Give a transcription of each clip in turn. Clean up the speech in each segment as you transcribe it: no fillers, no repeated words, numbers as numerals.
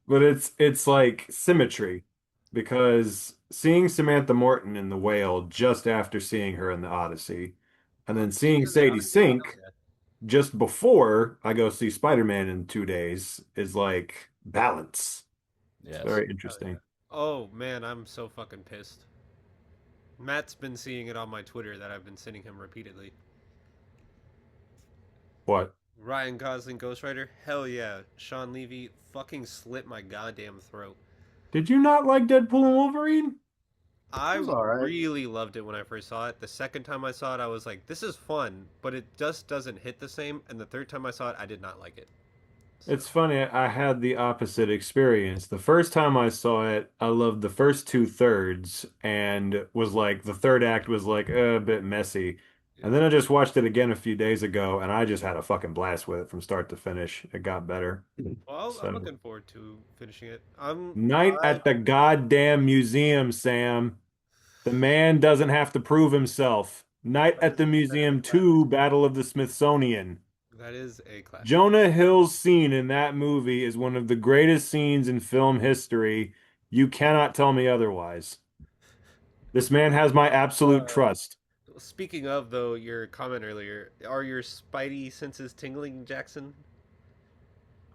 But it's like symmetry because seeing Samantha Morton in The Whale just after seeing her in The Odyssey, and then Seeing seeing her in the Sadie Odyssey? Hell Sink yeah. just before I go see Spider-Man in 2 days is like balance. It's Yes. very Hell yeah. interesting. Oh man, I'm so fucking pissed. Matt's been seeing it on my Twitter that I've been sending him repeatedly. What? Ryan Gosling Ghost Rider? Hell yeah. Sean Levy fucking slit my goddamn throat. Did you not like Deadpool and Wolverine? It I was all right. really loved it when I first saw it. The second time I saw it, I was like, this is fun, but it just doesn't hit the same. And the third time I saw it, I did not like it. So, It's funny, I had the opposite experience. The first time I saw it, I loved the first two thirds and was like, the third act was like a bit messy. yeah. And then I just watched it again a few days ago and I just had a fucking blast with it from start to finish. It got better. Well, I'm So, looking forward to finishing it. night I, at the goddamn museum, Sam. The man doesn't have to prove himself. Night that at is, the that is a Museum classic. 2, Battle of the Smithsonian. That is a classic. Jonah Hill's scene in that movie is one of the greatest scenes in film history. You cannot tell me otherwise. This man has my absolute Uh, trust. Speaking of, though, your comment earlier, are your spidey senses tingling, Jackson?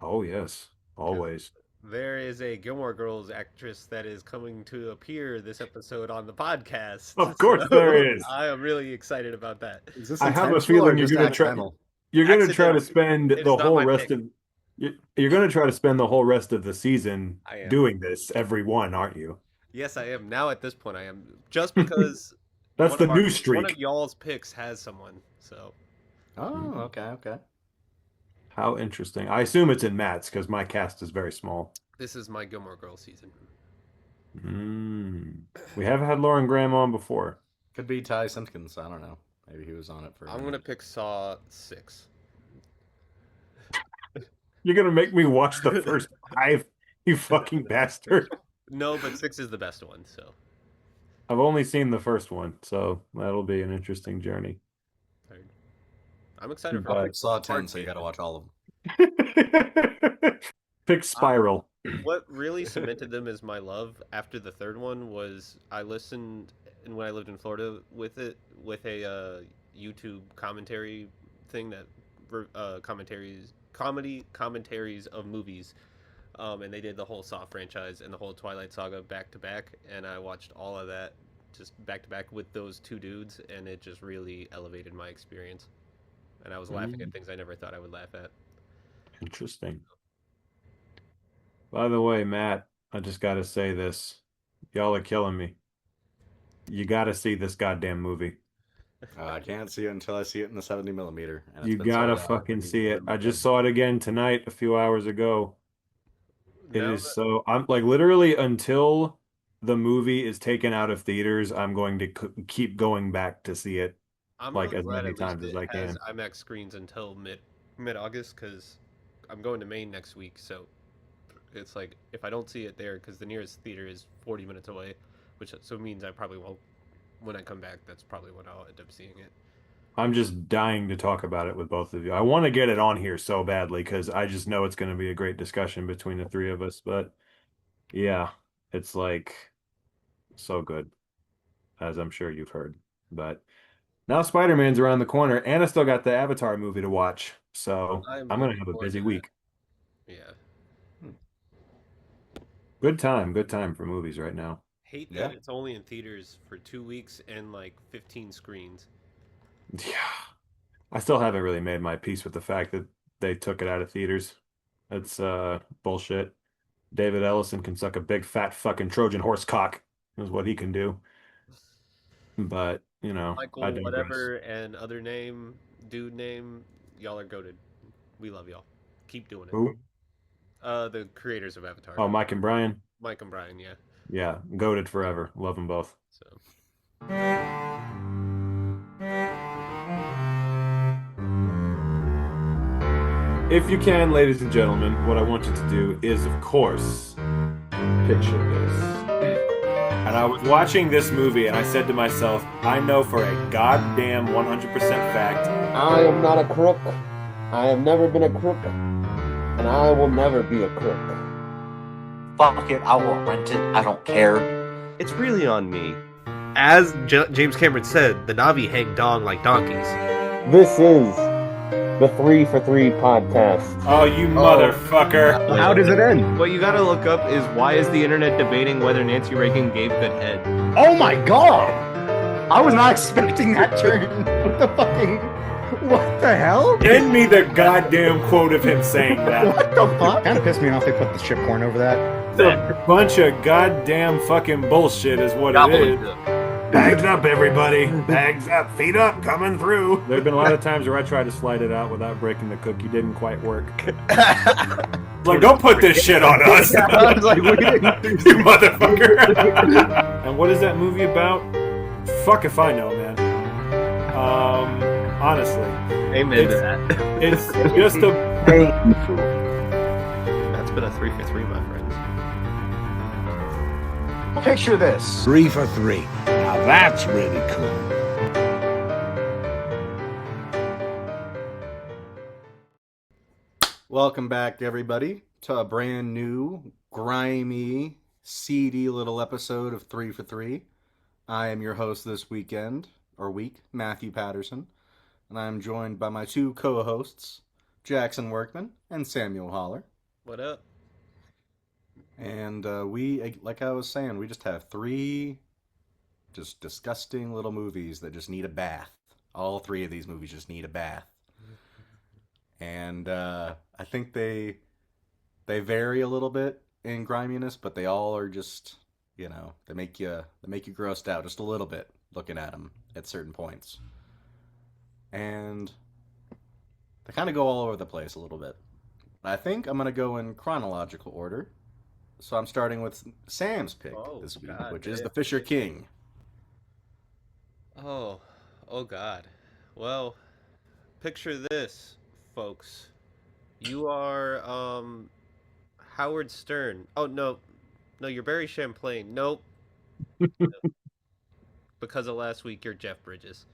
Oh, yes, Because always. there is a Gilmore Girls actress that is coming to appear this episode on the podcast. Of course So there is. I am really excited about that. Is this I have a intentional or feeling just accidental? you're gonna try to Accidental. spend It the is not whole my rest pick. of you're gonna try to spend the whole rest of the season I am. doing this every one, aren't you? Yes, I am. Now at this point, I am. Just because That's the new one of streak. y'all's picks has someone. So Oh, Hmm. okay, okay. How interesting. I assume it's in Matt's because my cast is very small. this is my Gilmore Girls season. Mm. We have had Lauren Graham on before. Could be Ty Simpkins. I don't know. Maybe he was on it for a I'm gonna minute. pick Saw 6. You're gonna make me watch the first five, you fucking bastard. No, but 6 is the best one. So I've only seen the first one, so that'll be an interesting journey. I'm excited for I'll But pick Saw part 10, so you two. got to watch all of them. pick I, Spiral. what really cemented them as my love after the third one was I listened, and when I lived in Florida with it, with a YouTube commentary thing that comedy commentaries of movies, and they did the whole Saw franchise and the whole Twilight Saga back to back, and I watched all of that just back to back with those two dudes, and it just really elevated my experience. And I was laughing at Mm, things I never thought I would laugh at. interesting. By the way, Matt, I just gotta say this. Y'all are killing me. You gotta see this goddamn movie. I can't see it until I see it in the 70 millimeter, and it's You been so gotta long. I fucking need to see get it. in the I just bin. saw it again tonight, a few hours ago. It Now is so, I'm like literally until the movie is taken out of theaters, I'm going to keep going back to see it I'm like really as glad many at least times as it I has can. IMAX screens until mid August because I'm going to Maine next week. So it's like if I don't see it there because the nearest theater is 40 minutes away, which so means I probably won't. When I come back, that's probably when I'll end up seeing it. I'm just dying to talk about it with both of you. I want to get it on here so badly because I just know it's going to be a great discussion between the three of us. But yeah, it's like so good, as I'm sure you've heard. But now Spider-Man's around the corner, and I still got the Avatar movie to watch. So I'm I'm gonna looking have a forward to busy that. week. Yeah, Hmm. Good time for movies right now. hate that Yeah. it's only in theaters for 2 weeks and like 15 screens. Yeah, I still haven't really made my peace with the fact that they took it out of theaters. It's bullshit. David Ellison can suck a big fat fucking Trojan horse cock, is what he can do. But, I Michael, digress. whatever, and other name, dude name, y'all are goaded. We love y'all. Keep doing it. Who? The creators of Avatar, Oh, Mike and Brian. Mike and Brian. Yeah. Yeah, goated forever. Love them both. So. If you can, ladies and gentlemen, what I want you to do is, of course, picture this. And I was watching this movie and I said to myself, I know for a goddamn 100% fact, I am not a crook. I have never been a crook, and I will never be a crook. Fuck it, I will rent it. I don't care. It's really on me. As James Cameron said, the Navi hang dong like donkeys. This is the 3 for 3 podcast. Oh, you motherfucker. How does it end? What you gotta look up is why is the internet debating whether Nancy Reagan gave good head? Oh my god! I was not expecting that turn. What the fucking... What the hell? Send me the goddamn quote of him saying that. What the fuck? Kind of pissed me off they put the shit porn over that. It's a bunch of goddamn fucking bullshit is what it is. Bags up, everybody. Bags up, feet up, coming through. There have been a lot of times where I tried to slide it out without breaking the cookie. Didn't quite work. Like, don't put this shit on us. I was like, we didn't... You motherfucker. And what is that movie about? Fuck if I know, man. Honestly. Amen to that. It's just a... That's been a 3 for 3, my friends. Picture this. 3 for 3. Now that's really cool. Welcome back, everybody, to a brand new, grimy, seedy little episode of 3 for 3. I am your host this week, Matthew Patterson, and I am joined by my two co-hosts, Jackson Workman and Samuel Holler. What up? And we, like I was saying, we just have 3 just disgusting little movies that just need a bath. All 3 of these movies just need a bath. And I think they vary a little bit in griminess, but they all are just, you know, they make you grossed out just a little bit looking at them at certain points. And they kind of go all over the place a little bit. I think I'm going to go in chronological order. So I'm starting with Sam's pick this week, which is The Fisher King. Oh God. Well, picture this, folks. You are Howard Stern. Oh no, you're Barry Champlain. Nope. No. Because of last week, you're Jeff Bridges,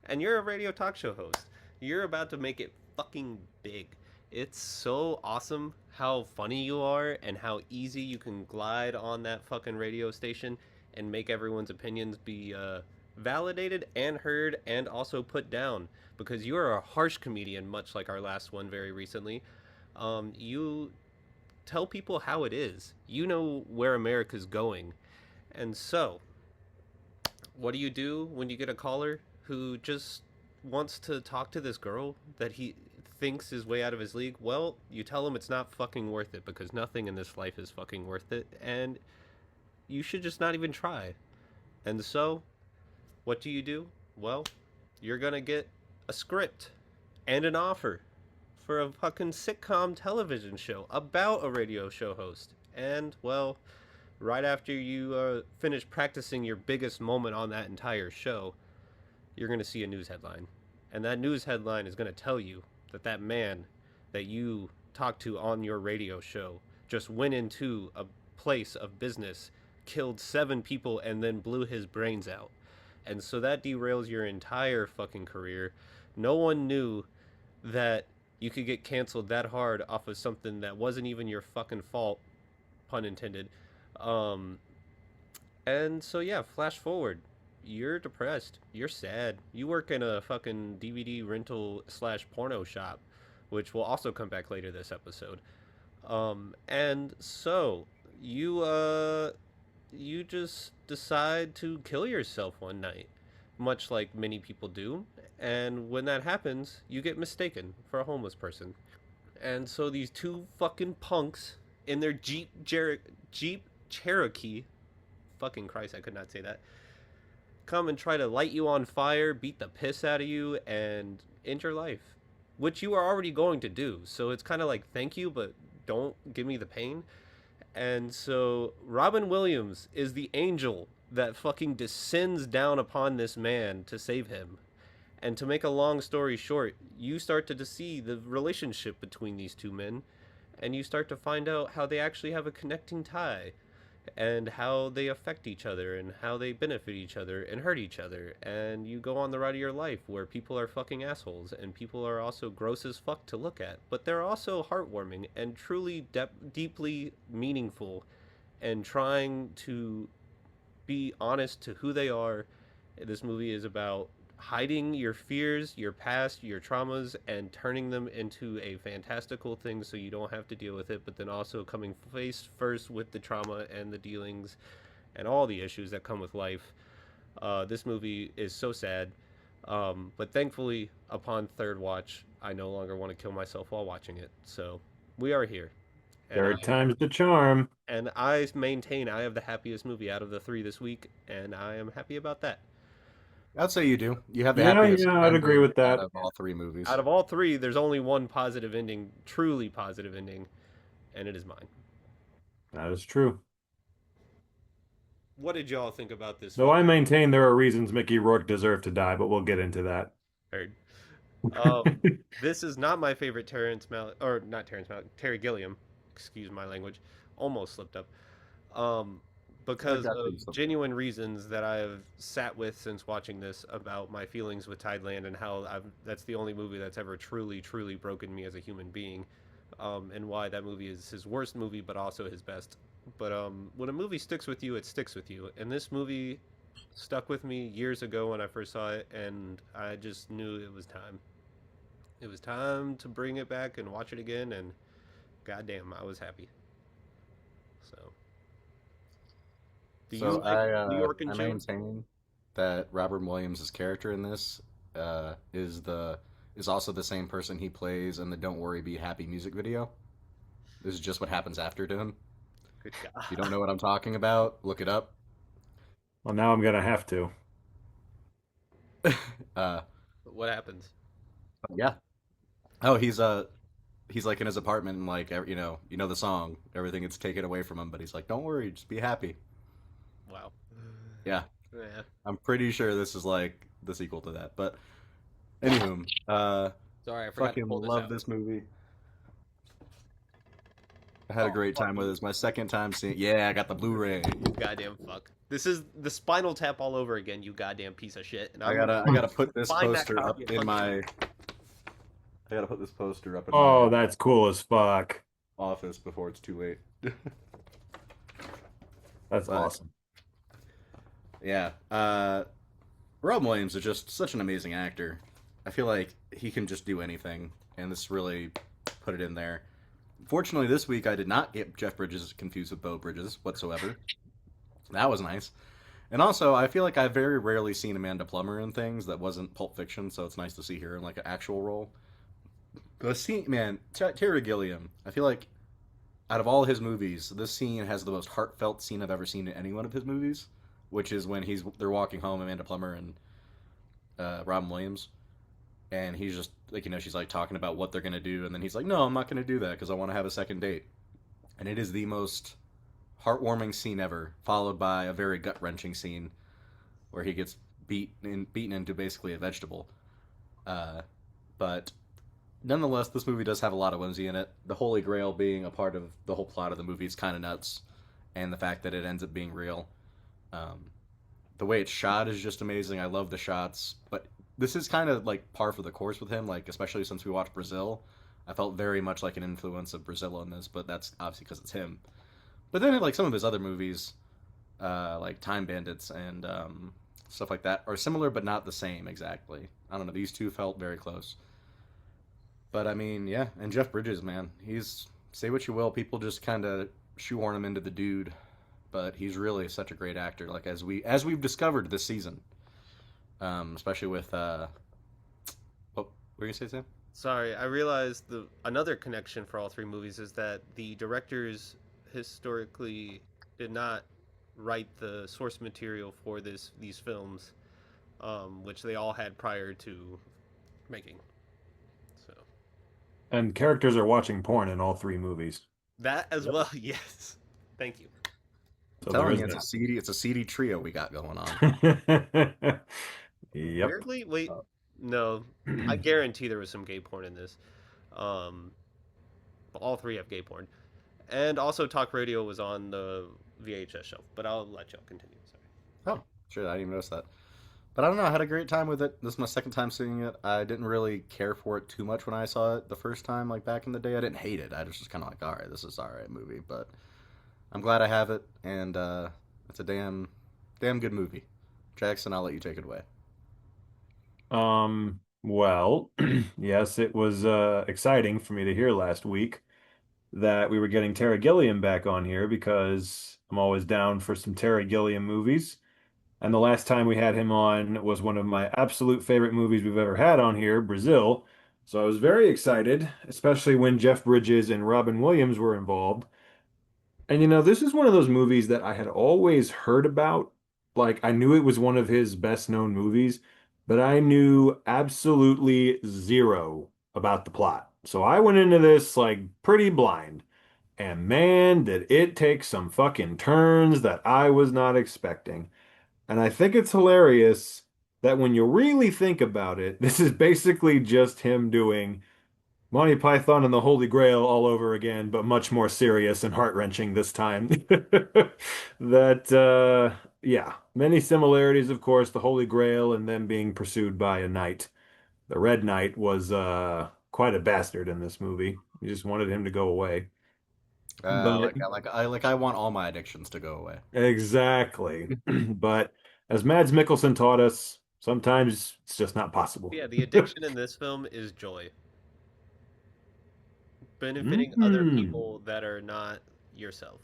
and you're a radio talk show host. You're about to make it fucking big. It's so awesome how funny you are and how easy you can glide on that fucking radio station and make everyone's opinions be validated and heard and also put down, because you are a harsh comedian, much like our last one very recently. You tell people how it is. You know where America's going. And so, what do you do when you get a caller who just wants to talk to this girl that he thinks is way out of his league? Well, you tell him it's not fucking worth it, because nothing in this life is fucking worth it, and you should just not even try. And so, what do? Well, you're gonna get a script and an offer for a fucking sitcom television show about a radio show host. And, well, right after you finish practicing your biggest moment on that entire show, you're gonna see a news headline. And that news headline is gonna tell you that man that you talked to on your radio show just went into a place of business, killed 7 people, and then blew his brains out. And so that derails your entire fucking career. No one knew that you could get canceled that hard off of something that wasn't even your fucking fault, pun intended. And so yeah, flash forward. You're depressed. You're sad. You work in a fucking DVD rental / porno shop, which will also come back later this episode. And so you just decide to kill yourself one night, much like many people do. And when that happens, you get mistaken for a homeless person. And so these 2 fucking punks in their Jeep Cherokee, fucking Christ, I could not say that, come and try to light you on fire, beat the piss out of you, and end your life, which you are already going to do. So it's kind of like, thank you, but don't give me the pain. And so Robin Williams is the angel that fucking descends down upon this man to save him. And to make a long story short, you start to see the relationship between these 2 men, and you start to find out how they actually have a connecting tie. and how they affect each other and how they benefit each other and hurt each other. And you go on the ride of your life where people are fucking assholes and people are also gross as fuck to look at, but they're also heartwarming and truly deeply meaningful and trying to be honest to who they are. This movie is about hiding your fears, your past, your traumas, and turning them into a fantastical thing so you don't have to deal with it, but then also coming face first with the trauma and the dealings and all the issues that come with life. This movie is so sad. But thankfully, upon third watch, I no longer want to kill myself while watching it. So we are here. And Third time's the charm. I maintain I have the happiest movie out of the three this week, and I am happy about that. I'd say you do. You have the Yeah, happiest yeah, I'd agree ending with out that. of all three movies. Out of all three, there's only one positive ending, truly positive ending, and it is mine. That is true. What did y'all think about this Though film? I maintain there are reasons Mickey Rourke deserved to die, but we'll get into that. Heard. Um, this is not my favorite Terrence Malick, or not Terrence Malick, Terry Gilliam. Excuse my language. Almost slipped up. Um, because got of these. genuine reasons that I have sat with since watching this about my feelings with Tideland and how that's the only movie that's ever truly, truly broken me as a human being, and why that movie is his worst movie, but also his best. But when a movie sticks with you, it sticks with you. And this movie stuck with me years ago when I first saw it, and I just knew it was time. It was time to bring it back and watch it again, and goddamn, I was happy. So, do you So like New York and I June? maintain that Robert Williams' character in this is also the same person he plays in the "Don't Worry, Be Happy" music video. This is just what happens after to him. Good If you God. don't know what I'm talking about, look it up. Well, now I'm gonna have to. uh, What happens? yeah. Oh, he's like in his apartment and like you know the song, everything gets taken away from him, but he's like, "Don't worry, just be happy." Wow. Yeah, Yeah. I'm pretty sure this is like the sequel to that. But anywho, Sorry, I forgot to fucking pull this love out. this movie. I had a Oh, great fuck time with you. it. It's my second time seeing. Yeah, I got the Blu-ray. You goddamn fuck. This is the Spinal Tap all over again, you goddamn piece of shit. And I'm I gotta put this find that poster up copy and in punch my. you. I gotta put this poster up in my Oh, that's cool as fuck. office before it's too late. That's But awesome. yeah, Rob Williams is just such an amazing actor. I feel like he can just do anything, and this really put it in there. Fortunately, this week I did not get Jeff Bridges confused with Beau Bridges whatsoever. That was nice. And also, I feel like I've very rarely seen Amanda Plummer in things that wasn't Pulp Fiction, so it's nice to see her in like an actual role. The scene, man, Terry Gilliam. I feel like out of all his movies, this scene has the most heartfelt scene I've ever seen in any one of his movies, which is when they're walking home, Amanda Plummer and Robin Williams, and he's just like she's like talking about what they're gonna do, and then he's like, "No, I'm not gonna do that because I want to have a second date," and it is the most heartwarming scene ever, followed by a very gut wrenching scene where he gets beaten into basically a vegetable. Uh, but nonetheless, this movie does have a lot of whimsy in it. The Holy Grail being a part of the whole plot of the movie is kind of nuts, and the fact that it ends up being real. Um, the way it's shot is just amazing. I love the shots, but this is kind of like par for the course with him. Like especially since we watched Brazil, I felt very much like an influence of Brazil in this, but that's obviously because it's him. But then like some of his other movies, like Time Bandits and stuff like that, are similar but not the same exactly. I don't know. These two felt very close. But I mean, yeah, and Jeff Bridges, man, he's say what you will, people just kind of shoehorn him into the dude, but he's really such a great actor. Like as we've discovered this season, especially with what were you gonna say, Sam? Sorry, I realized the another connection for all three movies is that the directors historically did not write the source material for these films, which they all had prior to making. So And characters are watching porn in all three movies. that as well, yes. Thank you. I'm So there telling is you, it's a seedy trio we got going on. that. Yep. Weirdly, wait, no, I guarantee there was some gay porn in this. Um, all three have gay porn, And also, Talk Radio was on the VHS shelf, but I'll let y'all continue. Sorry. Oh, sure, I didn't even notice that. But I don't know. I had a great time with it. This is my second time seeing it. I didn't really care for it too much when I saw it the first time, like back in the day. I didn't hate it. I was just kind of like, all right, this is all right movie. But I'm glad I have it, and it's a damn good movie. Jackson, I'll let you take it away. Well, yes, it was exciting for me to hear last week that we were getting Terry Gilliam back on here because I'm always down for some Terry Gilliam movies. And the last time we had him on was one of my absolute favorite movies we've ever had on here, Brazil. So I was very excited, especially when Jeff Bridges and Robin Williams were involved. And this is one of those movies that I had always heard about. Like, I knew it was one of his best known movies, but I knew absolutely zero about the plot. So I went into this like pretty blind. And man, did it take some fucking turns that I was not expecting. And I think it's hilarious that when you really think about it, this is basically just him doing Monty Python and the Holy Grail all over again, but much more serious and heart-wrenching this time. That, yeah, many similarities, of course, the Holy Grail and them being pursued by a knight. The Red Knight was quite a bastard in this movie. You just wanted him to go away. But I want all my addictions to go away. exactly. But as Mads Mikkelsen taught us, sometimes it's just not possible. Yeah, the addiction in this film is joy, benefiting other Mhm. people that are not yourself.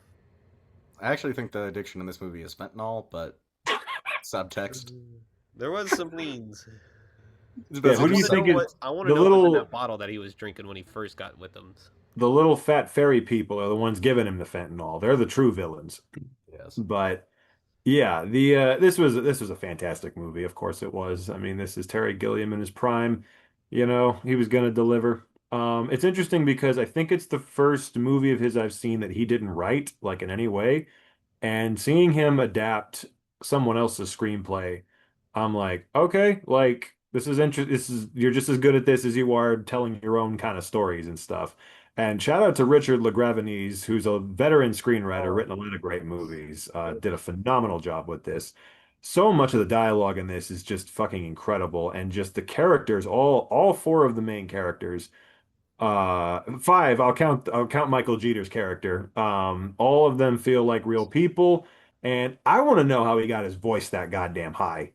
I actually think the addiction in this movie is fentanyl, but subtext. There was some leans. Yeah, That's I who do you want to just know think is I want to the know what was in that little bottle that he was drinking when he first got with them. the little fat fairy people are the ones giving him the fentanyl. They're the true villains. yes. But yeah, the this was a fantastic movie. Of course it was. I mean, this is Terry Gilliam in his prime. He was going to deliver. It's interesting because I think it's the first movie of his I've seen that he didn't write, like in any way. And seeing him adapt someone else's screenplay, I'm like, okay, like this is interesting. This is you're just as good at this as you are telling your own kind of stories and stuff. And shout out to Richard LaGravenese, who's a veteran screenwriter, Oh, written a lot of great movies. Did a phenomenal job with this. So much of the dialogue in this is just fucking incredible, and just the characters, all four of the main characters five, I'll count Michael Jeter's character. All of them feel like real people, and I want to know how he got his voice that goddamn high.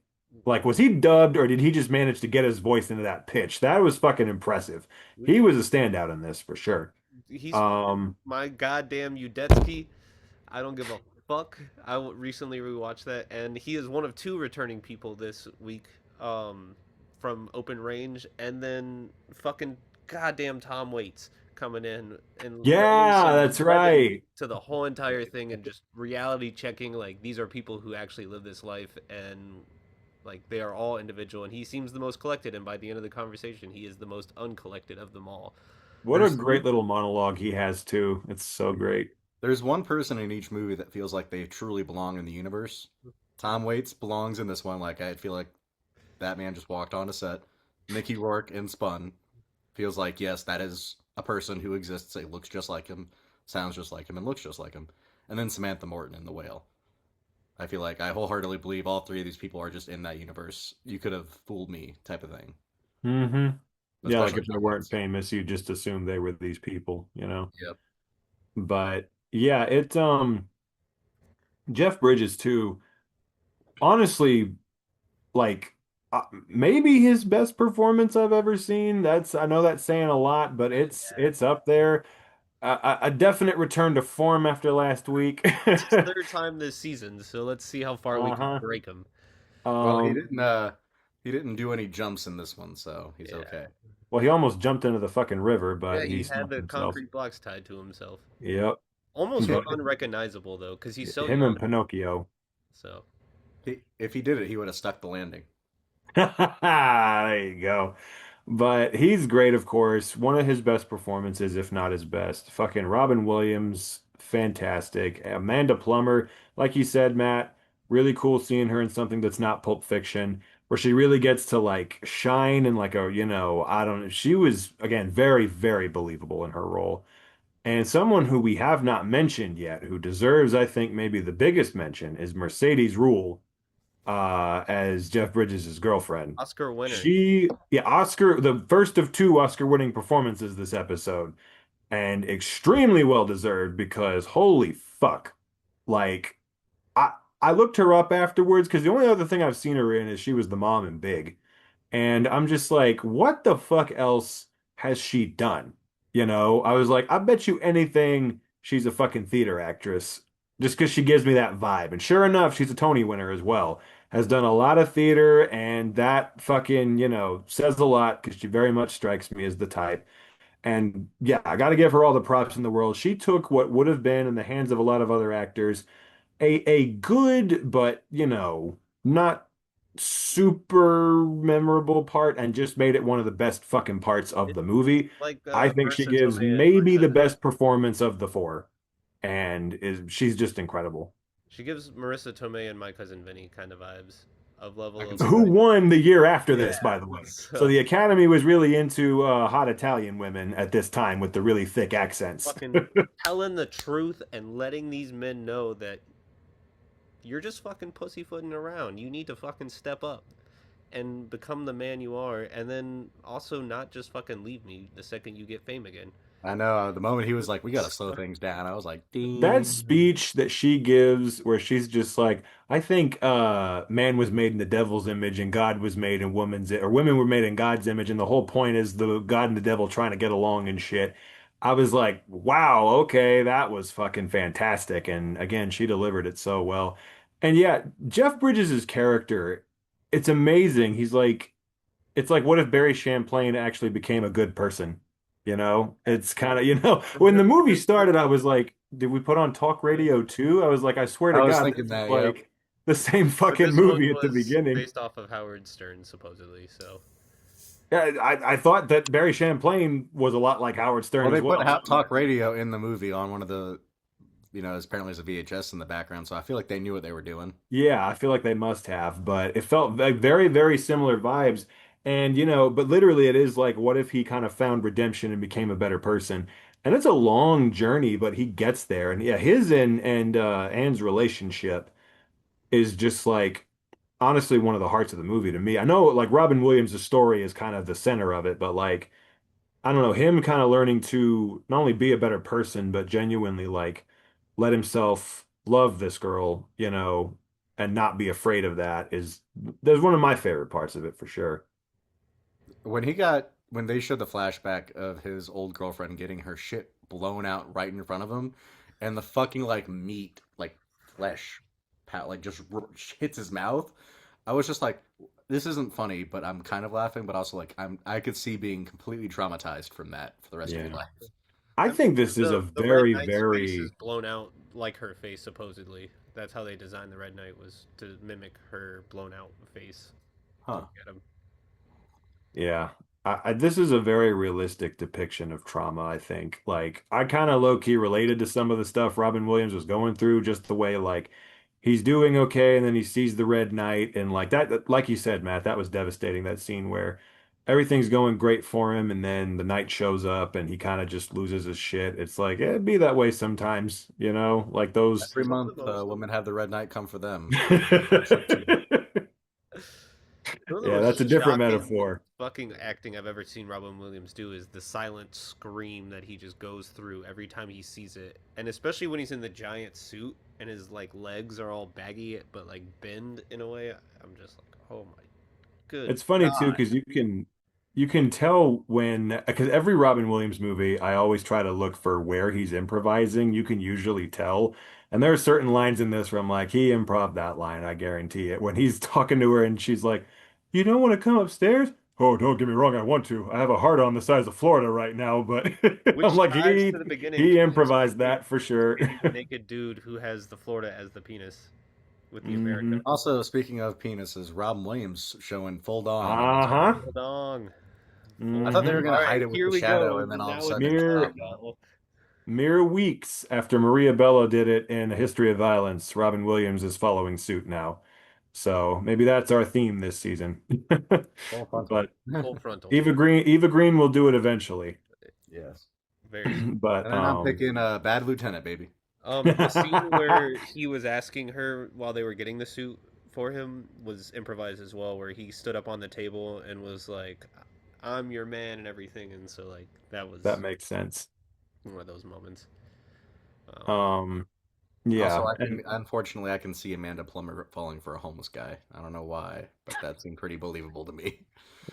Like, was he dubbed or did he just manage to get his voice into that pitch? That was fucking impressive. He was a standout in this for sure. he's Um, my goddamn Udetsky. I don't give a fuck. Recently rewatched that, and he is one of two returning people this week from Open Range, and then fucking goddamn Tom Waits coming in and laying yeah, some that's brevity right. to the whole entire thing and just reality checking. Like, these are people who actually live this life, and like they are all individual, and he seems the most collected, and by the end of the conversation he is the most uncollected of them all. What a There's great little monologue he has too. It's so great. there's one person in each movie that feels like they truly belong in the universe. Tom Waits belongs in this one. Like I feel like that man just walked on a set. Mickey Rourke in Spun feels like yes, that is a person who exists. It looks just like him, sounds just like him, and looks just like him. And then Samantha Morton in The Whale. I feel like I wholeheartedly believe all three of these people are just in that universe. You could have fooled me, type of thing. Hmm. Yeah, like Especially if they Tom weren't Waits. famous, you just assume they were these people. Yep. But yeah, Jeff Bridges too. Honestly, like maybe his best performance I've ever seen. I know that's saying a lot, but it's up there. A definite return to form after last week. It's his third time this season, so let's see how far we can Uh-huh. break him. Well, he Um, didn't. He didn't do any jumps in this one, so he's Yeah. okay. well, he almost jumped into the fucking river, Yeah, but he he had stopped the himself. concrete blocks tied to himself. Yep. Almost But unrecognizable though, because he's so him young. and Pinocchio. So If he did it, he would have stuck the landing. There you go. But he's great, of course. One of his best performances, if not his best. Fucking Robin Williams, fantastic. Amanda Plummer, like you said, Matt, really cool seeing her in something that's not Pulp Fiction, where she really gets to like shine and like I don't know. She was again very, very believable in her role. And someone who we have not mentioned yet, who deserves, I think, maybe the biggest mention, is Mercedes Rule as Jeff Bridges' girlfriend. Oscar winner. Yeah, Oscar, the first of two Oscar-winning performances this episode, and extremely well deserved because holy fuck, like I I looked her up afterwards because the only other thing I've seen her in is she was the mom in Big. And I'm just like, what the fuck else has she done? I was like, I bet you anything she's a fucking theater actress just because she gives me that vibe. And sure enough, she's a Tony winner as well. Has done a lot of theater, and that fucking, says a lot because she very much strikes me as the type. And yeah, I got to give her all the props in the world. She took what would have been in the hands of a lot of other actors a good but not super memorable part and just made it one of the best fucking parts of It's the movie. like I think she Marissa gives Tomei and my maybe the cousin. best performance of the four, and she's just incredible. She gives Marissa Tomei and my cousin Vinny kind of vibes of I level can of see Who that. like. won the year after Yeah. this, by the way? So So the Academy was really into hot Italian women at this time with the really thick accents. fucking telling the truth and letting these men know that you're just fucking pussyfooting around. You need to fucking step up and become the man you are, and then also not just fucking leave me the second you get fame again. I know. The moment he was like, "We gotta slow things down," I was like, That "Ding." speech that she gives where she's just like, I think man was made in the devil's image and God was made in or women were made in God's image, and the whole point is the God and the devil trying to get along and shit. I was like, wow, okay, that was fucking fantastic. And again, she delivered it so well. And yeah, Jeff Bridges' character, it's amazing. It's like, what if Barry Champlain actually became a good person? It's kind of, when the movie started, I was like, did we put on talk radio too? I was like, I swear I to was God, thinking this is that. Yep. like the same But fucking this one movie at the was beginning. based off of Howard Stern, supposedly. So Yeah, I thought that Barry Champlain was a lot like Howard Well, Stern they as put well. talk radio in the movie on one of the, apparently there's a VHS in the background, so I feel like they knew what they were doing. Yeah, I feel like they must have, but it felt like very, very similar vibes. And, but literally it is like, what if he kind of found redemption and became a better person? And it's a long journey, but he gets there. And yeah, his and Anne's relationship is just like honestly one of the hearts of the movie to me. I know like Robin Williams' story is kind of the center of it, but like I don't know, him kind of learning to not only be a better person, but genuinely like let himself love this girl, and not be afraid of that is there's one of my favorite parts of it for sure. When they showed the flashback of his old girlfriend getting her shit blown out right in front of him, and the fucking like meat, like flesh, like just hits his mouth, I was just like, this isn't funny, but I'm kind of laughing, but also like I could see being completely traumatized from that for the rest of your Yeah. life. I I mean, think this is a the Red very, Knight's face is very, blown out like her face. Supposedly, that's how they designed the Red Knight, was to mimic her blown out face to Huh. get him. yeah. This is a very realistic depiction of trauma, I think. Like, I kind of low key related to some of the stuff Robin Williams was going through, just the way, like, he's doing okay, and then he sees the Red Knight, and like like you said, Matt, that was devastating, that scene where everything's going great for him, and then the Knight shows up, and he kind of just loses his shit. It's like, it'd be that way sometimes, like those. Every Some of month, the most, women have the red knight come for them. some of the Yeah, most that's a different shocking metaphor. fucking acting I've ever seen Robin Williams do is the silent scream that he just goes through every time he sees it, and especially when he's in the giant suit and his like legs are all baggy but like bend in a way. I'm just like, oh my good It's funny too god. because you can tell when because every Robin Williams movie I always try to look for where he's improvising. You can usually tell. And there are certain lines in this where I'm like, he improv that line, I guarantee it. When he's talking to her and she's like, "You don't want to come upstairs?" Oh, don't get me wrong, I want to. I have a heart on the size of Florida right now, but I'm Which like ties he to the beginning he because he's improvised fucking that for sure. fucking the naked dude who has the Florida as the penis with the America. Hmm. Also, speaking of penises, Robin Williams showing full dong in this Uh-huh. movie. Hold on. I thought they were Hmm. gonna All right, hide it with here the we shadow, go. and then all of a Now it's sudden it just Mere popped the up. Mere weeks after Maria Bello did it in A History of Violence, Robin Williams is following suit now. So maybe that's our theme this season. Full frontal. But full frontal. Eva Green will do it eventually. Yes. very smooth. And But then I'm picking Bad Lieutenant, baby. The scene where he was asking her while they were getting the suit for him was improvised as well, where he stood up on the table and was like, "I'm your man" and everything, and so like that that was makes sense. one of those moments. Um, Um, Also, yeah, I can and unfortunately I can see Amanda Plummer falling for a homeless guy. I don't know why, but that seemed pretty believable to me.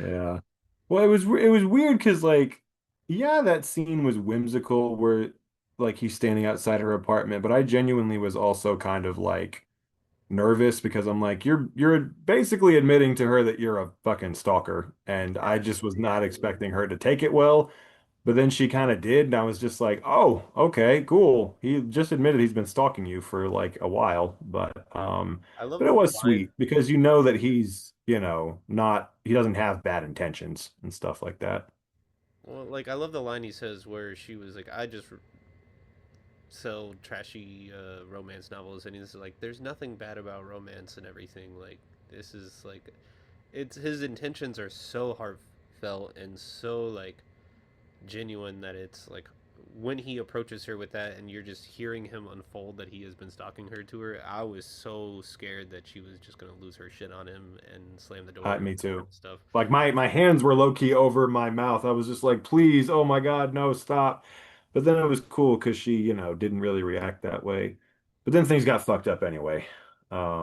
yeah. Well, it was weird because like, yeah, that scene was whimsical where like he's standing outside her apartment, but I genuinely was also kind of like nervous because I'm like, you're basically admitting to her that you're a fucking stalker, and I Yeah, just was yeah. not expecting her to take it well. But then she kind of did, and I was just like, oh, okay, cool. He just admitted he's been stalking you for like a while, I but love it the was line. sweet because you know that he's, not he doesn't have bad intentions and stuff like that. Well, like I love the line he says where she was like, "I just sell trashy romance novels," and he's like, "There's nothing bad about romance and everything. Like this is like, it's his intentions are so heartfelt and so like genuine that it's like." When he approaches her with that, and you're just hearing him unfold that he has been stalking her to her, I was so scared that she was just gonna lose her shit on him and slam the door Me and too. stuff. Like my hands were low key over my mouth. I was just like, please, oh my God, no, stop. But then it was cool because she, didn't really react that way. But then things got fucked up anyway.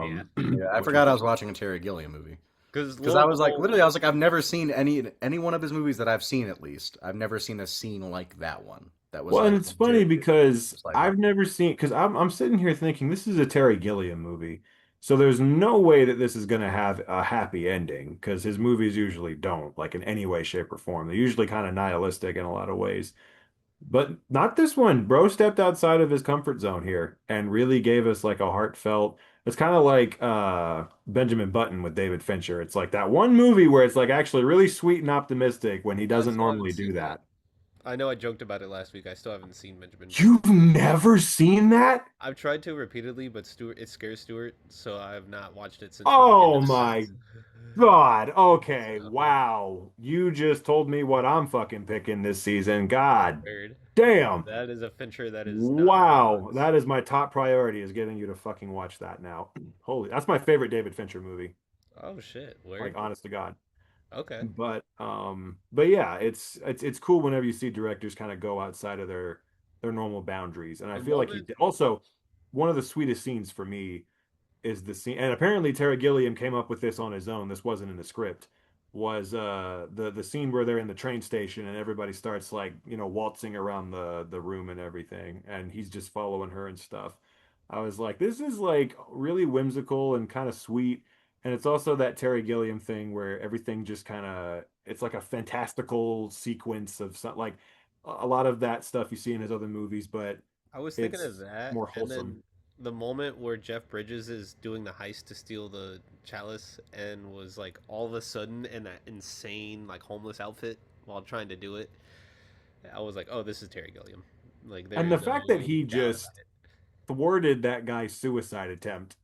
Yeah, Yeah, I Which forgot I was was watching a Terry Gilliam movie. because Because I lo and was like, behold, literally, I was like, I've never seen any one of his movies that I've seen at least. I've never seen a scene like that one. That was Well, and like it's funny legit, because just like I've heartfelt. never seen because I'm sitting here thinking this is a Terry Gilliam movie. So there's no way that this is going to have a happy ending because his movies usually don't, like in any way, shape, or form. They're usually kind of nihilistic in a lot of ways. But not this one. Bro stepped outside of his comfort zone here and really gave us like a heartfelt. It's kind of like Benjamin Button with David Fincher. It's like that one movie where it's like actually really sweet and optimistic when he I doesn't still haven't normally do seen that. that. I know I joked about it last week. I still haven't seen Benjamin Button. You've never seen that? I've tried to repeatedly, but Stuart it scares Stuart, so I have not watched it since we were getting Oh into the my credits. God. Okay. So Wow. You just told me what I'm fucking picking this season. God weird. damn. That is a Fincher that is not on my Wow. list. That is my top priority is getting you to fucking watch that now. Holy, that's my favorite David Fincher movie. Oh shit, Like weird. honest to God. Okay. But yeah, it's cool whenever you see directors kind of go outside of their normal boundaries. And I The feel like he moment did. Also, one of the sweetest scenes for me is the scene, and apparently Terry Gilliam came up with this on his own. This wasn't in the script. Was the scene where they're in the train station and everybody starts like waltzing around the room and everything, and he's just following her and stuff. I was like, this is like really whimsical and kind of sweet, and it's also that Terry Gilliam thing where everything just kind of it's like a fantastical sequence of some like a lot of that stuff you see in his other movies, but I was thinking of it's that, more and wholesome. then the moment where Jeff Bridges is doing the heist to steal the chalice, and was like all of a sudden in that insane like homeless outfit while trying to do it. I was like, oh, this is Terry Gilliam. Like there And is the fact that no he doubt about just it. thwarted that guy's suicide attempt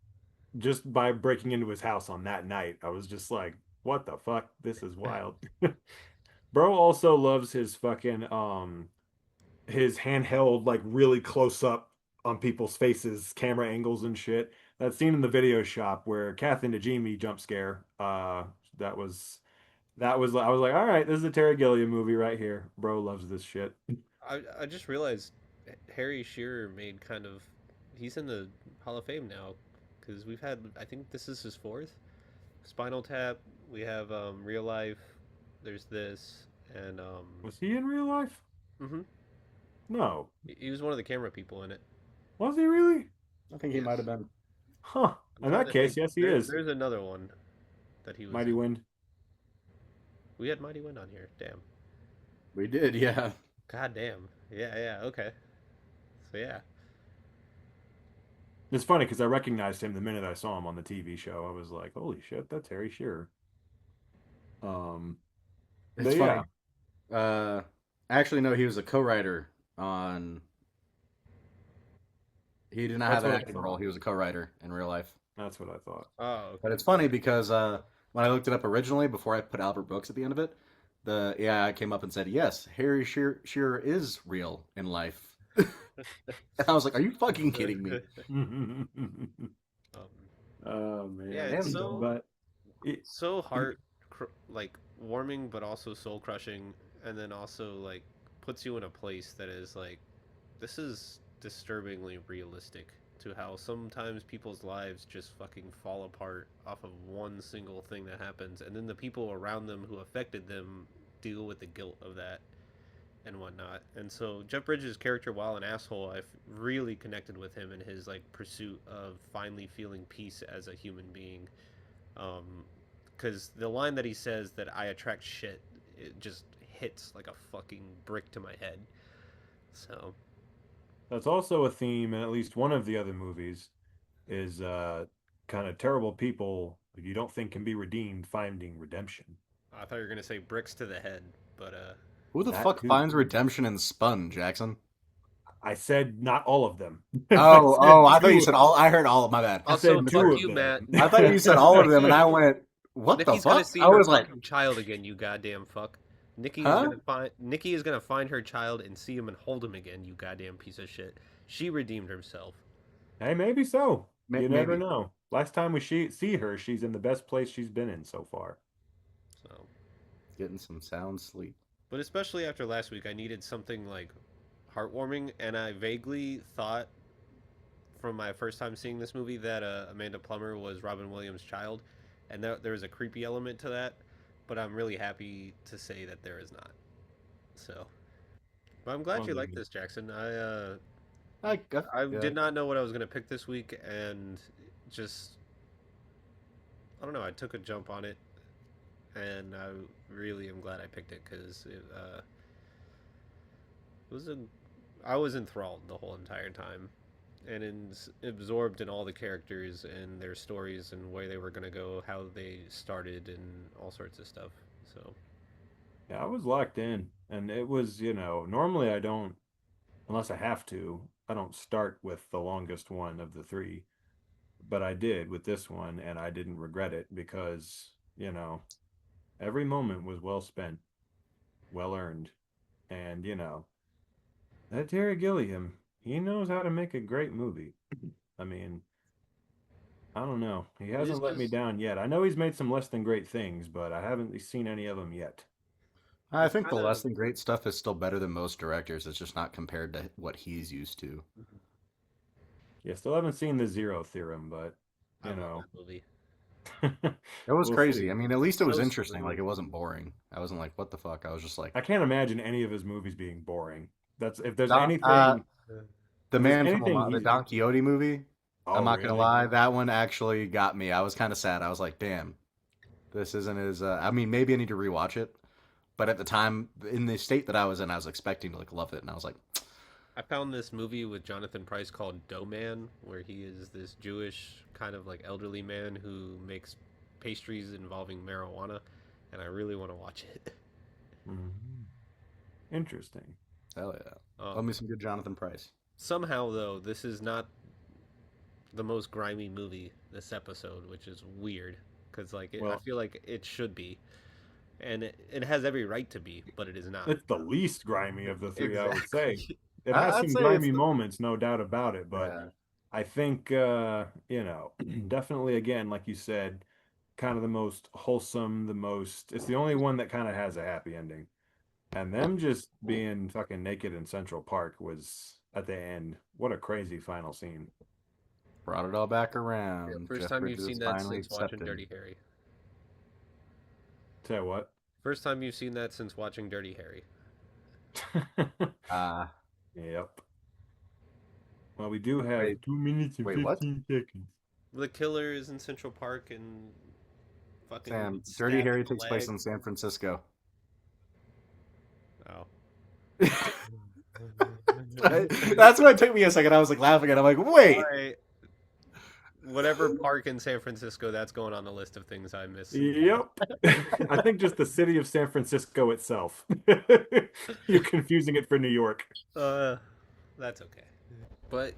just by breaking into his house on that night. I was just like, what the fuck? This is wild. Bro also loves his fucking his handheld like really close up on people's faces, camera angles and shit. That scene in the video shop where Kathy Najimy jump scare, that was I was like, all right, this is a Terry Gilliam movie right here. Bro loves this shit. I just realized Harry Shearer made kind of he's in the Hall of Fame now because we've had I think this is his fourth Spinal Tap. We have Real Life. There's this and Was he in real life? hmm No. he was one of the camera people in it. Was he really? I think he might have Yes, been. Huh. I'm In trying that to case, think. yes, he is. There's another one that he was Mighty in. Wind. We had Mighty Wind on here. Damn. We did, yeah. God damn. Yeah, yeah. Okay. So yeah. It's funny because I recognized him the minute I saw him on the TV show. I was like, "Holy shit, that's Harry Shearer." Um, It's but yeah, funny. Actually, no, he was a co-writer on. He did not that's have an what I acting role. thought. He was a co-writer in real life. That's what I thought. Oh, But okay. it's funny because when I looked it up originally, before I put Albert Brooks at the end of it, the AI came up and said, "Yes, Harry Shearer is real in life." And I was like, "Are you fucking kidding me?" Um, Oh yeah, man. it's And so But it, so like warming, but also soul crushing, and then also like puts you in a place that is like this is disturbingly realistic to how sometimes people's lives just fucking fall apart off of one single thing that happens, and then the people around them who affected them deal with the guilt of that and whatnot. And so Jeff Bridges' character, while an asshole, I've really connected with him in his like pursuit of finally feeling peace as a human being. Because the line that he says that I attract shit, it just hits like a fucking brick to my head. So that's also a theme in at least one of the other movies is kind of terrible people who you don't think can be redeemed finding redemption. I thought you were gonna say bricks to the head, but who the That fuck too. finds redemption in Spun, Jackson? I said not all of them. I Oh, said I thought you two. said all. I heard all. My bad. I also said fuck two of you, them. Matt. I thought you said all of them, and I went, "What the Nikki's gonna fuck?" see I her was like, fucking child again, you goddamn fuck. "Huh?" Nikki is gonna find her child and see him and hold him again, you goddamn piece of shit. She redeemed herself. Hey, maybe so. You never Maybe. know. Last time we see her, she's in the best place she's been in so far. So, Getting some sound sleep. but especially after last week, I needed something like heartwarming, and I vaguely thought from my first time seeing this movie that Amanda Plummer was Robin Williams' child, and there was a creepy element to that. But I'm really happy to say that there is not. So, but I'm glad Well, you like this, Jackson. I, I, I yeah. did not know what I was gonna pick this week, and just I don't know. I took a jump on it, and I really am glad I picked it because it was a. I was enthralled the whole entire time, and absorbed in all the characters and their stories and where they were gonna go, how they started, and all sorts of stuff. So yeah, I was locked in, and it was, normally I don't, unless I have to, I don't start with the longest one of the three, but I did with this one, and I didn't regret it because, every moment was well spent, well earned, and that Terry Gilliam, he knows how to make a great movie. I mean, I don't know. He it is hasn't let me just down yet. I know he's made some less than great things, but I haven't seen any of them yet. I it's think the kind less of than great stuff is still better than most directors. It's just not compared to what he's used to. Yeah, still haven't seen the Zero Theorem, but I you love know, that movie. It was we'll crazy. see. I mean, at least it was So interesting. Like smooth. it wasn't boring. I wasn't like, "What the fuck?" I was just like, I can't imagine any of his movies being boring. That's if there's Don, anything, the if there's man from anything the he's. Don Quixote movie. I'm Oh, not gonna really? lie, that one actually got me. I was kind of sad. I was like, "Damn, this isn't as." I mean, maybe I need to rewatch it. But at the time, in the state that I was in, I was expecting to like love it, and I was like, I found this movie with Jonathan Pryce called Dough Man, where he is this Jewish kind of like elderly man who makes pastries involving marijuana, and I really want to watch it. Mhm. Interesting. "Hell yeah, love Um, me some good Jonathan Price." Somehow, though, this is not the most grimy movie this episode, which is weird because I Well, feel like it should be, and it has every right to be, but it is not. it's the least grimy of the three, I would say. Exactly. It has I'd some say it's grimy moments, no doubt about it, but yeah. I think definitely again, like you said, kind of the most wholesome, the most it's the only one that kind of has a happy ending. And them just being fucking naked in Central Park was at the end. What a crazy final scene. Brought it all back Yeah, around. first Jeff time you've Bridges seen that finally since watching accepted. Dirty Harry. Tell you what. First time you've seen that since watching Dirty Harry. Uh, Yep. Well, we do wait, have 2 minutes and what? 15 seconds. The killer is in Central Park and fucking Sam, gets Dirty stabbed Harry in the takes place leg. in San Francisco. Oh. That's why it took me a second. I was like laughing and I'm like, wait. Alright. Whatever park in San Francisco, that's going on the list of things I miss. Yep. I think just the city of San Francisco itself. You're confusing it for New York. That's okay. But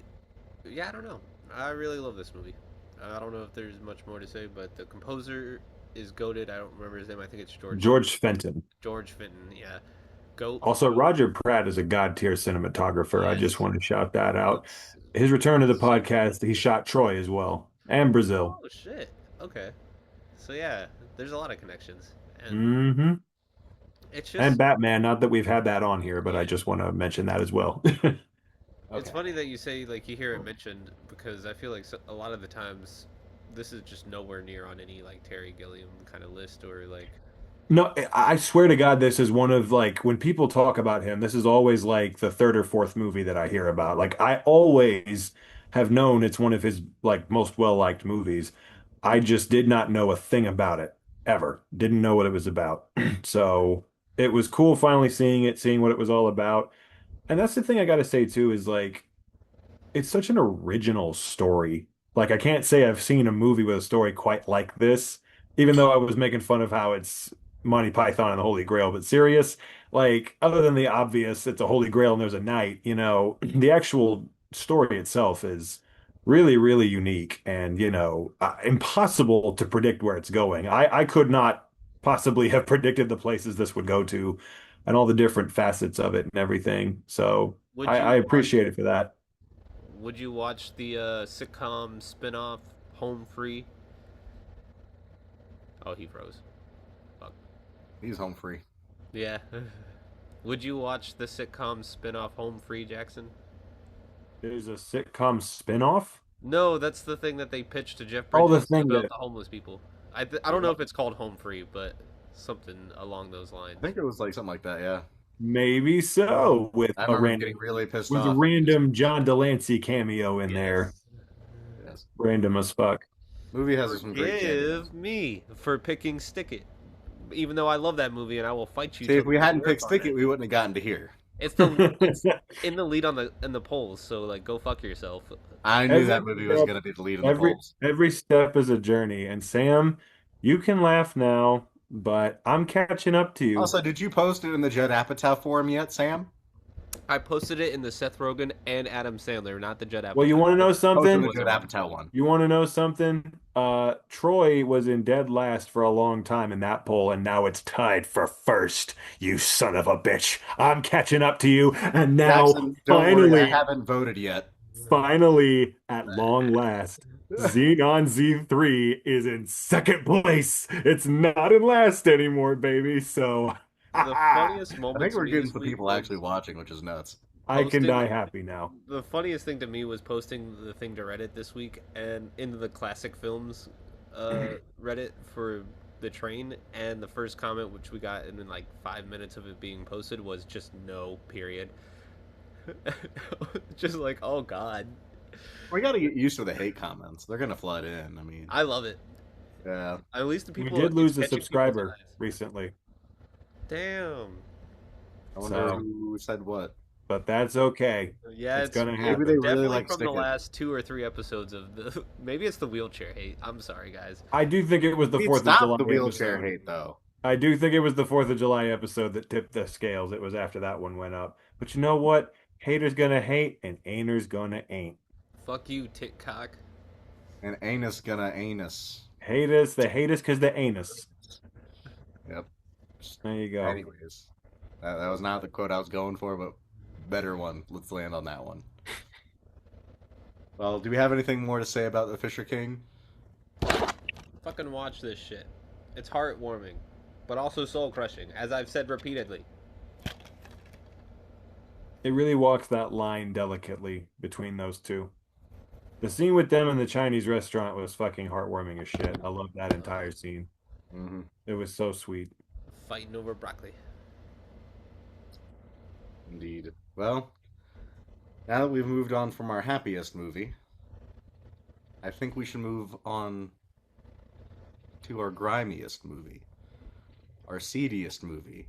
yeah, I don't know. I really love this movie. I don't know if there's much more to say, but the composer is goated. I don't remember his name. I think it's George Fenton. George Fenton. Yeah, goat. Also, Roger Pratt is a god tier cinematographer. I just Yes, want to shout that out. looks His return to the so podcast, he shot Troy as well, and Brazil. oh shit. Okay. So yeah, there's a lot of connections, and Hmm. it's And just Batman, not that we've had that on here, but I yeah. just want to mention that as well. It's Okay. funny that you say like you hear it mentioned because I feel like a lot of the times this is just nowhere near on any like Terry Gilliam kind of list or like No, I swear to God, this is one of like when people talk about him, this is always like the third or fourth movie that I hear about. Like I always have known it's one of his like most well-liked movies. I just did not know a thing about it ever. Didn't know what it was about. So it was cool finally seeing it, seeing what it was all about. And that's the thing I got to say too is like it's such an original story. Like I can't say I've seen a movie with a story quite like this, even though I was making fun of how it's Monty Python and the Holy Grail, but serious, like other than the obvious, it's a Holy Grail and there's a knight, the actual story itself is really, really unique and, impossible to predict where it's going. I could not possibly have predicted the places this would go to and all the different facets of it and everything. So would I you watch appreciate it for that. would you watch the sitcom spin-off Home Free? Oh, he froze. Fuck. He's home free. Yeah. Would you watch the sitcom spin-off Home Free, Jackson? There's a sitcom spin-off? No, that's the thing that they pitched to Jeff Oh, the Bridges thing about that the homeless people. I don't know if it's called Home Free, but something along those I lines. think it was like something like that. Yeah. maybe so I remember getting really pissed with a off. random John Delancey cameo in there. Yes. Yes. Random as fuck. Movie has some great cameos. Forgive me for picking Stick It, even though I love that movie and I will fight you. See, if till we the hadn't earth picked on Stick it. It, we wouldn't have gotten to here. It's in the lead on the polls, so like go fuck yourself. I knew Every that movie was step, going to be the lead in the every polls. every step is a journey. And Sam, you can laugh now, but I'm catching up to you. Also, did you post it in the Judd Apatow forum yet, Sam? I posted it in the Seth Rogen and Adam Sandler, not the Judd Well, you Apatow. want to know Post in something? the Judd Apatow one. You want to know something? Troy was in dead last for a long time in that poll, and now it's tied for first. You son of a bitch. I'm catching up to you, and now Jackson, don't worry, I finally, haven't voted yet. finally, at long last, Xenon Z3 is in second place. It's not in last anymore, baby. So The funniest I moment think to we're me getting this some week people was actually watching, which is nuts. I can posting die happy now. the funniest thing to me was posting the thing to Reddit this week and into the classic films Reddit for the train, and the first comment which we got in like 5 minutes of it being posted was just no period. Just like oh god, We got to get used to the hate comments. They're going to flood in. I mean, I love it. yeah. At least the We people did it's lose a catching people's subscriber eyes. recently, Damn. I wonder So- who said what. but that's okay. Yeah, It's gonna Maybe happen. they really definitely like from Stick the It. last 2 or 3 episodes of the. Maybe it's the wheelchair hate. I'm sorry, guys. I do think it was the We'd 4th of stop July the wheelchair episode. hate, though. I do think it was the 4th of July episode that tipped the scales. It was after that one went up. But you know what? Haters gonna hate and ain'ters gonna ain't. Fuck you, TikTok. And anus gonna anus. They hate us because they ain't us. Yep. There you go. Anyways, that was not the quote I was going for, but better one. Let's land on that one. Well, do we have anything more to say about the Fisher King? Fucking watch this shit. It's heartwarming, but also soul crushing, as I've said repeatedly. It really walks that line delicately between those two. The scene with them in the Chinese restaurant was fucking heartwarming as shit. I love that entire scene. Mm-hmm. It was so sweet. Fighting over broccoli. Indeed. Well, now that we've moved on from our happiest movie, I think we should move on to our grimiest movie, our seediest movie,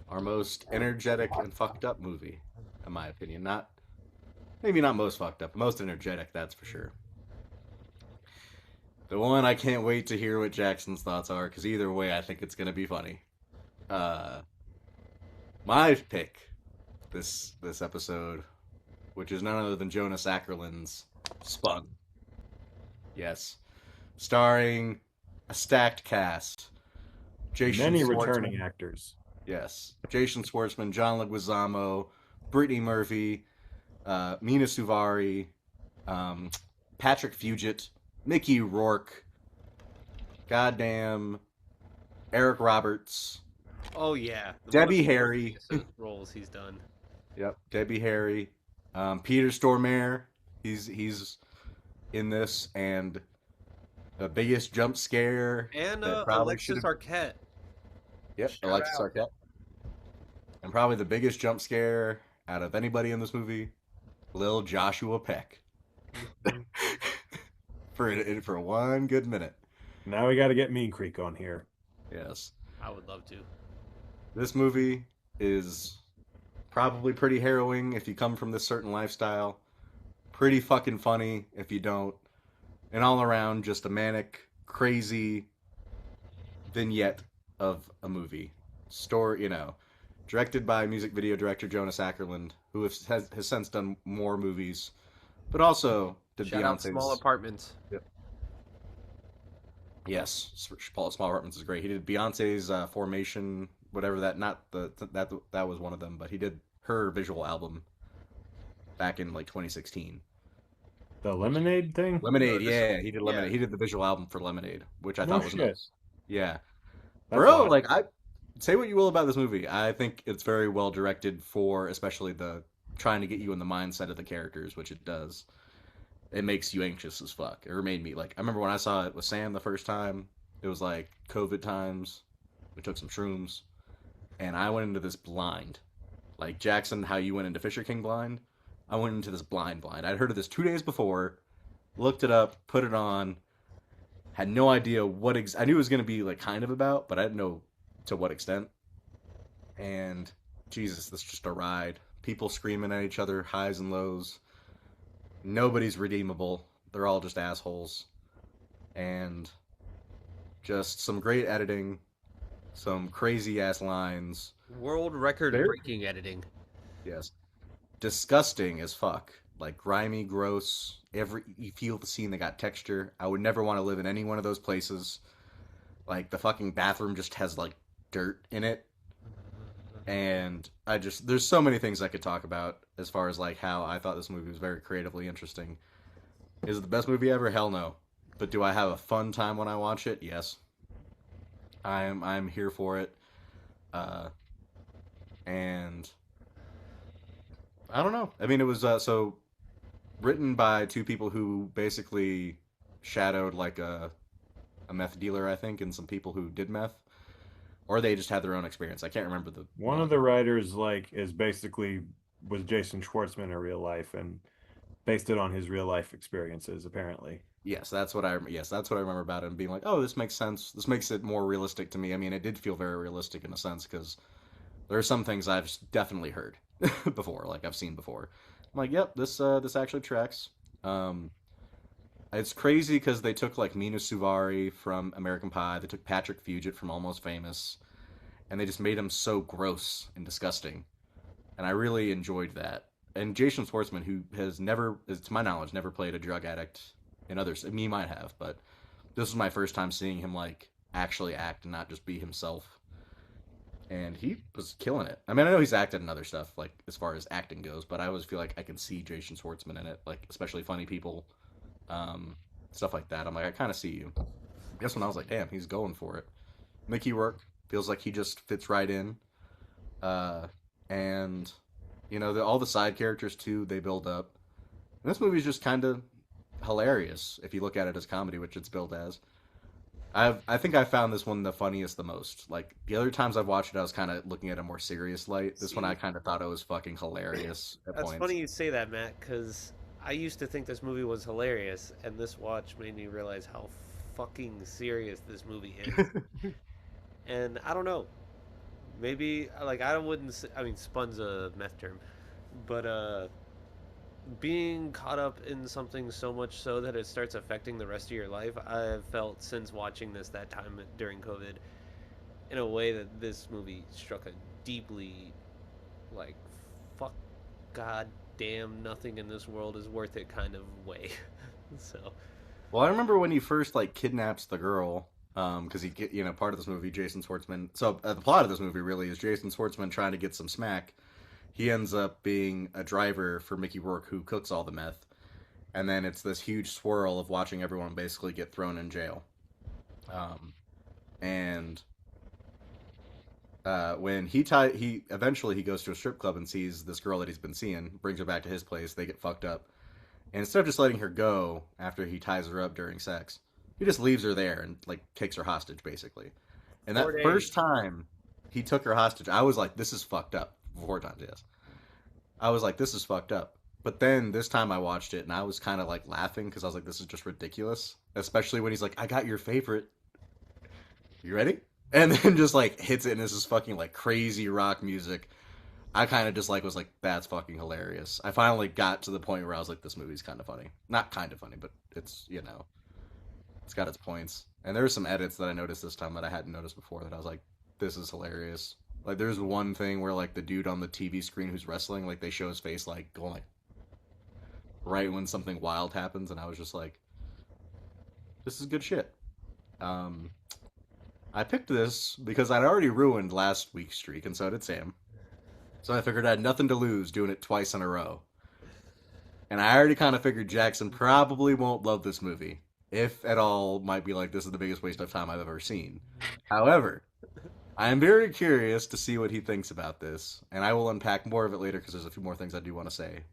our most energetic and fucked up movie, in my opinion. Maybe not most fucked up, most energetic, that's for sure. The one I can't wait to hear what Jackson's thoughts are, because either way, I think it's going to be funny. My pick this episode, which is none other than Jonas Ackerland's Spun. Yes. Starring a stacked cast. Jason Many Schwartzman. returning actors. Yes. Jason Schwartzman, John Leguizamo, Brittany Murphy, Mina Suvari, um, Patrick Fugit, Mickey Rourke, goddamn Eric Roberts, Oh yeah, one of Debbie the Harry. funniest roles he's done. Yep, Debbie Harry, Peter Stormare. He's in this, and the biggest jump scare And that probably should Alexis have. Arquette. Yep, Shout Alexis out. Arquette, and probably the biggest jump scare out of anybody in this movie, Lil Joshua Peck, for one good minute. Now we got to get Mean Creek on here. Yes, I would love to. this movie is probably pretty harrowing if you come from this certain lifestyle. Pretty fucking funny if you don't. And all around, just a manic, crazy vignette of a movie. Directed by music video director Jonas Ackerland, who has since done more movies, but also did Shout out Beyonce's. Small Apartments. Yes, Small Apartments is great. He did Beyonce's Formation, whatever that. Not that was one of them, but he did her visual album back in like 2016. The Lemonade thing? Lemonade, No, yeah, he did Lemonade. yeah. He did the visual album for Lemonade, which I No thought was shit. nice. Yeah, That's bro, odd. like I say what you will about this movie, I think it's very well directed for especially the trying to get you in the mindset of the characters, which it does. It makes you anxious as fuck. It made me like I remember when I saw it with Sam the first time. It was like COVID times. We took some shrooms, and I went into this blind, like Jackson, how you went into Fisher King blind. I went into this blind. I'd heard of this 2 days before, looked it up, put it on, had no idea what I knew it was going to be like kind of about, but I didn't know to what extent. And Jesus, this is just a ride. People screaming at each other, highs and lows. Nobody's redeemable. They're all just assholes. And just some great editing, some crazy ass lines. World record Very- breaking editing. Yes. Disgusting as fuck. Like grimy, gross. You feel the scene that got texture. I would never want to live in any one of those places. Like the fucking bathroom just has like dirt in it. And there's so many things I could talk about as far as like how I thought this movie was very creatively interesting. Is it the best movie ever? Hell no. But do I have a fun time when I watch it? Yes. I'm here for it. And I don't know. I mean, it was so written by two people who basically shadowed like a meth dealer, I think, and some people who did meth, or they just had their own experience. I can't remember the One of the writers was Jason Schwartzman in real life and based it on his real life experiences, apparently. Yes, that's what I remember about it and being like, oh, this makes sense. This makes it more realistic to me. I mean, it did feel very realistic in a sense because there are some things I've definitely heard before, like I've seen before. I'm like, yep, this actually tracks. It's crazy because they took like Mina Suvari from American Pie, they took Patrick Fugit from Almost Famous, and they just made him so gross and disgusting, and I really enjoyed that. And Jason Schwartzman, who has never, to my knowledge, never played a drug addict in others. I mean, he might have, but this was my first time seeing him like actually act and not just be himself. And he was killing it. I mean, I know he's acted in other stuff, like as far as acting goes, but I always feel like I can see Jason Schwartzman in it, like especially funny people, stuff like that. I'm like, I kind of see you. I guess when I was like, damn, he's going for it. Mickey Rourke feels like he just fits right in, and all the side characters too, they build up. And this movie's just kind of hilarious if you look at it as comedy, which it's billed as. I think I found this one the funniest the most. Like the other times I've watched it, I was kind of looking at a more serious light. This one I kind of thought it was fucking hilarious at That's points. funny you say that, Matt, because I used to think this movie was hilarious, and this watch made me realize how fucking serious this movie is. And I don't know, maybe like I wouldn't say, I mean, Spun's a meth term, but being caught up in something so much so that it starts affecting the rest of your life, I've felt since watching this that time during COVID, in a way that this movie struck a deeply, like, fuck, god damn, nothing in this world is worth it kind of way. So, Well, I remember when he first like kidnaps the girl, because part of this movie, Jason Schwartzman. So the plot of this movie really is Jason Schwartzman trying to get some smack. He ends up being a driver for Mickey Rourke, who cooks all the meth, and then it's this huge swirl of watching everyone basically get thrown in jail. And when he eventually he goes to a strip club and sees this girl that he's been seeing, brings her back to his place. They get fucked up, and instead of just letting her go after he ties her up during sex, he just leaves her there and like takes her hostage basically. And that first time he took her hostage, I was like, "This is fucked up." 4 times, yes. I was like, "This is fucked up." But then this time I watched it and I was kind of like laughing because I was like, "This is just ridiculous." Especially when he's like, "I got your favorite. You ready?" And then just like hits it and this is fucking like crazy rock music. I kind of just like was like, "That's fucking hilarious." I finally got to the point where I was like, "This movie's kind of funny." Not kind of funny, but it's it's got its points. And there were some edits that I noticed this time that I hadn't noticed before that I was like, "This is hilarious." Like there's one thing where like the dude on the TV screen who's wrestling, like they show his face like going like right when something wild happens, and I was just like, "This is good shit." I picked this because I'd already ruined last week's streak, and so did Sam. So I figured I had nothing to lose doing it twice in a row. And I already kind of figured Jackson probably won't love this movie. If at all, might be like, this is the biggest waste of time I've ever seen. However, I am very curious to see what he thinks about this, and I will unpack more of it later because there's a few more things I do want to say.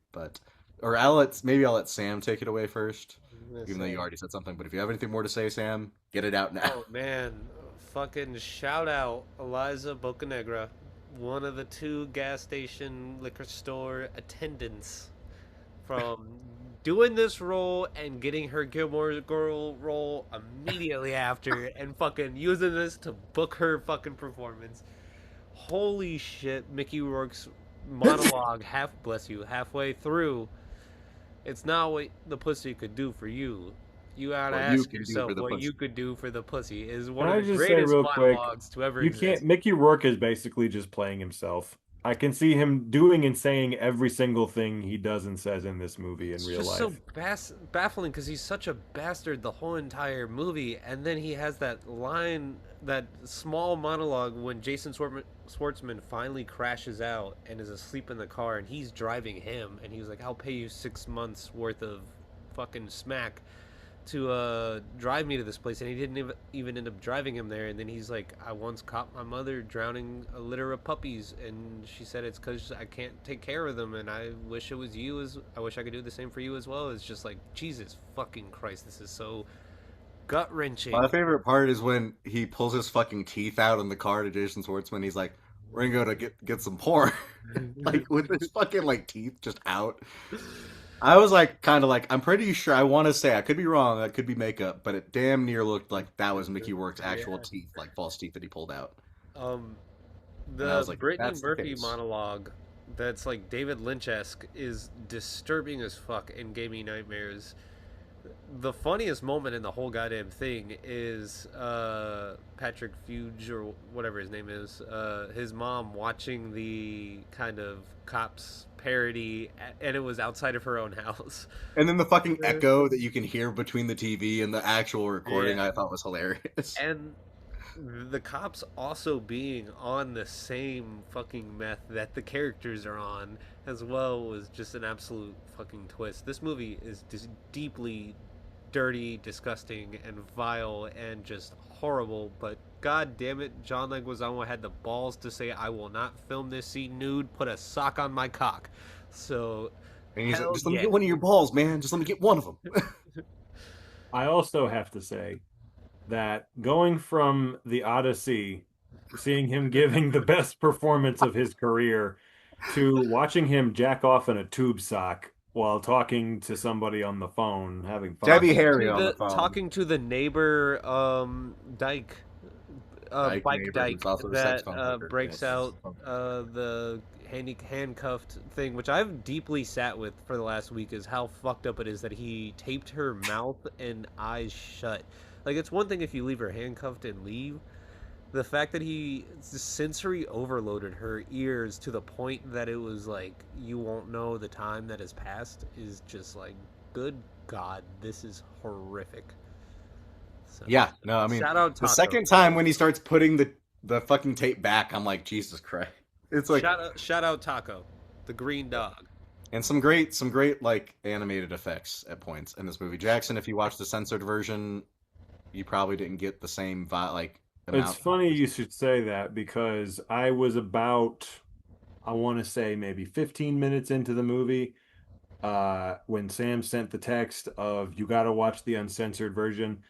Or maybe I'll let Sam take it away first, even though you already said something. But if you have anything more to say, Sam, get it out now. Oh man, fucking shout out Eliza Bocanegra, one of the 2 gas station liquor store attendants, from doing this role and getting her Gilmore Girl role immediately after, and fucking using this to book her fucking performance. Holy shit, Mickey Rourke's monologue, halfway through. It's not what the pussy could do for you. You gotta ask yourself what you could do for the pussy. Is one Can I of the just say greatest real quick, monologues to ever you exist. can't. Mickey Rourke is basically just playing himself. I can see him doing and saying every single thing he does and says in this movie in It's real just life. so baffling because he's such a bastard the whole entire movie, and then he has that line, that small monologue when Jason Schwartzman finally crashes out and is asleep in the car, and he's driving him, and he was like, "I'll pay you 6 months worth of fucking smack to drive me to this place," and he didn't even end up driving him there. And then he's like, "I once caught my mother drowning a litter of puppies, and she said it's because I can't take care of them, and I wish it was you, as I wish I could do the same for you as well." It's just like, Jesus fucking Christ, this is so gut wrenching. My favorite part is when he pulls his fucking teeth out in the car to Jason Schwartzman. He's like, "We're gonna go to get some porn," like with his fucking like teeth just out. I was like, kind of like, I'm pretty sure. I want to say, I could be wrong. That could be makeup, but it damn near looked like that was Mickey Rourke's actual teeth, like false teeth that he pulled out. And I The was like, Brittany that's the Murphy case. monologue, that's like David Lynch-esque, is disturbing as fuck and gave me nightmares. The funniest moment in the whole goddamn thing is Patrick Fuge, or whatever his name is, his mom watching the kind of cops parody, and it was outside of her own house. And then the fucking echo that you can hear between the TV and the actual recording, Yeah. I thought was hilarious. And the cops also being on the same fucking meth that the characters are on as well was just an absolute fucking twist. This movie is just deeply dirty, disgusting, and vile, and just horrible, but god damn it, John Leguizamo had the balls to say, "I will not film this scene nude, put a sock on my cock." So And he's like, hell just let me yeah. get one of your balls, man. Just let me get one of them. I also have to say that going from the Odyssey, seeing him giving the best performance of his career, to watching him jack off in a tube sock while talking to somebody on the phone, having fun. Debbie Harry on the the phone. talking to the neighbor, Dyke, Dyke bike neighbor, Dyke, who's also a sex that offender. breaks Yes. out the handcuffed thing, which I've deeply sat with for the last week, is how fucked up it is that he taped her mouth and eyes shut. Like, it's one thing if you leave her handcuffed and leave. The fact that he sensory overloaded her ears to the point that it was like, you won't know the time that has passed, is just like, good God, this is horrific. So, Yeah, no, I mean, shout out the Taco. second time when he starts putting the fucking tape back, I'm like, Jesus Christ. It's like, Shout out Taco, the green dog. and some great like animated effects at points in this movie. Jackson, if you watch the censored version, you probably didn't get the same like It's amount. funny you should say that because I was about, I want to say maybe 15 minutes into the movie when Sam sent the text of you got to watch the uncensored version.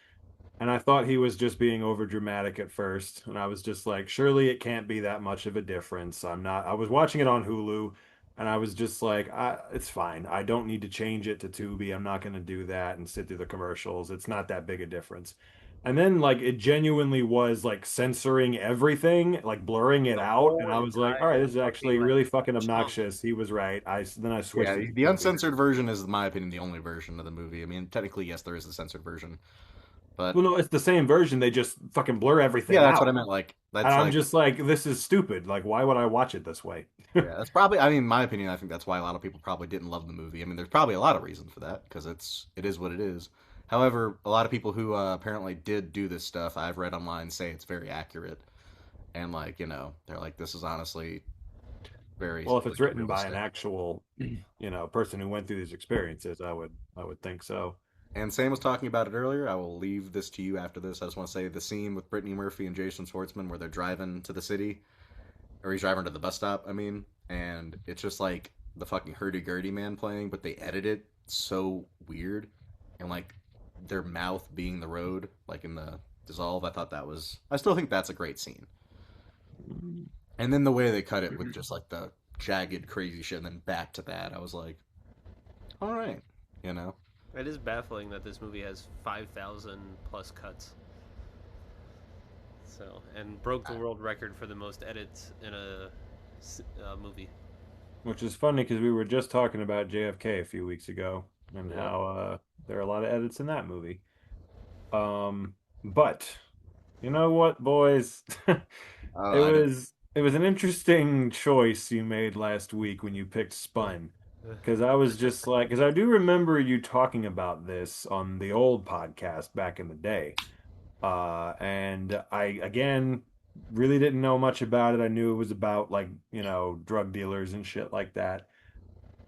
And I thought he was just being over dramatic at first. And I was just like, surely it can't be that much of a difference. I'm not, I was watching it on Hulu and I was just like, it's fine. I don't need to change it to Tubi. I'm not going to do that and sit through the commercials. It's not that big a difference. And then, like, it genuinely was like censoring everything, like blurring it The out. whole And I was like, all right, entire this is fucking actually like really fucking chunk. obnoxious. He was right. Then I Yeah, switched it to the Tubi. uncensored version is, in my opinion, the only version of the movie. I mean, technically, yes, there is the censored version, but Well, no, it's the same version. They just fucking blur yeah, everything that's what out. I meant. Like, And that's I'm like, just like, this is stupid. Like, why would I watch it this way? yeah, that's probably. I mean, in my opinion, I think that's why a lot of people probably didn't love the movie. I mean, there's probably a lot of reasons for that because it is what it is. However, a lot of people who apparently did do this stuff, I've read online, say it's very accurate, and like they're like, this is honestly very Well, if it's like written by an realistic. actual, person who went through these experiences, I would think so. And Sam was talking about it earlier. I will leave this to you after this. I just want to say the scene with Brittany Murphy and Jason Schwartzman where they're driving to the city, or he's driving to the bus stop, I mean, and it's just like the fucking hurdy-gurdy man playing, but they edit it so weird, and like their mouth being the road, like in the Dissolve, I still think that's a great scene. And then the way they cut it with just like the jagged, crazy shit, and then back to that, I was like, all right, you know. It is baffling that this movie has 5,000 plus cuts. So, and broke the world record for the most edits in a movie. Which is funny because we were just talking about JFK a few weeks ago and Yeah. how there are a lot of edits in that movie. But you know what, boys? Oh, It I didn't. was an interesting choice you made last week when you picked Spun. Because I was just like, because I do remember you talking about this on the old podcast back in the day. And I, again, really didn't know much about it. I knew it was about like, drug dealers and shit like that.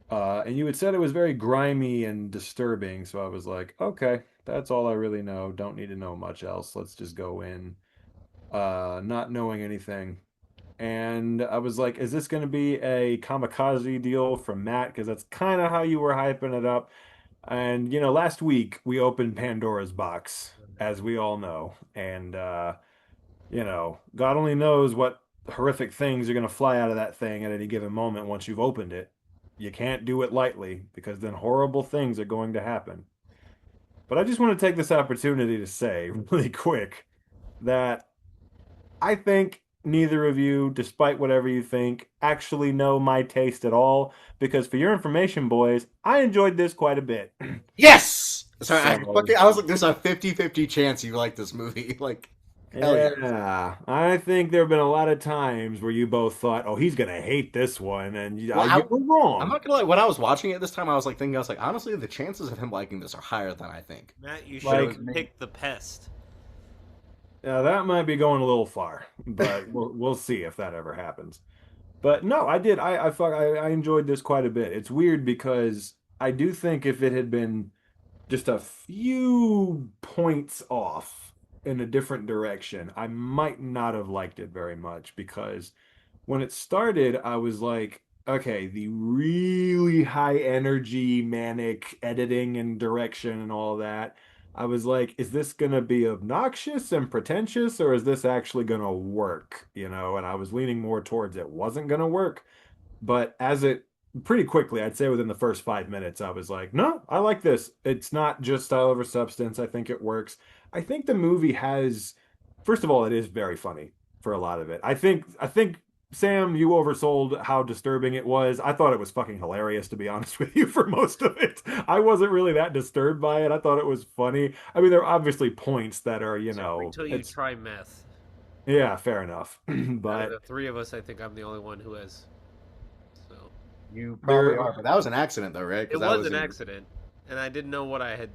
And you had said it was very grimy and disturbing. So I was like, okay, that's all I really know. Don't need to know much else. Let's just go in, not knowing anything. And I was like, is this going to be a kamikaze deal from Matt? Because that's kind of how you were hyping it up. And, last week we opened Pandora's box, as we all know. And, God only knows what horrific things are going to fly out of that thing at any given moment once you've opened it. You can't do it lightly because then horrible things are going to happen. But I just want to take this opportunity to say really quick that I think neither of you, despite whatever you think, actually know my taste at all. Because for your information, boys, I enjoyed this quite a bit. Yes! Sorry, So, I was like, there's a 50-50 chance you like this movie. Like, hell yeah. yeah, I think there have been a lot of times where you both thought, "Oh, he's gonna hate this one," and you, Well, you were I'm wrong. not gonna lie. When I was watching it this time, I was like thinking, I was like, honestly, the chances of him liking this are higher than I think. Matt, you should Like, have picked The Pest. yeah, that might be going a little far, but we'll see if that ever happens. But no, I did. I enjoyed this quite a bit. It's weird because I do think if it had been just a few points off in a different direction, I might not have liked it very much because when it started, I was like, okay, the really high energy, manic editing and direction and all that. I was like, is this gonna be obnoxious and pretentious, or is this actually gonna work? And I was leaning more towards it wasn't gonna work. But as it pretty quickly, I'd say within the first 5 minutes, I was like, no, I like this. It's not just style over substance. I think it works. I think the movie has, first of all, it is very funny for a lot of it. I think Sam, you oversold how disturbing it was. I thought it was fucking hilarious, to be honest with you, for most of it. I wasn't really that disturbed by it. I thought it was funny. I mean, there are obviously points that are, So wait till you it's, try meth. yeah, fair enough. Out of But the three of us, I think I'm the only one who has. So You probably there, are, but that was an accident, though, right? it Because that was was an in. accident, and I didn't know what I had.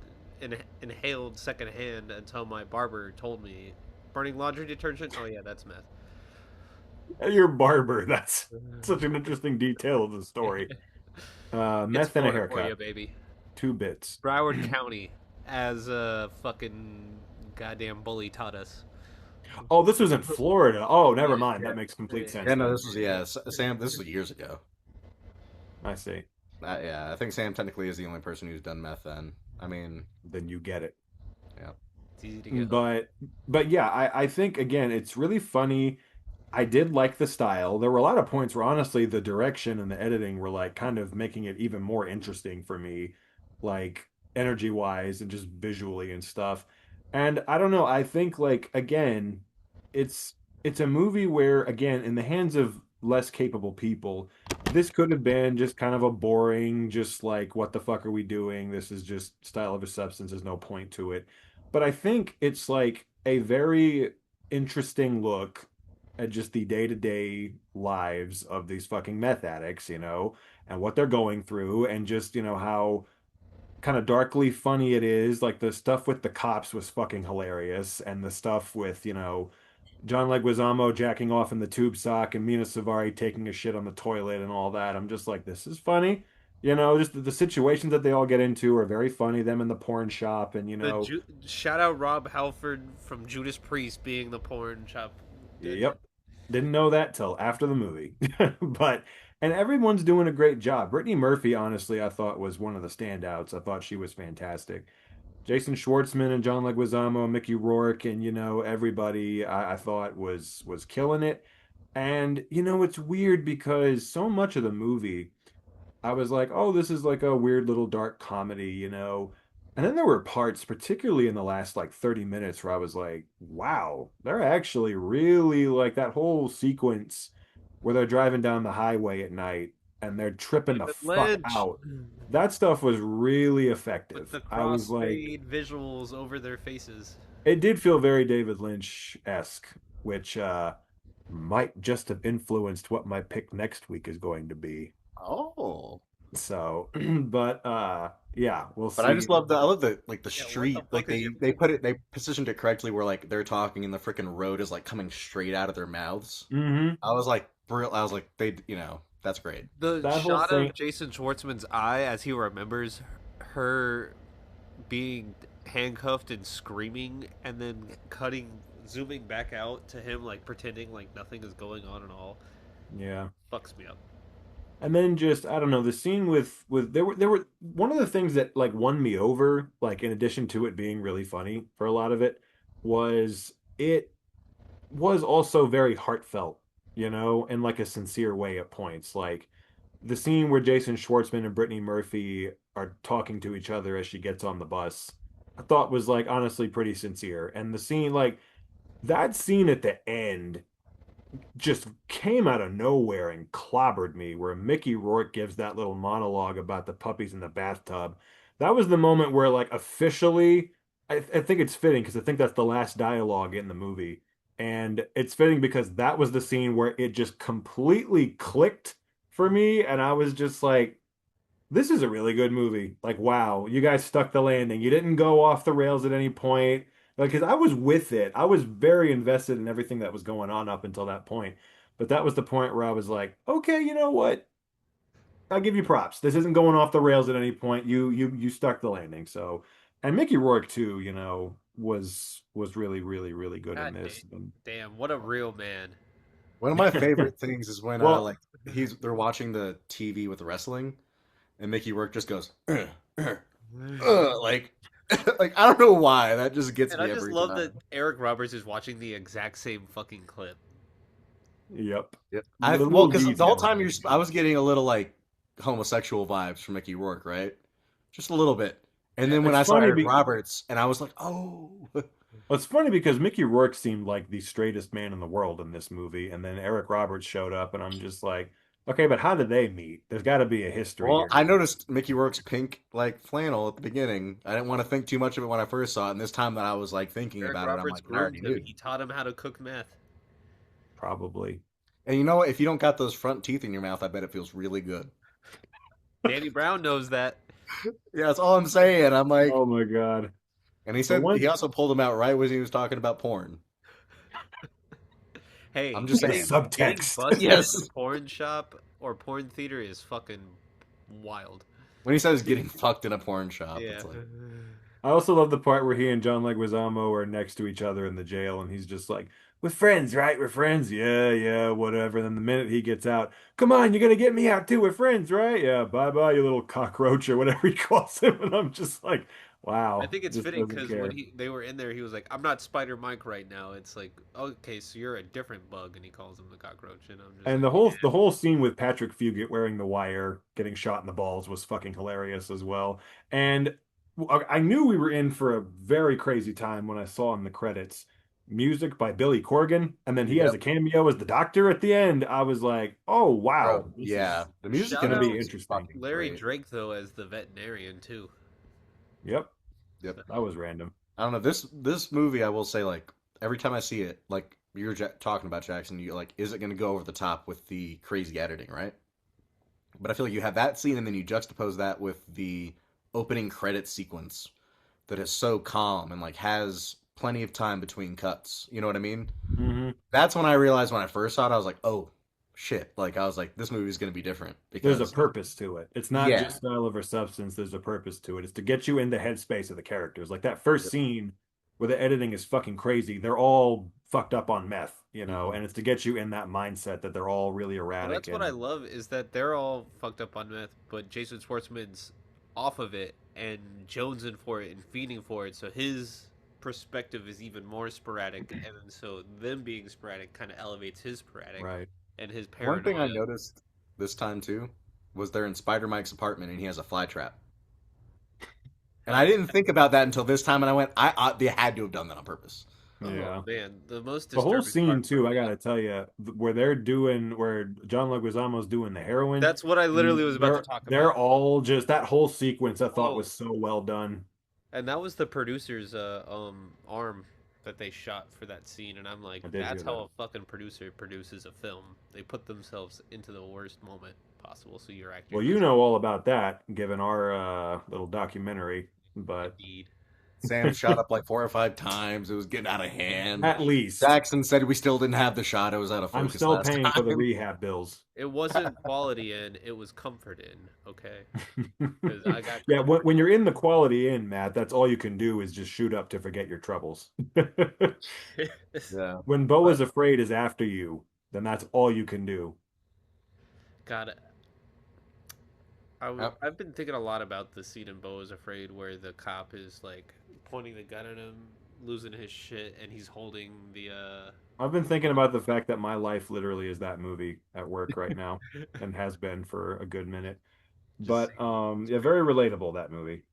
inhaled secondhand until my barber told me, burning laundry detergent. Oh yeah, that's meth. Your barber. That's such an interesting detail of the story. It's Meth and a Florida for you, haircut. baby. 2 bits. Broward County, as a fucking goddamn bully taught us. Oh, this was in Florida. Oh, never Yeah, mind. Yeah. That makes complete Yeah, sense no, then. this was yeah, Sam. This was years ago. I see. Yeah, I think Sam technically is the only person who's done meth. Then I mean, Then you get it. yeah. it's easy to get hooked. But yeah, I think again it's really funny. I did like the style. There were a lot of points where honestly the direction and the editing were like kind of making it even more interesting for me, like energy wise and just visually and stuff. And I don't know, I think like again, it's it's a movie where again in the hands of less capable people, this could have been just kind of a boring, just like what the fuck are we doing? This is just style of a substance, there's no point to it. But I think it's like a very interesting look at just the day-to-day lives of these fucking meth addicts, and what they're going through, and just, how kind of darkly funny it is. Like the stuff with the cops was fucking hilarious, and the stuff with, John Leguizamo jacking off in the tube sock and Mina Savari taking a shit on the toilet and all that. I'm just like, this is funny. Just the situations that they all get into are very funny. Them in the porn shop, and Shout out Rob Halford from Judas Priest being the porn shop. yep. Didn't know that till after the movie. But and everyone's doing a great job. Brittany Murphy, honestly, I thought was one of the standouts. I thought she was fantastic. Jason Schwartzman and John Leguizamo, Mickey Rourke, and everybody I thought was killing it. And it's weird because so much of the movie I was like, oh, this is like a weird little dark comedy. And then there were parts, particularly in the last like 30 minutes, where I was like, wow, they're actually really like that whole sequence where they're driving down the highway at night and they're tripping the David fuck Lynch out. That stuff was really with effective. the I was like, crossfade visuals over their faces. it did feel very David Lynch-esque, which might just have influenced what my pick next week is going to be. Oh, So, but yeah, we'll but I see. just love I love the like the Yeah, what street, the like fuck is they put it, they positioned it correctly where like they're talking and the freaking road is like coming straight out of their mouths. Hmm. I was like, I was like, that's great. The That whole shot thing. of Jason Schwartzman's eye as he remembers her being handcuffed and screaming, and then zooming back out to him, like pretending like nothing is going on at all, Yeah. fucks me up. And then just I don't know, the scene with there were one of the things that like won me over, like in addition to it being really funny for a lot of it, was it was also very heartfelt, in like a sincere way at points. Like the scene where Jason Schwartzman and Brittany Murphy are talking to each other as she gets on the bus, I thought was like honestly pretty sincere. And the scene, like that scene at the end just came out of nowhere and clobbered me, where Mickey Rourke gives that little monologue about the puppies in the bathtub. That was the moment where like officially I think it's fitting because I think that's the last dialogue in the movie. And it's fitting because that was the scene where it just completely clicked for me, and I was just like, this is a really good movie. Like, wow, you guys stuck the landing. You didn't go off the rails at any point. Like, because I was with it. I was very invested in everything that was going on up until that point. But that was the point where I was like, okay, you know what? I'll give you props. This isn't going off the rails at any point. You stuck the landing. So, and Mickey Rourke too, was really, really, really good in God this. And, damn, what a real man. One of my favorite things is when well, like they're watching the TV with wrestling, and Mickey Rourke just goes, like, like I don't know why that just gets And me I just every love time. that Eric Roberts is watching the exact same fucking clip. yep. Yep. Little Because the whole details. time I was getting a little like homosexual vibes from Mickey Rourke, right? Just a little bit. And then when I It's saw funny Eric Roberts, and I was like, oh, Well, it's funny because Mickey Rourke seemed like the straightest man in the world in this movie, and then Eric Roberts showed up, and I'm just like, okay, but how did they meet? There's got to be a history well, here. I noticed Mickey Rourke's pink like flannel at the beginning. I didn't want to think too much of it when I first saw it, and this time that I was like thinking Eric about it, I'm Roberts like, I already groomed him. knew. He taught him how to cook meth. Probably. And you know what? If you don't got those front teeth in your mouth, I bet it feels really good. Danny Brown knows that. Yeah, that's all I'm saying. I'm like, Oh my God. and he The said he one also pulled him out right when he was talking about porn. Hey, I'm just the saying. getting subtext. busted in a Yes. porn shop or porn theater is fucking wild. When he says getting fucked in a porn shop, Yeah. it's like, I also love the part where he and John Leguizamo are next to each other in the jail, and he's just like, "We're friends, right? We're friends. Yeah, yeah, whatever." And then the minute he gets out, "Come on, you're gonna get me out too. We're friends, right? Yeah, bye bye, you little cockroach," or whatever he calls him. And I'm just like, I "Wow, think it's just fitting doesn't because when care." they were in there, he was like, "I'm not Spider Mike right now." It's like, okay, so you're a different bug, and he calls him the cockroach, and I'm just And like, the whole scene with Patrick Fugit wearing the wire, getting shot in the balls was fucking hilarious as well. And I knew we were in for a very crazy time when I saw in the credits music by Billy Corgan, and then he has yep, a cameo as the doctor at the end. I was like, "Oh wow, bro. this Yeah, is the music shout in gonna it be out is interesting." fucking Larry great. Drake though as the veterinarian too. Yep, Yep. So, that was random. I don't know this movie. I will say, like every time I see it, like you're talking about Jackson, you like, is it going to go over the top with the crazy editing, right? But I feel like you have that scene, and then you juxtapose that with the opening credit sequence that is so calm and like has plenty of time between cuts. You know what I mean? Hmm. That's when I realized when I first saw it, I was like, oh shit! Like I was like, this movie is going to be different There's a because purpose to it. It's not yeah, just style over substance. There's a purpose to it. It's to get you in the headspace of the characters. Like that first yep. scene where the editing is fucking crazy. They're all fucked up on meth, Mhm. and it's to get you in that mindset that they're all really well, erratic that's what I and love is that they're all fucked up on meth, but Jason Schwartzman's off of it and jonesing for it and feeding for it, so his perspective is even more sporadic, and then so them being sporadic kind of elevates his sporadic right. and his One thing I paranoia. noticed this time too was they're in Spider Mike's apartment and he has a fly trap. And I didn't think about that until this time, and I went, they had to have done that on purpose. Oh Yeah. man, the most The whole disturbing scene part for too, I me. gotta tell you, where John Leguizamo's doing the heroin, That's what I literally was about to talk they're about. all just that whole sequence I thought Oh, was so well done. and that was the producer's arm that they shot for that scene, and I'm like, I did that's hear how that. a fucking producer produces a film. They put themselves into the worst moment possible, so your actor Well, you doesn't. know all about that, given our little documentary, but Indeed. Sam shot up like 4 or 5 times. It was getting out of hand. at least Jackson said we still didn't have the shot. It was out of I'm focus still last paying for the time. rehab bills. It wasn't quality in, it was comfort in. Okay, because I got Yeah, comfort when you're in the Quality Inn, Matt, that's all you can do is just shoot up to forget your troubles. in. Yeah, When Bo but is afraid is after you, then that's all you can do. God, yep. I've been thinking a lot about the scene in Bo is Afraid where the cop is like pointing the gun at him, losing his shit, and he's holding the I've been thinking about the fact that my life literally is that movie at work right now and has been for a good minute. just But saying. It's yeah, crazy. very relatable that movie.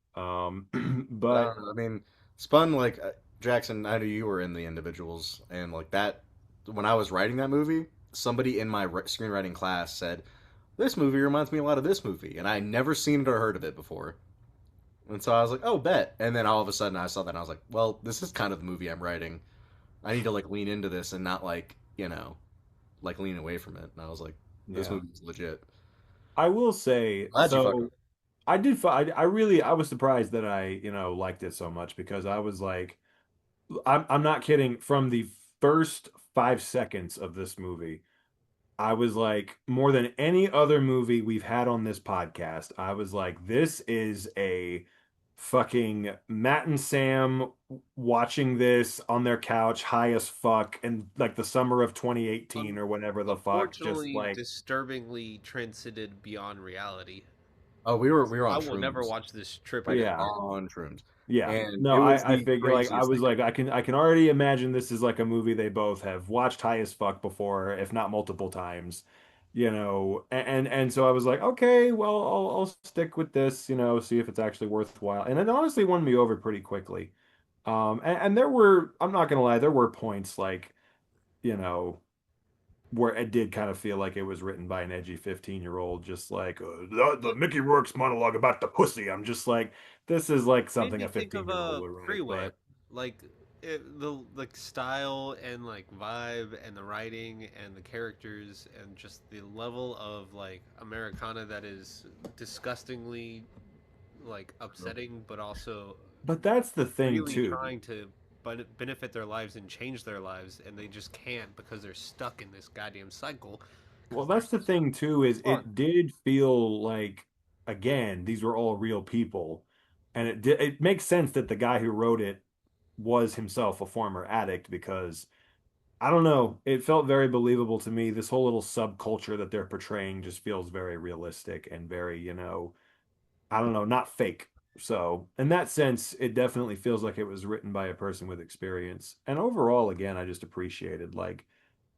But I But don't know. I mean, Spun, like Jackson, I know you were in the individuals, and like that. When I was writing that movie, somebody in my screenwriting class said, "This movie reminds me a lot of this movie," and I never seen it or heard of it before. And so I was like, "Oh, bet." And then all of a sudden, I saw that, and I was like, "Well, this is kind of the movie I'm writing. I need to like lean into this and not like like lean away from it." And I was like, "This yeah, movie's legit." I will say Glad you fucked with so. I did. I really. I was surprised that I liked it so much because I was like, I'm not kidding. From the first 5 seconds of this movie, I was like, more than any other movie we've had on this podcast, I was like, this is a fucking Matt and Sam watching this on their couch, high as fuck, and like the summer of 2018 Un- or whatever the fuck, just Unfortunately, like, disturbingly transcended beyond reality. Oh, we were I on will never shrooms, watch this trip like again. yeah. on shrooms, Yeah. and No, it was I the figure like I craziest was thing like ever. I can already imagine this is like a movie they both have watched high as fuck before, if not multiple times, and so I was like, okay, well, I'll stick with this, see if it's actually worthwhile. And it honestly won me over pretty quickly. And there were, I'm not gonna lie, there were points like, you know, where it did kind of feel like it was written by an edgy 15-year-old, just like the What Mickey Rourke's monologue about the pussy. I'm just like, this is like made something me a think of 15-year-old a would write, Freeway, but like the like style and like vibe and the writing and the characters and just the level of like Americana that is disgustingly like upsetting, but also But that's the thing really too. trying to benefit their lives and change their lives, and they just can't because they're stuck in this goddamn cycle. Well, Because they're that's the thing too, is fun. it did feel like, again, these were all real people. And it makes sense that the guy who wrote it was himself a former addict because I don't know, it felt very believable to me. This whole little subculture that they're portraying just feels very realistic and very, I don't know, not fake. So, in that sense, it definitely feels like it was written by a person with experience. And overall, again, I just appreciated like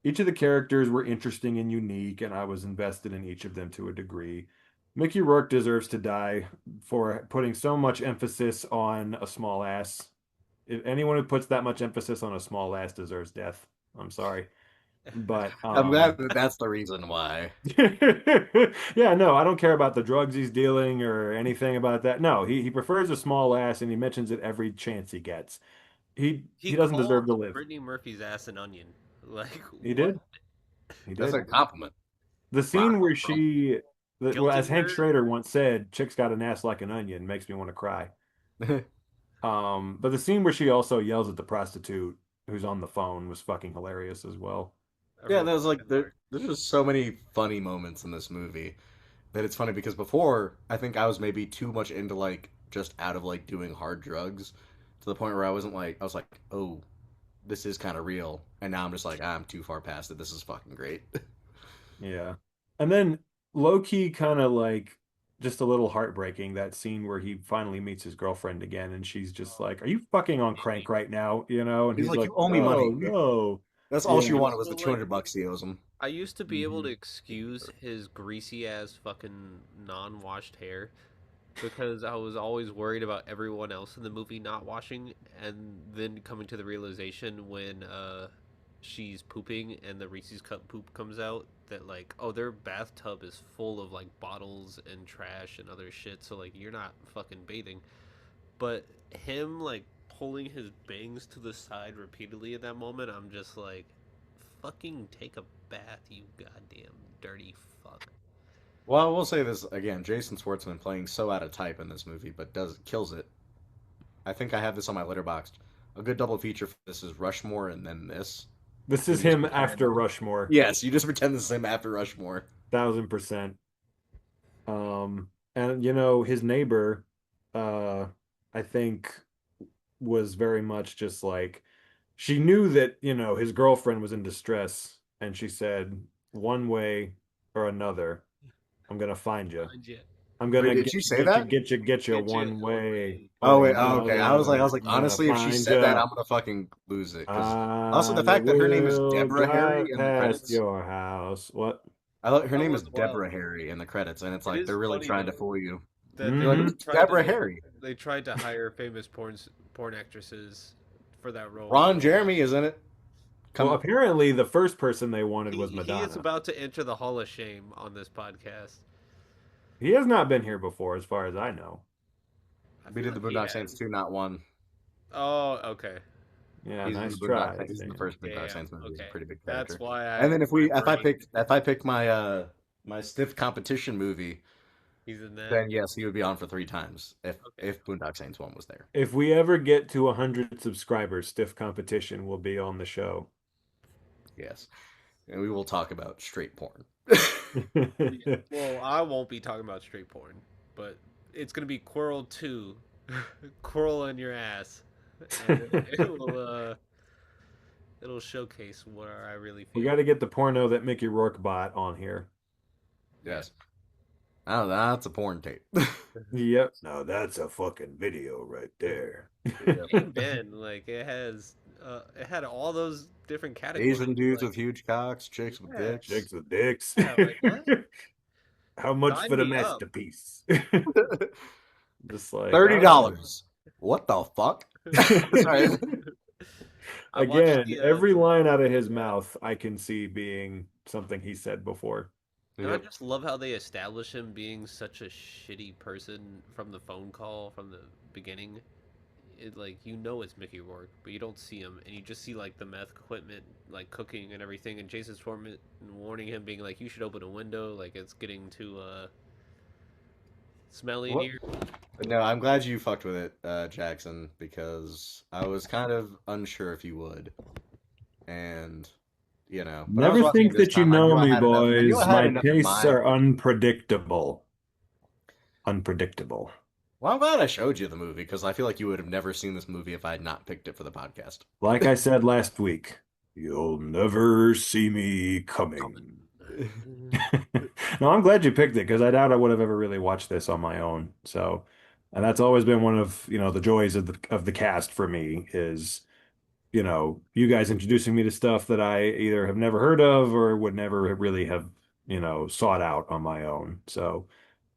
each of the characters were interesting and unique, and I was invested in each of them to a degree. Mickey Rourke deserves to die for putting so much emphasis on a small ass. If anyone who puts that much emphasis on a small ass deserves death. I'm sorry. But I'm glad that that's the reason why. yeah, no, I don't care about the drugs he's dealing or anything about that. No, he prefers a small ass and he mentions it every chance he gets. He He doesn't deserve called to live. Brittany Murphy's ass an onion. Like He what? did. He That's did. a compliment. The Wow, scene where bro. well, as Guilting Hank her. Schrader once said, "Chick's got an ass like an onion," makes me want to cry. But the scene where she also yells at the prostitute who's on the phone was fucking hilarious as well. I Yeah, wrote there's like that part. there's just so many funny moments in this movie that it's funny because before I think I was maybe too much into like just out of like doing hard drugs to the point where I was like, oh, this is kind of real, and now I'm just like, I'm too far past it. This is fucking great. Yeah. And then low key kind of like just a little heartbreaking that scene where he finally meets his girlfriend again and she's just like, "Are you fucking on crank right now?" And He's he's like, like, you owe me "No, money. no." That's all I she Yeah. wanted was used the to like 200 bucks he owes him. I used to be able to Mhm. excuse his greasy ass fucking non-washed hair because I was always worried about everyone else in the movie not washing, and then coming to the realization when she's pooping and the Reese's cup poop comes out that like, oh, their bathtub is full of like bottles and trash and other shit, so like you're not fucking bathing. But him like pulling his bangs to the side repeatedly at that moment, I'm just like, fucking take a bath, you goddamn dirty fuck. Well, I will say this again: Jason Schwartzman playing so out of type in this movie, but does kills it. I think I have this on my letterboxd. A good double feature for this is Rushmore and then this. This When is you just him pretend. after Rushmore, Yes, you just pretend this is him after Rushmore. 1000%. And his neighbor, uh, I think was very much just like she knew that, his girlfriend was in distress, and she said, "One way or another, I'm gonna find you. Find you. I'm Wait, gonna did get she you, say get you, that? get you Get you one one way way Oh or wait, oh, okay. I another. was like, I'm gonna honestly, if she find said that, you. I'm gonna fucking lose it. Because also the I fact that her name is will Deborah Harry drive in the past credits. your house." What? I love her That name is was wild. Deborah Harry in the credits, and it's It like is they're really funny trying to though fool you. that You're like, Hmm. who's Deborah Harry? they tried to hire famous porn actresses for that role. Ron Jeremy is in it. Well, Come, apparently the first person they wanted was He is Madonna. about to enter the Hall of Shame on this podcast. He has not been here before, as far as I know. I we feel did the like he Boondock Saints has. 2, not one. Oh, okay. Yeah, He's in the nice Boondock try, Saints. He's in the Sam. first Boondock Damn. Saints movie. He's a Okay. pretty big That's character. why And then my brain. if I pick my my stiff competition movie, He's in that. then yes, he would be on for 3 times Okay. if Boondock Saints 1 was there. If we ever get to 100 subscribers, Stiff Competition will be on the show. Yes, and we will talk about straight porn. Well, I won't be talking about straight porn, but it's gonna be Quirrell 2, Quirrell in your ass, and it'll showcase where I really We feel. got to get the porno that Mickey Rourke bought on here. Yeah. Yes, oh, that's a porn tape. Yep. No, that's a fucking video right there. Amen. Like it had all those different categories. Asian dudes Like with huge cocks, chicks with yeah, dicks. Chicks with dicks. yeah. Like what? How much Sign for the me up. masterpiece? Just like, I don't know. $30. What the fuck? Sorry. I watched Again, the every line out of his mouth I can see being something he said before. and I Yep. just love how they establish him being such a shitty person from the phone call from the beginning. It like it's Mickey Rourke, but you don't see him, and you just see like the meth equipment, like cooking and everything, and Jason Foreman warning him, being like, "You should open a window, like it's getting too smelly in What? here. No, I'm glad you fucked with it, Jackson, because I was kind of unsure if you would. And, when I was Never watching it think this that you time, know me, boys. I had My enough in tastes mind. are unpredictable. Unpredictable. Well, I'm glad I showed you the movie, because I feel like you would have never seen this movie if I had not picked it for the podcast. Like I said last week, you'll never see me coming. No, I'm glad you picked it because I doubt I would have ever really watched this on my own. So, and that's always been one of, the joys of the cast for me is, you guys introducing me to stuff that I either have never heard of or would never really have, sought out on my own. So,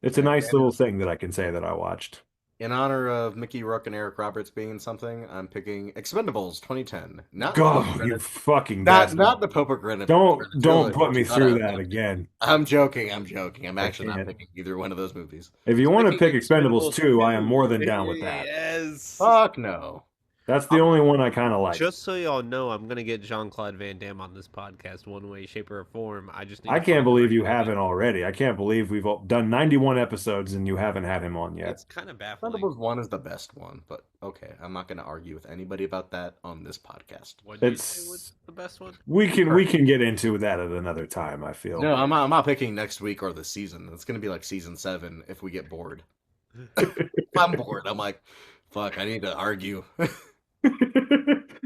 it's a And nice little thing that I can say that I watched. in honor of Mickey Rourke and Eric Roberts being in something, I'm picking Expendables 2010. Not the Pope God, you Grenade, fucking not bastard. the Pope Grenade Don't trilogy. put me Shut through up. that again. I'm joking. I'm joking. I'm I actually not can't. picking either one of those movies. If you want to Picking pick Expendables Expendables 2, I am 2. more than down with that. Yes. Fuck no. That's the only one I kind of like. Just so y'all know, I'm gonna get Jean-Claude Van Damme on this podcast, one way, shape, or form. I just need I to can't find the believe right you movie. haven't already. I can't believe we've done 91 episodes and you haven't had him on yet. It's kind of baffling. Expendables 1 is the best one, but okay. I'm not going to argue with anybody about that on this podcast. What did you It's say was the best one? we can get into that at another time, I feel. No, I'm not picking next week or the season. It's going to be like season 7 if we get bored. If I'm bored, I'm like, fuck, I need to argue.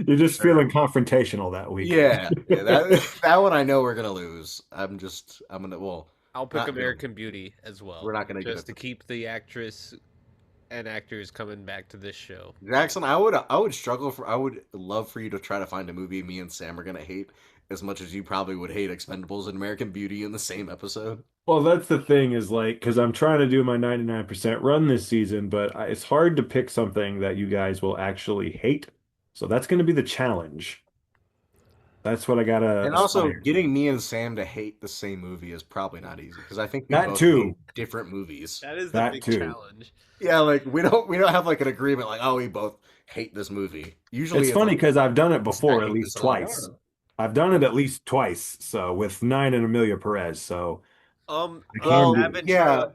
You're just feeling confrontational that week. Yeah, that one I know we're gonna lose. I'm gonna. Well, I'll pick not American Beauty as well. We're not gonna get just it. to keep the actress and actors coming back to this show. Jackson, I would struggle for. I would love for you to try to find a movie me and Sam are gonna hate as much as you probably would hate Expendables and American Beauty in the same episode. Well, that's the thing is like, because I'm trying to do my 99% run this season, but it's hard to pick something that you guys will actually hate. So that's going to be the challenge. That's what I gotta And also, aspire to. getting me and Sam to hate the same movie is probably not easy because I think we That both too. hate different movies. That is the That big too. challenge. Yeah, like we don't have like an agreement like, oh, we both hate this movie. Usually It's funny like, because I've done it I before at hate least this, and I'm like, twice. "Oh." I've done it at least twice. So with Nine and Amelia Perez. So I well, can do it. yeah.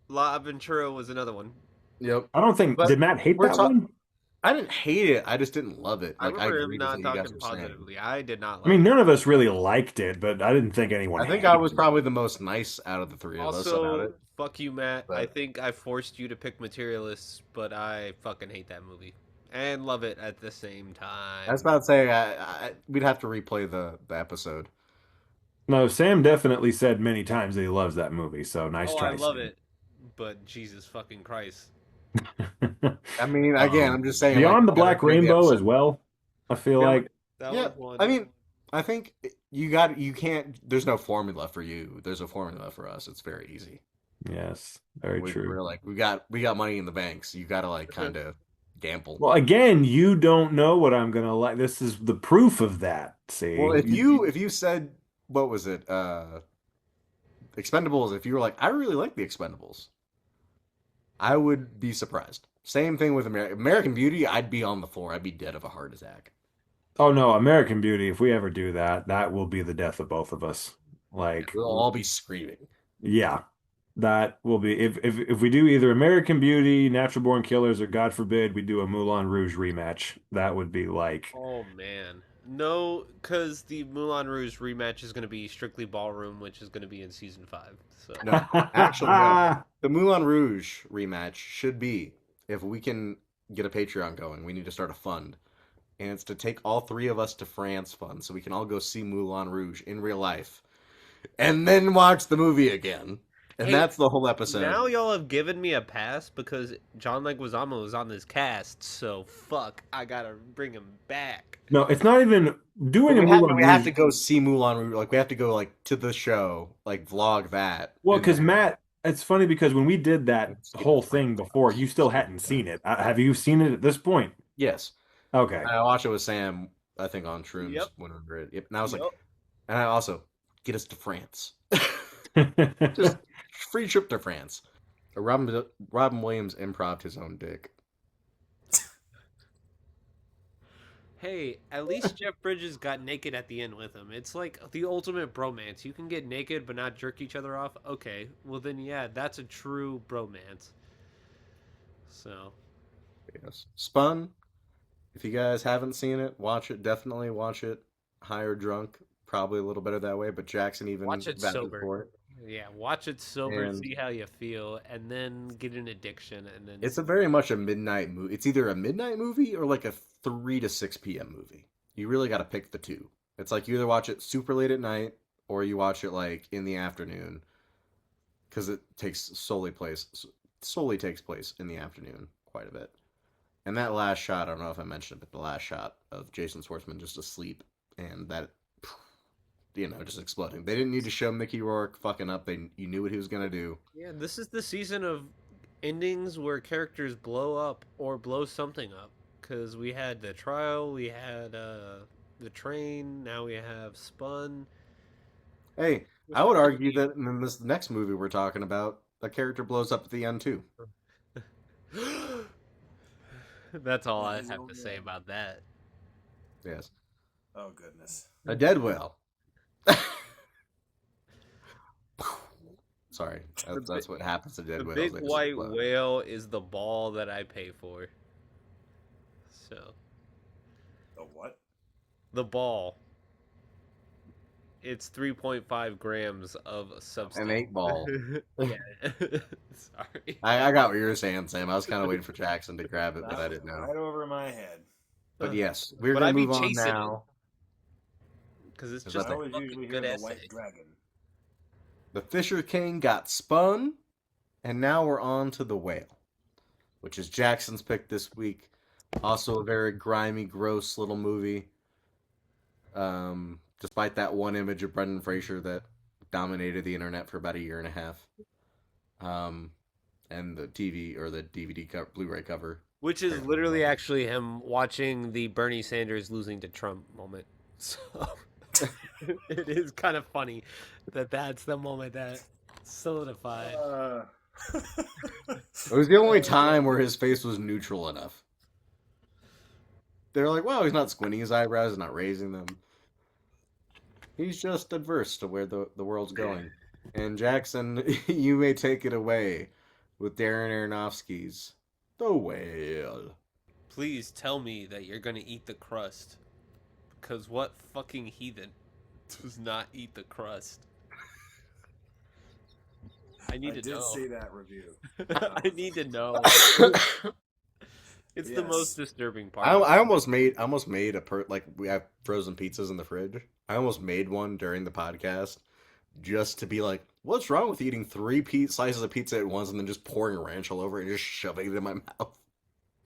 La Aventura was another one. Yep. I don't think But did Matt hate we're that ta- one? I didn't hate it. I just didn't love it. I Like remember him agree with not what you guys talking were saying. positively. I did not I like mean, it. none of us really liked it, but I didn't think anyone I think hated I was it. probably the most nice out of the three of us about Also, it. fuck you, Matt. But- I think I forced you to pick Materialists, but I fucking hate that movie. And love it at the same time. I was about to say we'd have to replay the episode. No, Sam definitely said many times that he loves that movie. So nice oh, try. I love Sam. it. But Jesus fucking Christ. I mean, again, I'm just saying. Beyond like, the Black we gotta play the Rainbow as episode. well. I feel Yeah, like That Yeah, was one. I mean, I think you can't. There's no formula for you. There's a formula for us. It's very easy. yes, very true. We're like we got money in the bank, so you got to like kind of gamble. Well, again, you don't know what I'm gonna like. This is the proof of that. See, Well, if you said what was it, Expendables? If you were like, I really like the Expendables, I would be surprised. Same thing with American Beauty. I'd be on the floor. I'd be dead of a heart attack. oh no, American Beauty. If we ever do that, that will be the death of both of us. Like, We'll all be screaming. yeah, that will be if we do either American Beauty, Natural Born Killers, or God forbid we do a Moulin Rouge rematch. That would be like, Oh, man. No, because the Moulin Rouge rematch is going to be Strictly Ballroom, which is going to be in Season 5. So. No, actually, no. The Moulin Rouge rematch should be if we can get a Patreon going. We need to start a fund, and it's to take all three of us to France fund, so we can all go see Moulin Rouge in real life, and then watch the movie again. And Hey, that's the whole episode. Now y'all have given me a pass because John Leguizamo is on this cast, so fuck, I gotta bring him back. No, it's not even doing a Moulin we have Rouge. to go see Moulin Rouge. Like we have to go like to the show, like vlog that. Well, And because then- Matt, it's funny because when we did that whole thing before, you still hadn't seen it. Have you seen it at this point? Yes, Okay. I watched it with Sam. I think on Shrooms Yep. when we were. Yep. And I was like, Yep. and I also get us to France. Just free trip to France. Robin Williams improved his own dick. Hey, at least Jeff Bridges got naked at the end with him. It's like the ultimate bromance. You can get naked but not jerk each other off. Okay, well then yeah, that's a true bromance. So, Yes. Spun. If you guys haven't seen it, watch it. Definitely watch it. High or drunk, probably a little better that way. But Jackson even watch it vouches sober. for it. Yeah, watch it sober, And see how you feel, and then get an addiction, and then it's a very much a midnight movie. It's either a midnight movie or like a 3 to 6 p.m. movie. You really got to pick the two. It's like you either watch it super late at night or you watch it like in the afternoon because it solely takes place in the afternoon quite a bit. And that last shot, I don't know if I mentioned it, but the last shot of Jason Schwartzman just asleep and that, just exploding. They didn't need to show Mickey Rourke fucking up. You knew what he was gonna do. yeah, this is the season of endings where characters blow up or blow something up. Because we had the trial, we had the train, now we have Spun. Hey, We're I would starting to argue that in this next movie we're talking about, a character blows up at the end too. be... That's all I have to say about that. Yes, Oh goodness. a dead whale. Sorry, that's what happens to The dead whales. big They just white explode. whale is the ball that I pay for. So, The what? the ball. It's 3.5 grams of substance. An 8-ball. Yeah. Sorry. I got what you were saying, Sam. I was kind of waiting for Jackson to grab it, but I didn't know. Right over my head. But yes, we're But gonna I be move on chasing now. Because it's Is just that a I always fucking usually hear good the essay. White Dragon. The Fisher King got spun, and now we're on to the whale, which is Jackson's pick this week. Also a very grimy, gross little movie. Despite that one image of Brendan Fraser that dominated the internet for about a year and a half. And the TV or the DVD Blu-ray cover. Which is literally actually him watching the Bernie Sanders losing to Trump moment. So it is kind of funny that that's the moment that solidified. It was the only time where his face was neutral enough. They're like, well, he's not squinting his eyebrows, he's not raising them. He's just adverse to where the world's going. And Jackson, you may take it away with Darren Aronofsky's The Whale. Please tell me that you're gonna eat the crust. Because what fucking heathen does not eat the crust? I need I to did know. see that review. I need to know. It's the Yes. most disturbing part. I almost made like we have frozen pizzas in the fridge. I almost made one during the podcast just to be like, what's wrong with eating 3 slices of pizza at once and then just pouring ranch all over it and just shoving it in my mouth?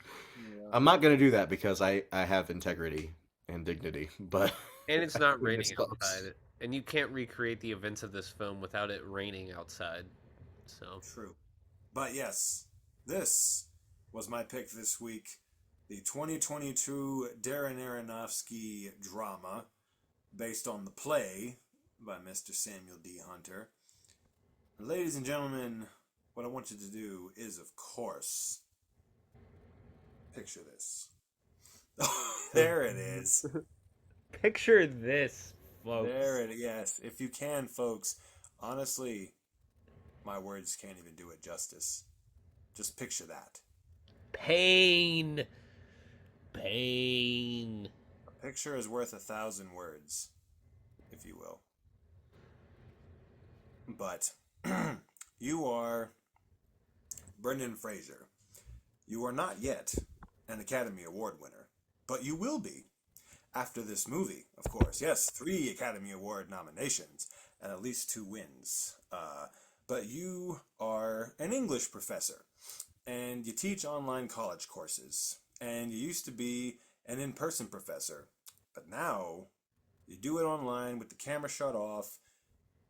Yeah. I'm not gonna do that because I have integrity and dignity, but And it's not It raining was close. outside. And you can't recreate the events of this film without it raining outside. So True. But yes, this was my pick this week. The 2022 Darren Aronofsky drama based on the play by Mr. Samuel D. Hunter. Ladies and gentlemen, what I want you to do is, of course, picture this. There it is. picture this, folks. There it is. Yes, if you can, folks. Honestly, my words can't even do it justice. Just picture that. Pain. Pain. A picture is worth 1,000 words, if you will. But you are Brendan Fraser. You are not yet an Academy Award winner, but you will be after this movie, of course. Yes, 3 Academy Award nominations and at least 2 wins. But you are an English professor, and you teach online college courses, and you used to be an in-person professor, but now you do it online with the camera shut off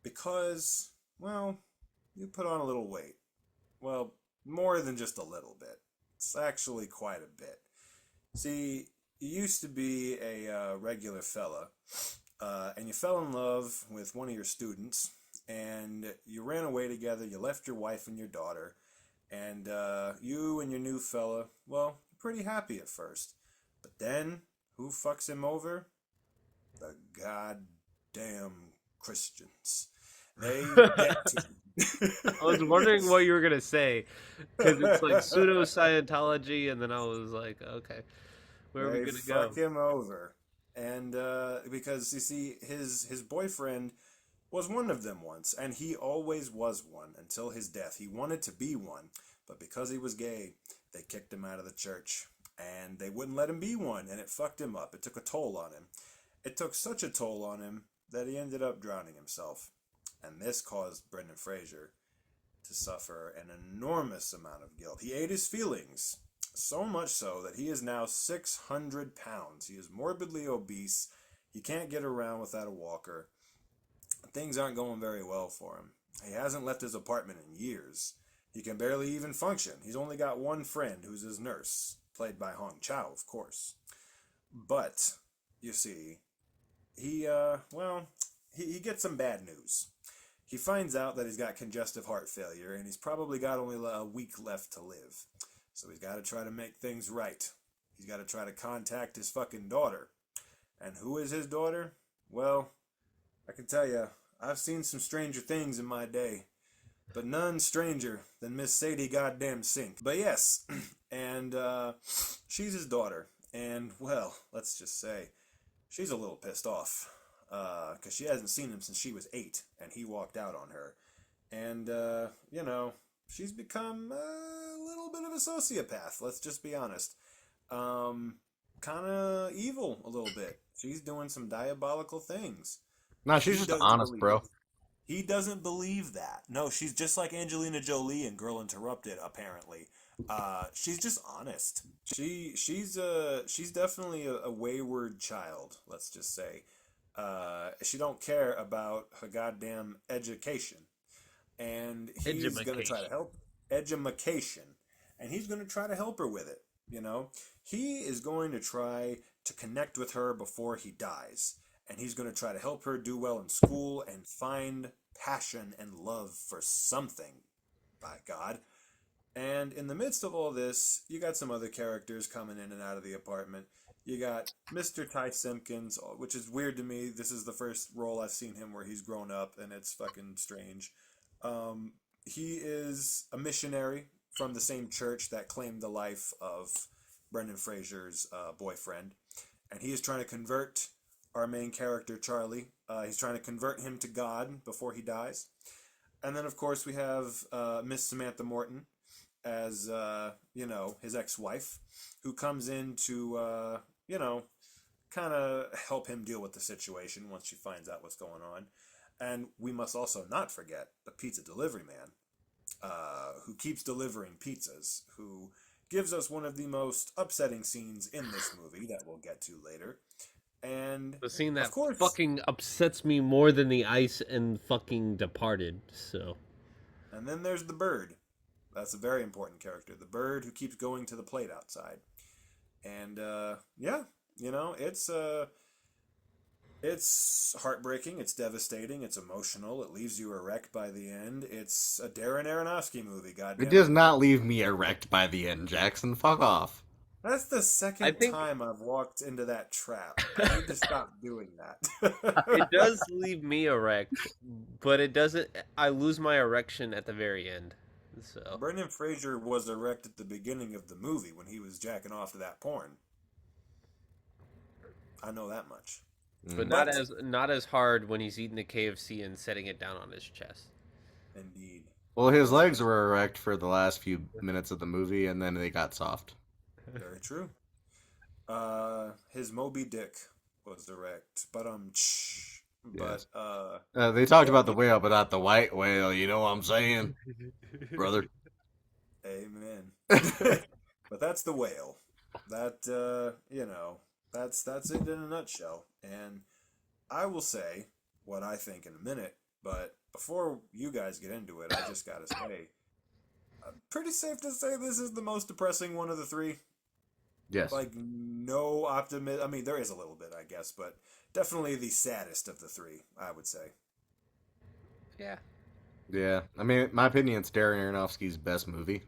because, well, you put on a little weight. Well, more than just a little bit. It's actually quite a bit. See, you used to be a regular fella, and you fell in love with one of your students, and you ran away together, you left your wife and your daughter, and you and your new fella, well, pretty happy at first. But then, who fucks him over? The goddamn Christians. They get to I was wondering what you were gonna say, because it's like pseudo Scientology, and then I was like, okay, where are we They gonna fuck go? him over. And because you see, his boyfriend was one of them once, and he always was one until his death. He wanted to be one, but because he was gay, they kicked him out of the church, and they wouldn't let him be one, and it fucked him up. It took a toll on him. It took such a toll on him that he ended up drowning himself, and this caused Brendan Fraser to suffer an enormous amount of guilt. He ate his feelings, so much so that he is now 600 pounds. He is morbidly obese. He can't get around without a walker. Things aren't going very well for him. He hasn't left his apartment in years. He can barely even function. He's only got one friend who's his nurse, played by Hong Chow, of course. But, you see, he gets some bad news. He finds out that he's got congestive heart failure, and he's probably got only a week left to live. So he's got to try to make things right. He's got to try to contact his fucking daughter. And who is his daughter? Well, I can tell you, I've seen some stranger things in my day, but none stranger than Miss Sadie goddamn Sink. But yes, and she's his daughter, and well, let's just say, she's a little pissed off, because she hasn't seen him since she was 8, and he walked out on her. And, she's become a little bit of a sociopath, let's just be honest. Kind of evil a little bit. She's doing some diabolical things. No, she's just honest, bro. He doesn't believe that. No, she's just like Angelina Jolie in Girl Interrupted, apparently. She's just honest. She's definitely a wayward child, let's just say. She don't care about her goddamn education. And he's going to try to help. Edumacation. And he's going to try to help her with it, you know? He is going to try to connect with her before he dies. And he's going to try to help her do well in school and find passion and love for something, by God. And in the midst of all this, you got some other characters coming in and out of the apartment. You got Mr. Ty Simpkins, which is weird to me. This is the first role I've seen him where he's grown up, and it's fucking strange. He is a missionary from the same church that claimed the life of Brendan Fraser's boyfriend. And he is trying to convert our main character, Charlie. He's trying to convert him to God before he dies. And then, of course, we have Miss Samantha Morton as, his ex-wife, who comes in to, kind of help him deal with the situation once she finds out what's going on. And we must also not forget the pizza delivery man, who keeps delivering pizzas, who gives us one of the most upsetting scenes in this movie that we'll get to later. And The scene that of course, fucking upsets me more than the ice and fucking Departed, so. And then there's the bird. That's a very important character. The bird who keeps going to the plate outside. And, it's heartbreaking, it's devastating, it's emotional, it leaves you erect by the end. It's a Darren Aronofsky movie, goddamn. It does not leave me erect by the end, Jackson. Fuck off. That's the second time I've walked into that trap. I need to stop doing that. It does leave me erect, but it doesn't. I lose my erection at the very end. So Brendan Fraser was erect at the beginning of the movie when he was jacking off to that porn. I know that much. But not as hard when he's eating the KFC and setting it down on his chest. Indeed. Well, his legs were erect for the last few minutes of the movie, and then they got soft. Very true. His Moby Dick was erect, but Yes. They talked about the whale, but not the white whale. You know what I'm saying, brother? Amen. But that's the whale. That that's it in a nutshell. And I will say what I think in a minute, but before you guys get into it, I just gotta say, pretty safe to say this is the most depressing one of the three. Yes. Like, no optimism. I mean, there is a little bit, I guess, but definitely the saddest of the three, I would say. Yeah. Yeah. I mean, in my opinion, it's Darren Aronofsky's best movie.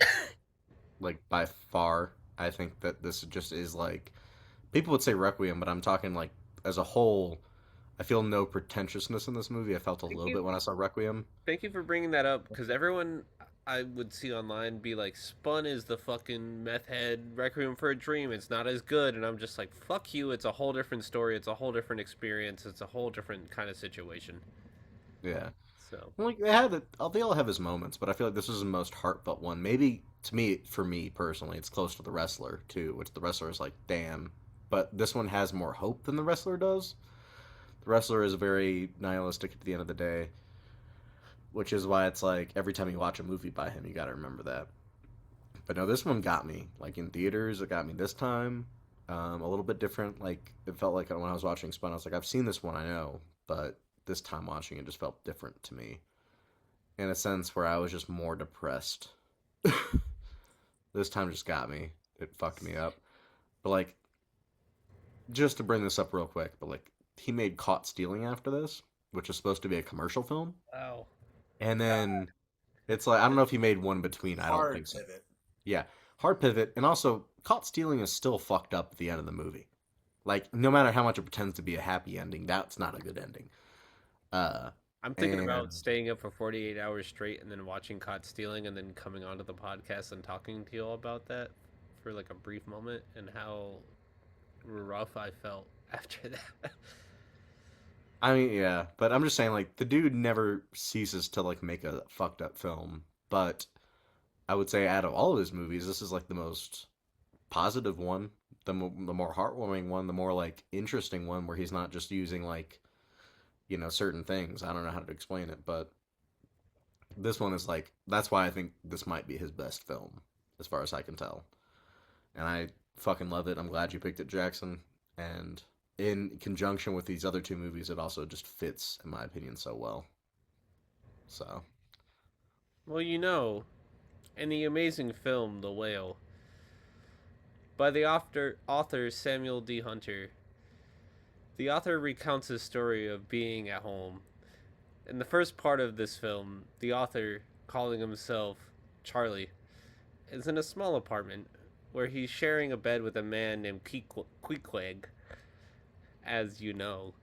Like, by far. I think that this just is, like, people would say Requiem, but I'm talking like as a whole. I feel no pretentiousness in this movie. I felt a Thank little you. bit when I saw Requiem. Thank you for bringing that up because everyone I would see online be like, "Spun is the fucking meth head Requiem for a Dream. It's not as good," and I'm just like, "Fuck you! It's a whole different story. It's a whole different experience. It's a whole different kind of situation." Yeah. So Like they all have his moments, but I feel like this was the most heartfelt one. Maybe to me, for me personally, it's close to the wrestler too, which the wrestler is like, damn. But this one has more hope than the wrestler does. The wrestler is very nihilistic at the end of the day, which is why it's like every time you watch a movie by him, you got to remember that. But no, this one got me. Like in theaters, it got me this time. A little bit different. Like it felt like when I was watching Spun, I was like, I've seen this one, I know, but this time watching it just felt different to me in a sense where I was just more depressed. This time just got me. It fucked me up. But like, just to bring this up real quick, but like, he made Caught Stealing after this, which is supposed to be a commercial film, wow, and then it's like I don't know if he made one between. I don't Hard think so. pivot. Yeah, hard pivot, and also Caught Stealing is still fucked up at the end of the movie. Like, no matter how much it pretends to be a happy ending, that's not a good ending. Uh, I'm thinking and about staying up for 48 hours straight and then watching Caught Stealing and then coming onto the podcast and talking to you all about that for like a brief moment and how rough I felt after that. I mean, yeah, but I'm just saying, like, the dude never ceases to like make a fucked up film. But I would say, out of all of his movies, this is like the most positive one, the more heartwarming one, the more like interesting one, where he's not just using like certain things. I don't know how to explain it, but this one is like that's why I think this might be his best film, as far as I can tell. And I fucking love it. I'm glad you picked it, Jackson. And in conjunction with these other two movies, it also just fits, in my opinion, so well. So, Well, in the amazing film The Whale by the author Samuel D. Hunter, the author recounts his story of being at home. In the first part of this film, the author, calling himself Charlie, is in a small apartment where he's sharing a bed with a man named Queequeg, as you know.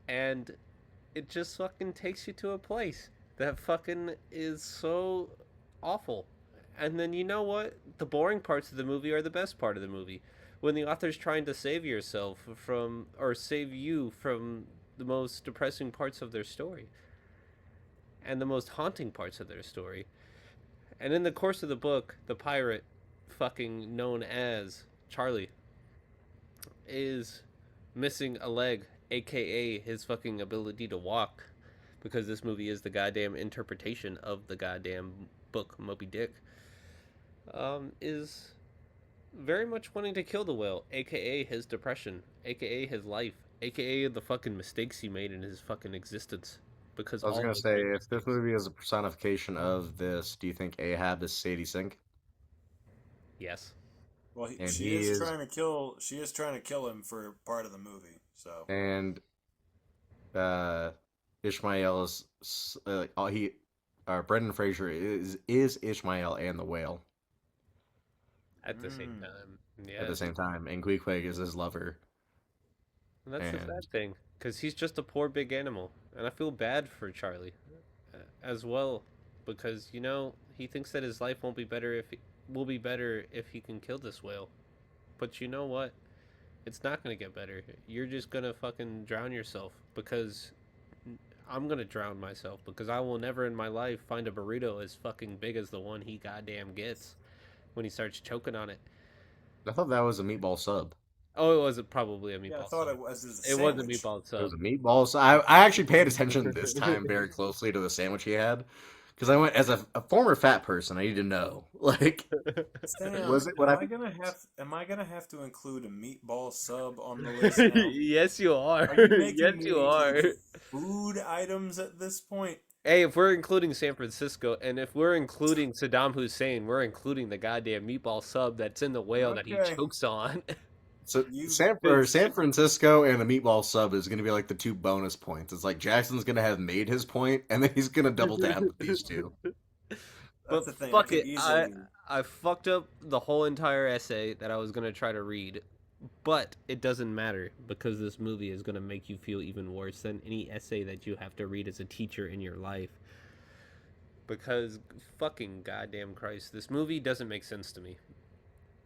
And it just fucking takes you to a place that fucking is so awful. And then you know what? The boring parts of the movie are the best part of the movie. When the author's trying to save yourself from, or save you from the most depressing parts of their story and the most haunting parts of their story. And in the course of the book, the pirate, fucking known as Charlie, is missing a leg, aka his fucking ability to walk, because this movie is the goddamn interpretation of the goddamn book Moby Dick, is very much wanting to kill the whale, aka his depression, aka his life, aka the fucking mistakes he made in his fucking existence. Because I was all gonna those say, great if this mistakes. movie is a personification of this, do you think Ahab is Sadie Sink? Yes. Well, And she he is is, trying to kill. She is trying to kill him for part of the movie. So and Ishmael is he, Brendan Fraser is Ishmael and the whale At the same time. at Yeah. the same time, and Queequeg is his lover, And that's the and sad thing, because he's just a poor big animal, and I feel bad for Charlie, as well, because he thinks that his life won't be better if will be better if he can kill this whale, but you know what? It's not gonna get better. You're just gonna fucking drown yourself because I'm gonna drown myself because I will never in my life find a burrito as fucking big as the one he goddamn gets when he starts choking on it. I thought that was a meatball sub. Oh, it was probably a yeah, I meatball thought sub. it was a It was a sandwich. meatball It was sub. a meatball sub. I actually paid attention this time very closely to the sandwich he had, because I went as a former fat person. I need to know, like, Sam, was it what I? Am I gonna have to include a meatball sub on the list now? Yes, you are. Are you making Yes, me you are. include food items at this point? Hey, if we're including San Francisco and if we're including Saddam Hussein, we're including the goddamn meatball sub that's in the whale that he Okay. chokes on. So You San Francisco and a meatball sub is going to be like the two bonus points. It's like Jackson's going to have made his point, and then he's going to double down with these two. That's But the thing. I fuck could it, easily. I fucked up the whole entire essay that I was gonna try to read But it doesn't matter because this movie is going to make you feel even worse than any essay that you have to read as a teacher in your life. Because fucking goddamn Christ, this movie doesn't make sense to me.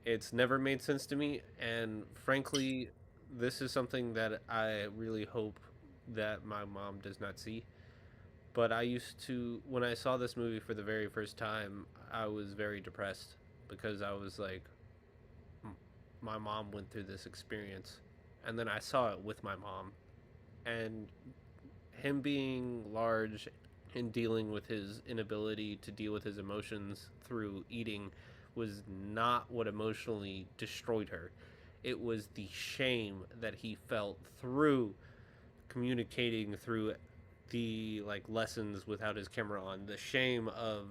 It's never made sense to me, and frankly, this is something that I really hope that my mom does not see. But I used to, when I saw this movie for the very first time, I was very depressed because I was like, my mom went through this experience. And then I saw it with my mom. And him being large and dealing with his inability to deal with his emotions through eating was not what emotionally destroyed her. It was the shame that he felt through communicating through the like lessons without his camera on. The shame of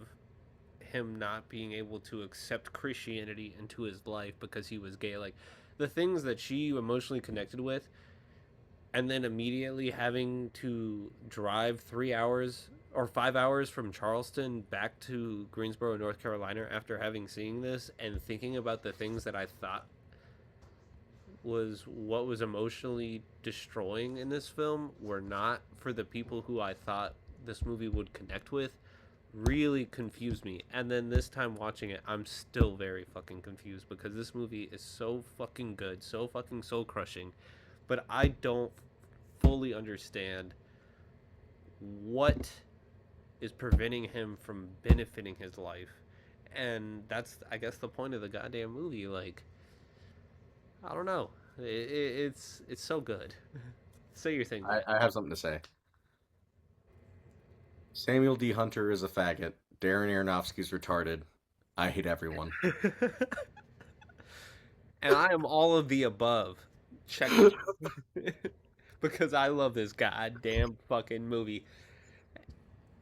him not being able to accept Christianity into his life because he was gay. Like the things that she emotionally connected with, and then immediately having to drive 3 hours or 5 hours from Charleston back to Greensboro, North Carolina after having seen this and thinking about the things that I thought was what was emotionally destroying in this film were not for the people who I thought this movie would connect with really confused me. And then this time watching it, I'm still very fucking confused because this movie is so fucking good, so fucking soul crushing, but I don't fully understand what is preventing him from benefiting his life. And that's, I guess, the point of the goddamn movie. Like, I don't know. It's so good. Say your thing, Matt. I have something to say. Samuel D. Hunter is a faggot. Darren Aronofsky's retarded. I hate everyone. And I am all of the above. Check because I love this goddamn fucking movie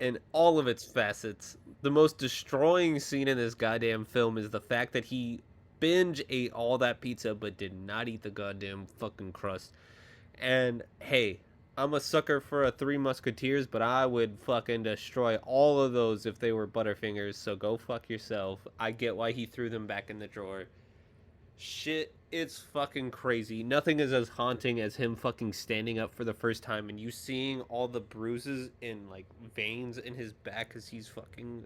in all of its facets. The most destroying scene in this goddamn film is the fact that he binge ate all that pizza but did not eat the goddamn fucking crust. And hey, I'm a sucker for a Three Musketeers, but I would fucking destroy all of those if they were Butterfingers, so go fuck yourself. I get why he threw them back in the drawer. Shit, it's fucking crazy. Nothing is as haunting as him fucking standing up for the first time and you seeing all the bruises and like veins in his back as he's fucking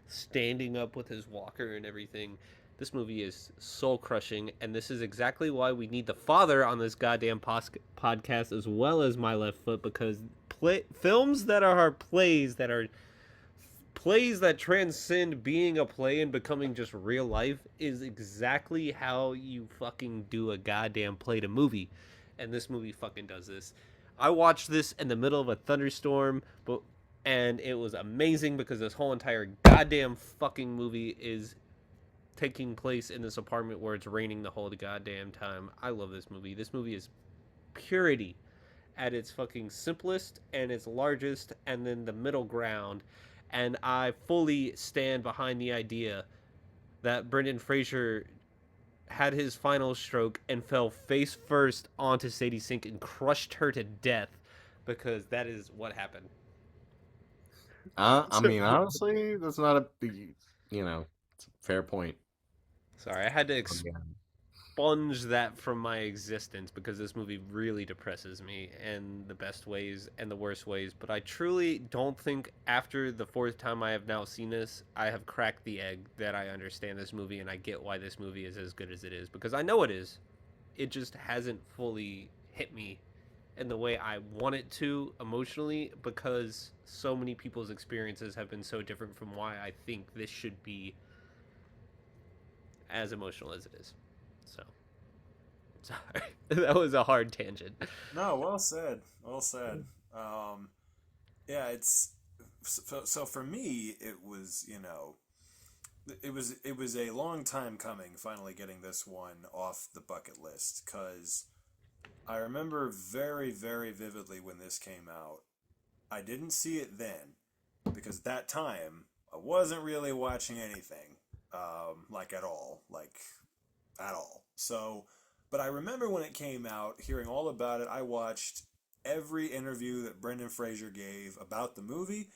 standing up with his walker and everything. This movie is soul crushing, and this is exactly why we need the father on this goddamn podcast as well as My Left Foot, because films that are plays that transcend being a play and becoming just real life is exactly how you fucking do a goddamn play to movie. And this movie fucking does this. I watched this in the middle of a thunderstorm, but and it was amazing because this whole entire goddamn fucking movie is taking place in this apartment where it's raining the whole goddamn time. I love this movie. This movie is purity at its fucking simplest and its largest, and then the middle ground. And I fully stand behind the idea that Brendan Fraser had his final stroke and fell face first onto Sadie Sink and crushed her to death because that is what happened. I mean, honestly, that's not a big, it's a fair point. Sorry, I had to expunge that from my existence because this movie really depresses me in the best ways and the worst ways. But I truly don't think after the fourth time I have now seen this, I have cracked the egg that I understand this movie and I get why this movie is as good as it is, because I know it is. It just hasn't fully hit me in the way I want it to emotionally because so many people's experiences have been so different from why I think this should be as emotional as it is. So, sorry. That was a hard tangent. No, well said. Well said. Yeah, it's so for me. It was a long time coming. Finally, getting this one off the bucket list because I remember very, very vividly when this came out. I didn't see it then because at that time I wasn't really watching anything, like at all, So, but I remember when it came out, hearing all about it. I watched every interview that Brendan Fraser gave about the movie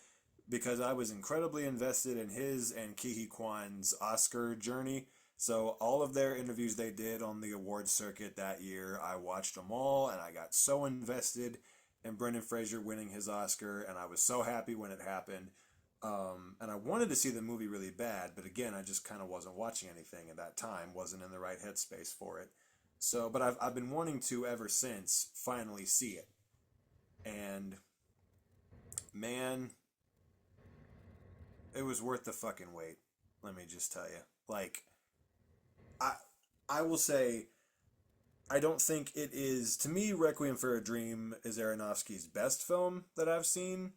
because I was incredibly invested in his and Ke Huy Quan's Oscar journey. So all of their interviews they did on the awards circuit that year, I watched them all, and I got so invested in Brendan Fraser winning his Oscar, and I was so happy when it happened. And I wanted to see the movie really bad, but again, I just kind of wasn't watching anything at that time, wasn't in the right headspace for it. So, but I've been wanting to ever since finally see it. And man, it was worth the fucking wait. Let me just tell you. Like, I I will say I don't think it is, to me, Requiem for a Dream is Aronofsky's best film that I've seen.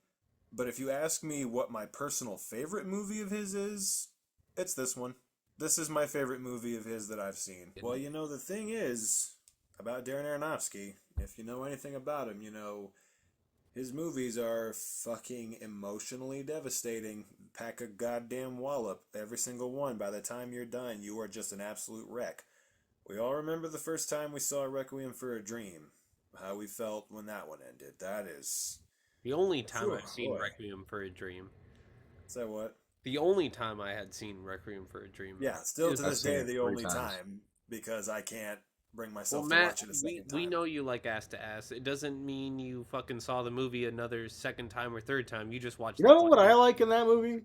But if you ask me what my personal favorite movie of his is, it's this one. This is my favorite movie of his that I've seen. Well, the thing is about Darren Aronofsky, if you know anything about him, his movies are fucking emotionally devastating. Pack a goddamn wallop, every single one. By the time you're done, you are just an absolute wreck. We all remember the first time we saw Requiem for a Dream, how we felt when that one ended. That is... The only time Whew, I've seen boy. Requiem for a Dream. Say what? The only time I had seen Requiem for a Dream. Yeah, still to I've this seen day it the 3 only times. time, because I can't bring Well, myself to Matt, watch it a second time. we know you like ass to ass. It doesn't mean you fucking saw the movie another second time or third time. You just watched You the know what fucking- I like in that movie?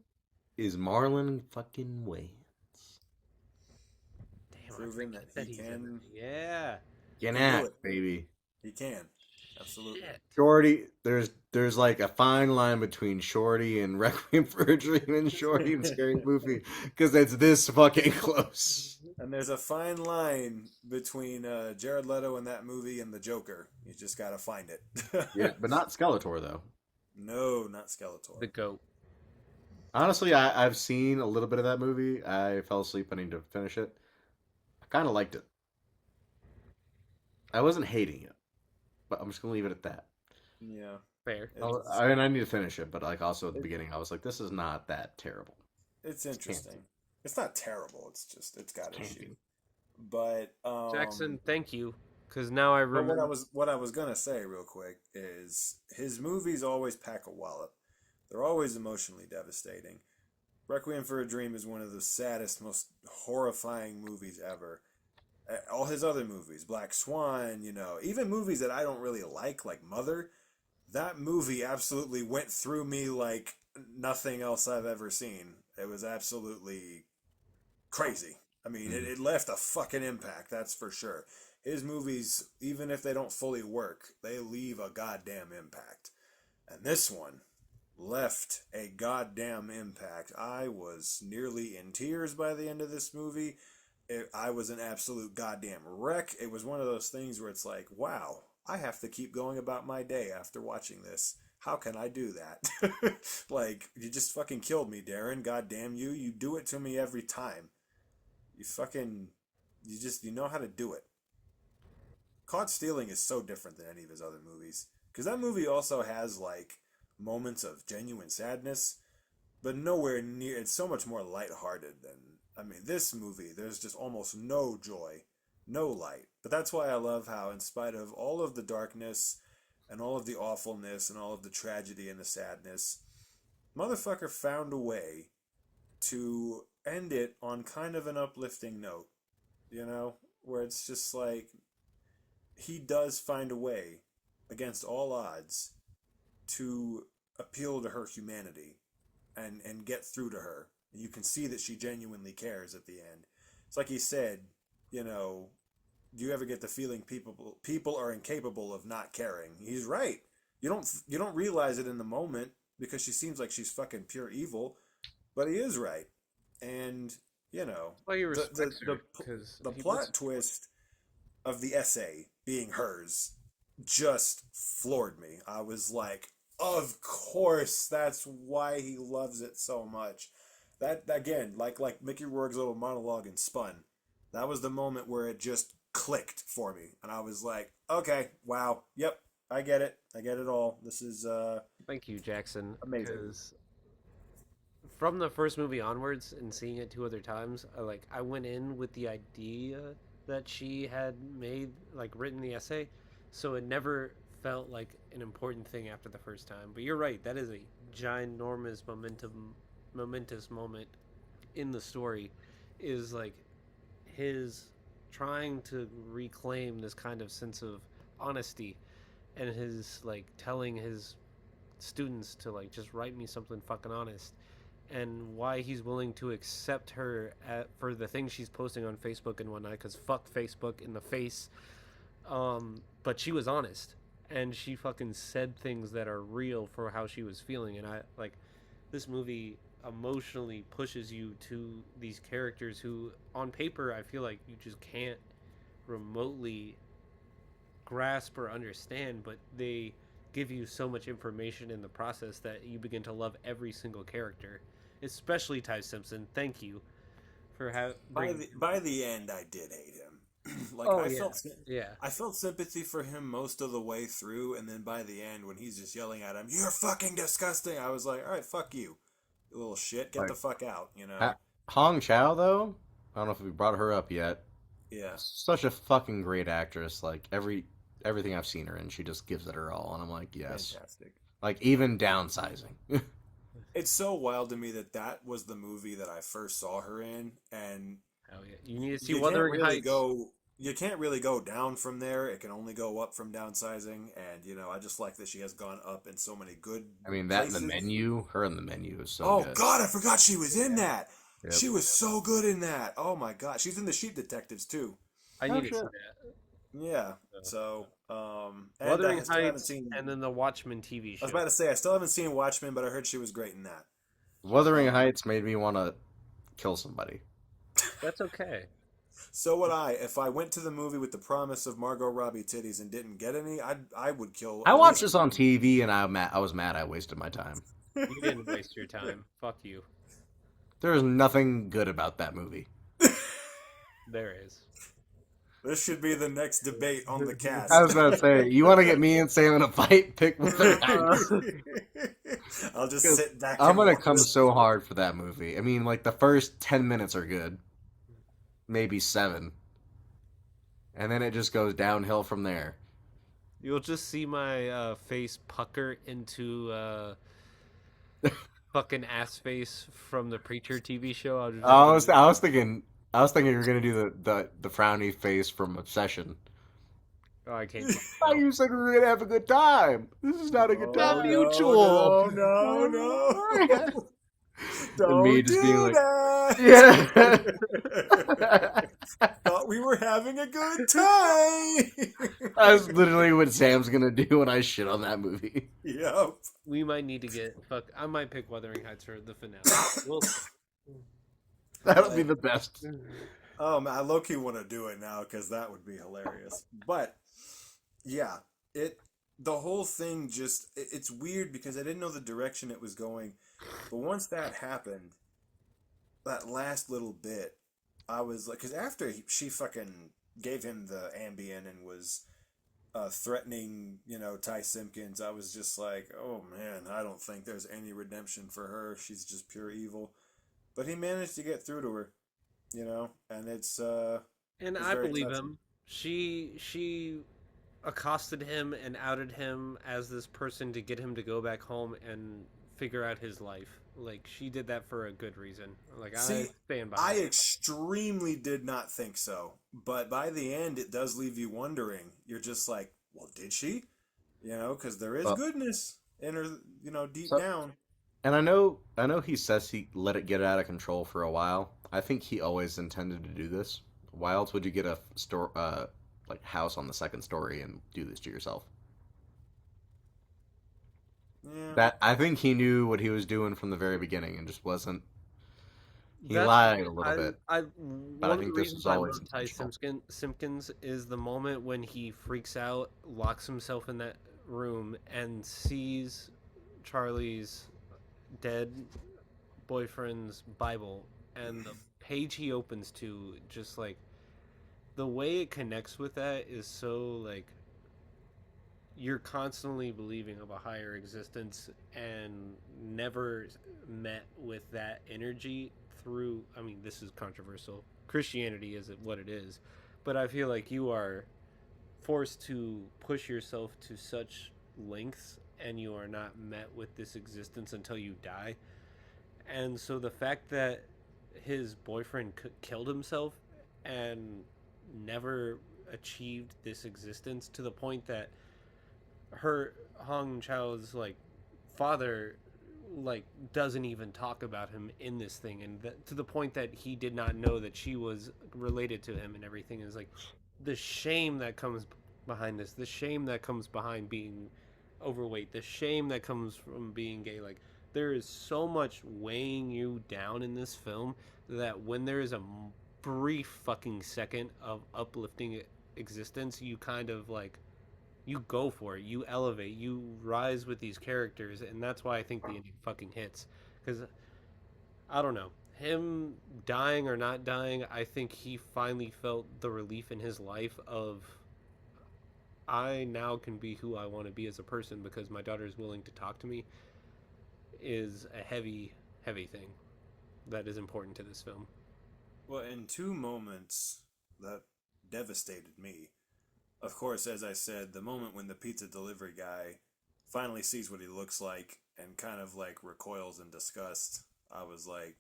Is Marlon fucking Wayans. Damn, I Proven forget that he he's in can... it. Yeah. Get do at, it. baby. He can. Absolutely. Shit. Shorty, there's like a fine line between Shorty and Requiem for a Dream and Shorty and Scary Movie because it's this fucking close. And there's a fine line between Jared Leto in that movie and the Joker. You just gotta find it. Yeah, but not Skeletor though. No, not Skeletor. The goat. Honestly, I've seen a little bit of that movie. I fell asleep. I need to finish it. I kind of liked it. I wasn't hating it, but I'm just gonna leave it at that. Yeah. Fair. I need to finish it, but like also at the beginning, I was like, this is not that terrible. It's interesting. It's not terrible. It's just it's got Can't issues. be. But Jackson, thank you. Because now I but remember. what I was gonna say real quick is his movies always pack a wallop. They're always emotionally devastating. Requiem for a Dream is one of the saddest, most horrifying movies ever. All his other movies, Black Swan, even movies that I don't really like Mother, that movie absolutely went through me like nothing else I've ever seen. It was absolutely crazy. I mean, it left a fucking impact, that's for sure. His movies, even if they don't fully work, they leave a goddamn impact. And this one left a goddamn impact. I was nearly in tears by the end of this movie. I was an absolute goddamn wreck. It was one of those things where it's like, wow, I have to keep going about my day after watching this. How can I do that? Like, you just fucking killed me, Darren. God damn you. You do it to me every time. You know how to do it. Caught Stealing is so different than any of his other movies. Because that movie also has, like, moments of genuine sadness, but nowhere near, it's so much more lighthearted than, this movie, there's just almost no joy, no light. But that's why I love how, in spite of all of the darkness and all of the awfulness and all of the tragedy and the sadness, motherfucker found a way to end it on kind of an uplifting note, where it's just like, he does find a way, against all odds, to appeal to her humanity and get through to her. And you can see that she genuinely cares at the end. It's like he said, do you ever get the feeling people are incapable of not caring? He's right. You don't realize it in the moment because she seems like she's fucking pure evil, but he is right. And Well, he respects her because the plot twist of the essay being hers just floored me. I was like, of course, that's why he loves it so much. That, again, like Mickey Rourke's little monologue in Spun, that was the moment where it just clicked for me. And I was like, okay, wow, yep, I get it all. This is, Thank you, Jackson. Amazing. Because from the first movie onwards and seeing it 2 other times, I went in with the idea that she had written the essay, so it never felt like an important thing after the first time. But you're right, that is a ginormous momentous moment in the story, is his trying to reclaim this kind of sense of honesty, and his like telling his students to like just write me something fucking honest, and why he's willing to accept her for the things she's posting on Facebook and whatnot, because fuck Facebook in the face. But she was honest, and she fucking said things that are real for how she was feeling, and I like this movie emotionally pushes you to these characters who on paper I feel like you just can't remotely grasp or understand, but they give you so much information in the process that you begin to love every single character, especially Ty Simpson. Thank you for By the end, I did hate him. Like Oh yeah, yeah. I felt sympathy for him most of the way through, and then by the end, when he's just yelling at him, "You're fucking disgusting," I was like, "All right, fuck you, you little shit, get Like, the fuck out," you know? Hong Chow, though, I don't know if we brought her up yet. Yeah. Such a fucking great actress. Like everything I've seen her in, she just gives it her all, and I'm like, yes. Fantastic. Like even downsizing. It's so wild to me that that was the movie that I first saw her in, and Oh yeah, you need to see you can't Wuthering really Heights. go. You can't really go down from there. It can only go up from downsizing, and I just like that she has gone up in so many good. I mean, that in places. the menu, her in the menu is so Oh good. God, I forgot she was in that. Yep. She was so good in that. Oh my God, she's in the Sheep Detectives too. I need to see that. Yeah. So, and Wuthering I still haven't Heights, seen. and then the Watchmen TV I show. was about to say I still haven't seen Watchmen, but I heard she was great in that. Wuthering Heights made me want to kill somebody. That's okay. So would I. If I went to the movie with the promise of Margot Robbie titties and didn't get any, I would kill. I watched this on TV and I was mad I wasted my time. You didn't waste your time. Fuck you. There is nothing good about that movie. There is. This should be the next debate on the cast. I was about to say, you want to get me and Sam in a fight? Pick Wuthering Heights. I'll just sit back. I'm and gonna watch come this. so hard for that movie. I mean, like the first 10 minutes are good, maybe 7, and then it just goes downhill from there. You'll just see my face pucker into fucking ass face from the Preacher TV show. I was thinking you were gonna do the frowny face from Obsession. Oh, I can't. Oh, you said we were gonna have a good time. This is not a good time. Mutual. No. Don't me just do being like, that. Yeah. Thought we were having a good time. That's literally what Sam's gonna do when I shit on that movie. Yep. We might need to get. Fuck. I might pick Wuthering Heights for the finale. We'll see. That'll be the best. Oh man, I low-key want to do it now because that would be hilarious. But yeah, the whole thing it's weird because I didn't know the direction it was going. But once that happened, that last little bit, I was like, because after she fucking gave him the Ambien and was threatening, Ty Simpkins, I was just like, oh man, I don't think there's any redemption for her. She's just pure evil. But he managed to get through to her, and it's And I believe him. She accosted him and outed him as this person to get him to go back home and figure out his life. Like, she did that for a good reason. Like, I stand by I it. extremely did not think so. But by the end, it does leave you wondering. You're just like, well, did she? Because there is goodness in her, deep down. And I know he says he let it get out of control for a while. I think he always intended to do this. Why else would you get a house on the second story and do this to yourself? Yeah. That I think he knew what he was doing from the very beginning and just wasn't. He lied a little bit. One of the reasons I love Ty Simpkins is the moment when he freaks out, locks himself in that room, and sees Charlie's dead boyfriend's Bible, and the page he opens to, just like the way it connects with that is so like you're constantly believing of a higher existence and never met with that energy through. I mean, this is controversial. Christianity is what it is, but I feel like you are forced to push yourself to such lengths and you are not met with this existence until you die. And so the fact that his boyfriend killed himself and never achieved this existence to the point that her Hong Chao's like father like doesn't even talk about him in this thing, and to the point that he did not know that she was related to him and everything is like the shame that comes behind this, the shame that comes behind being overweight, the shame that comes from being gay. Like there is so much weighing you down in this film that when there is a brief fucking second of uplifting existence, you kind of like you go for it, you elevate, you rise with these characters, and that's why I think the ending fucking hits. Because I don't know, him dying or not dying, I think he finally felt the relief in his life of I now can be who I want to be as a person because my daughter is willing to talk to me. Is a heavy, heavy thing that is important to this film. Well, in two moments that devastated me, of course, as I said, the moment when the pizza delivery guy finally sees what he looks like and kind of like recoils in disgust, I was like,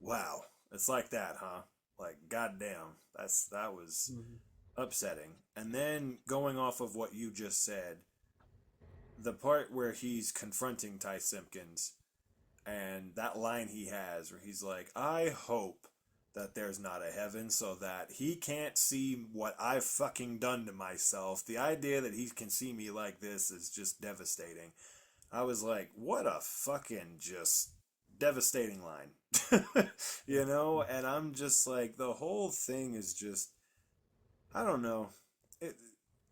wow, it's like that, huh? Like, goddamn, that was upsetting. And then going off of what you just said, the part where he's confronting Ty Simpkins and that line he has where he's like, I hope that there's not a heaven so that he can't see what I've fucking done to myself. The idea that he can see me like this is just devastating. I was like, what a fucking just devastating line. You know? And I'm just like, the whole thing is just, I don't know.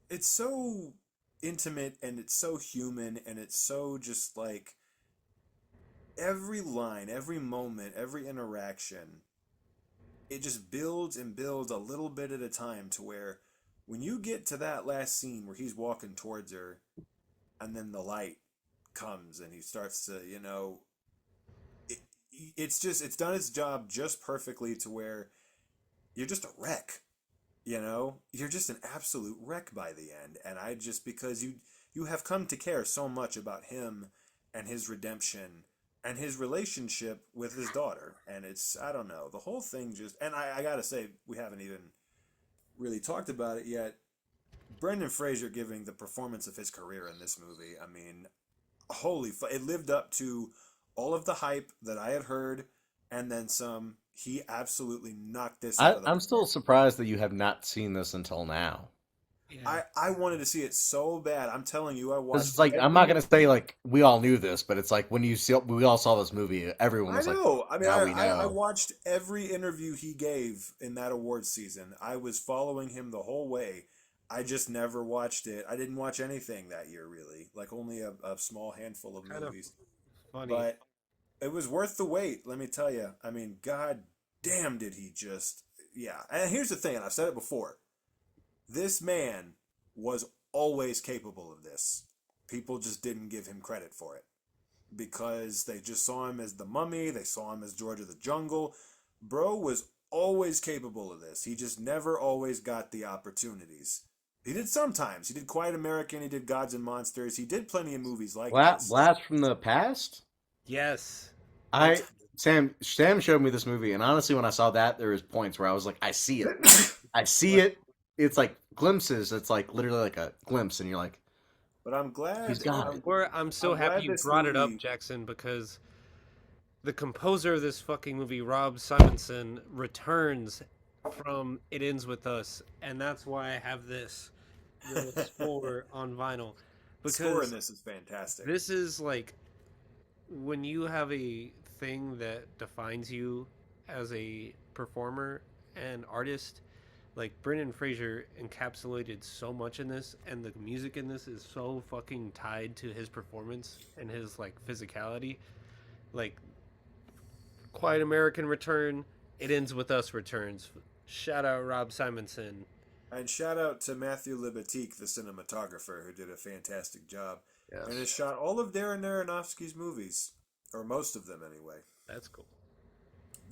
It's so intimate and it's so human and it's so just like every line, every moment, every interaction, it just builds and builds a little bit at a time to where when you get to that last scene where he's walking towards her and then the light comes and he starts to, you know, it's done its job just perfectly to where you're just a wreck. You know, you're just an absolute wreck by the end. And I just, because you have come to care so much about him and his redemption and his relationship with his daughter. And it's, I don't know, the whole thing just, and I gotta say, we haven't even really talked about it yet. Brendan Fraser giving the performance of his career in this movie, I mean, it lived up to all of the hype that I had heard and then some. He absolutely knocked this out of the I'm park. still surprised that you have not seen this until now. Yeah. I wanted to see it so bad. I'm telling you, I watched. It's like I'm not gonna say like we all knew this, but it's like when we all saw this movie, everyone was I like, know. I mean, now we know. I watched every interview he gave in that awards season. I was following him the whole way. I just never watched it. I didn't watch anything that year, really. Like only a small handful of Kind of movies. funny. But it was worth the wait, let me tell you. I mean, god damn did he just... Yeah. And here's the thing, and I've said it before. This man was always capable of this. People just didn't give him credit for it. Because they just saw him as the Mummy, they saw him as George of the Jungle. Bro was always capable of this. He just never always got the opportunities. He did sometimes. He did Quiet American, he did Gods and Monsters, he did plenty of movies like this. Blast from the Past? Yes. Sam showed me this movie, and honestly, when I saw that, there was points where I was like, I see it. I see it. It's like glimpses. It's like literally like a glimpse, and you're like, but I'm glad he's got it. I'm so happy you brought it up, Jackson, because the composer of this fucking movie, Rob Simonson, returns from It Ends With Us, and that's why I have this little score on vinyl. Because score in this is fantastic. This is like when you have a thing that defines you as a performer and artist. Like Brendan Fraser encapsulated so much in this, and the music in this is so fucking tied to his performance and his like physicality. Like Quiet American return, It Ends With Us returns. Shout out Rob Simonson. And shout out to Matthew Libatique, the cinematographer, who did a fantastic job. Yes. And has shot all of Darren Aronofsky's movies, or most of them anyway. That's cool.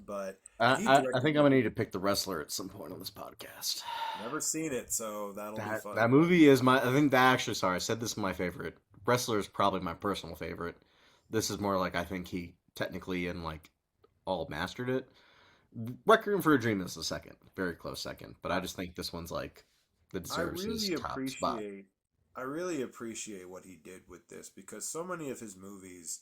But I think I'm gonna need to pick The Wrestler at some point on this podcast. Never seen it, so that'll be fun. That movie is I think that actually. Sorry, I said this is my favorite. Wrestler is probably my personal favorite. This is more like I think he technically and like all mastered it. Requiem for a Dream is the second, very close second, but I just think this one's like that I deserves his really top spot. appreciate I really appreciate what he did with this because so many of his movies,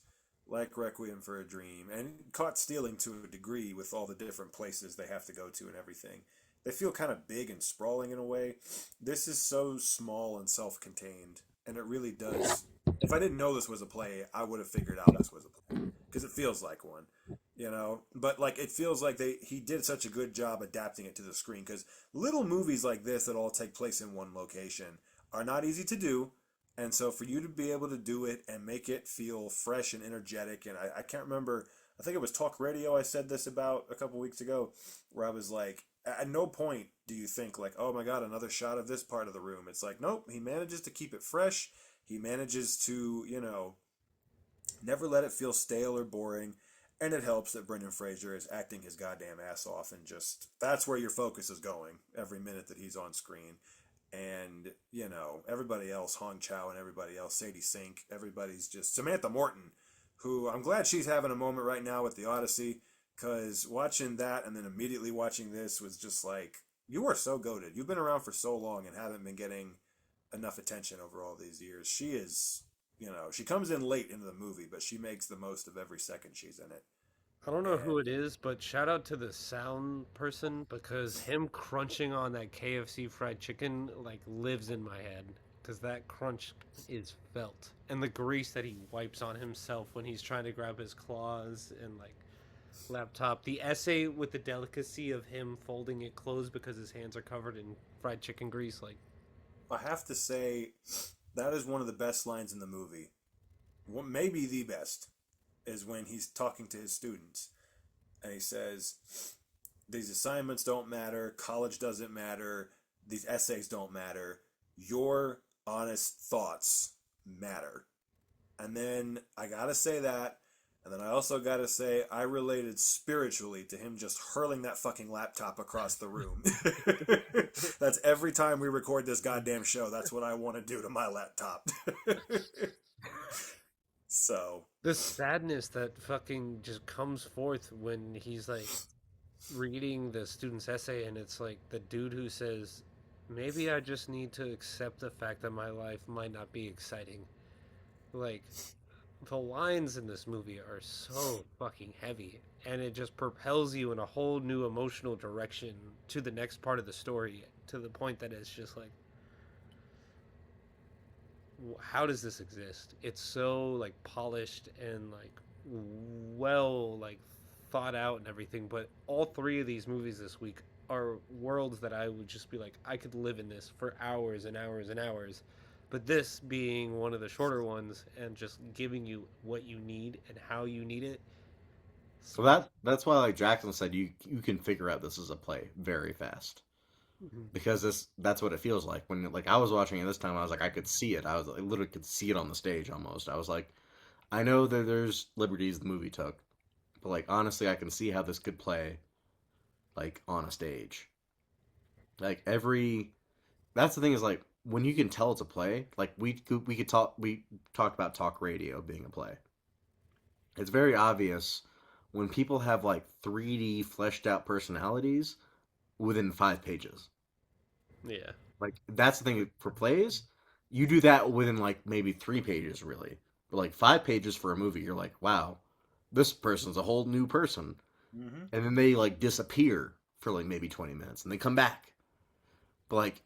like Requiem for a Dream and Caught Stealing to a degree with all the different places they have to go to and everything, they feel kind of big and sprawling in a way. This is so small and self-contained, and it really does. If I didn't know this was a play, I would have figured out this was a play because it feels like one, you know. But like it feels like he did such a good job adapting it to the screen because little movies like this that all take place in one location are not easy to do. And so for you to be able to do it and make it feel fresh and energetic, and I can't remember, I think it was Talk Radio I said this about a couple weeks ago, where I was like, at no point do you think like, oh my God, another shot of this part of the room. It's like, nope, he manages to keep it fresh. He manages to, never let it feel stale or boring. And it helps that Brendan Fraser is acting his goddamn ass off and just, that's where your focus is going every minute that he's on screen. And, everybody else, Hong Chow and everybody else, Sadie Sink, everybody's just, Samantha Morton, who I'm glad she's having a moment right now with The Odyssey, because watching that and then immediately watching this was just like, you are so goated. You've been around for so long and haven't been getting enough attention over all these years. She is, she comes in late into the movie, but she makes the most of every second she's in it. I don't know who And it is, but shout out to the sound person because him crunching on that KFC fried chicken like lives in my head because that crunch is felt. And the grease that he wipes on himself when he's trying to grab his claws and like laptop. The essay with the delicacy of him folding it closed because his hands are covered in fried chicken grease, like I have to say, that is one of the best lines in the movie. Maybe the best is when he's talking to his students and he says, these assignments don't matter, college doesn't matter, these essays don't matter, your honest thoughts matter. And then I gotta say that, and then I also gotta say I related spiritually to him just hurling that fucking laptop across the room. That's every time we record this goddamn show, that's what I want to do to my laptop. So the sadness that fucking just comes forth when he's like reading the student's essay and it's like the dude who says maybe I just need to accept the fact that my life might not be exciting. Like the lines in this movie are so fucking heavy and it just propels you in a whole new emotional direction to the next part of the story to the point that it's just like how does this exist? It's so like polished and like well like thought out and everything, but all three of these movies this week are worlds that I would just be like I could live in this for hours and hours and hours. But this being one of the shorter ones and just giving you what you need and how you need it. So that's why, like Jackson said, you can figure out this is a play very fast because that's what it feels like when like I was watching it this time. I was like I could see it. I literally could see it on the stage almost. I was like, I know that there's liberties the movie took, but like honestly, I can see how this could play like on a stage. Like every that's the thing is like when you can tell it's a play. Like we talked about talk radio being a play. It's very obvious when people have like 3D fleshed out personalities within 5 pages. Yeah. Like that's the thing for plays. You do that within like maybe 3 pages, really. But like 5 pages for a movie, you're like, wow, this person's a whole new person. mm-hmm. And then they like disappear for like maybe 20 minutes and they come back. But like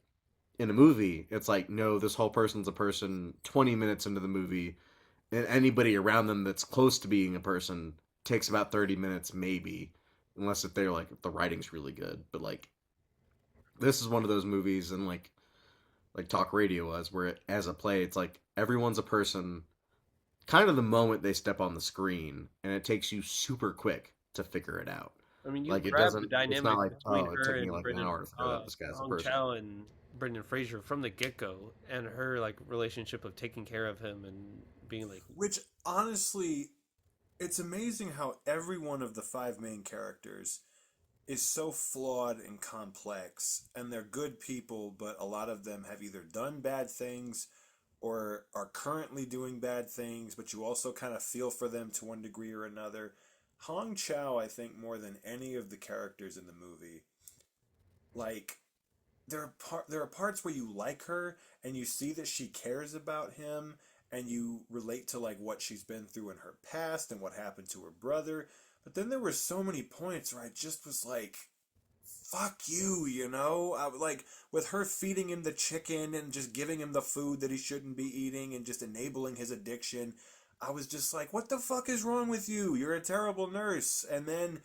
in a movie, it's like, no, this whole person's a person 20 minutes into the movie, and anybody around them that's close to being a person takes about 30 minutes, maybe, unless if they're like, if the writing's really good. But like, this is one of those movies, and like Talk Radio was, where as a play, it's like everyone's a person kind of the moment they step on the screen, and it takes you super quick to figure it out. I mean, you Like it grab the doesn't. It's not dynamic like between oh, it her took me and like an hour to figure out this guy's a Hong person. Chow and Brendan Fraser from the get go, and her like relationship of taking care of him and being like, Which honestly, it's amazing how every one of the five main characters is so flawed and complex, and they're good people, but a lot of them have either done bad things or are currently doing bad things, but you also kind of feel for them to one degree or another. Hong Chow, I think, more than any of the characters in the movie, like there are parts where you like her and you see that she cares about him and you relate to like what she's been through in her past and what happened to her brother. But then there were so many points where I just was like, fuck you, you know? Like with her feeding him the chicken and just giving him the food that he shouldn't be eating and just enabling his addiction. I was just like, what the fuck is wrong with you? You're a terrible nurse. And then,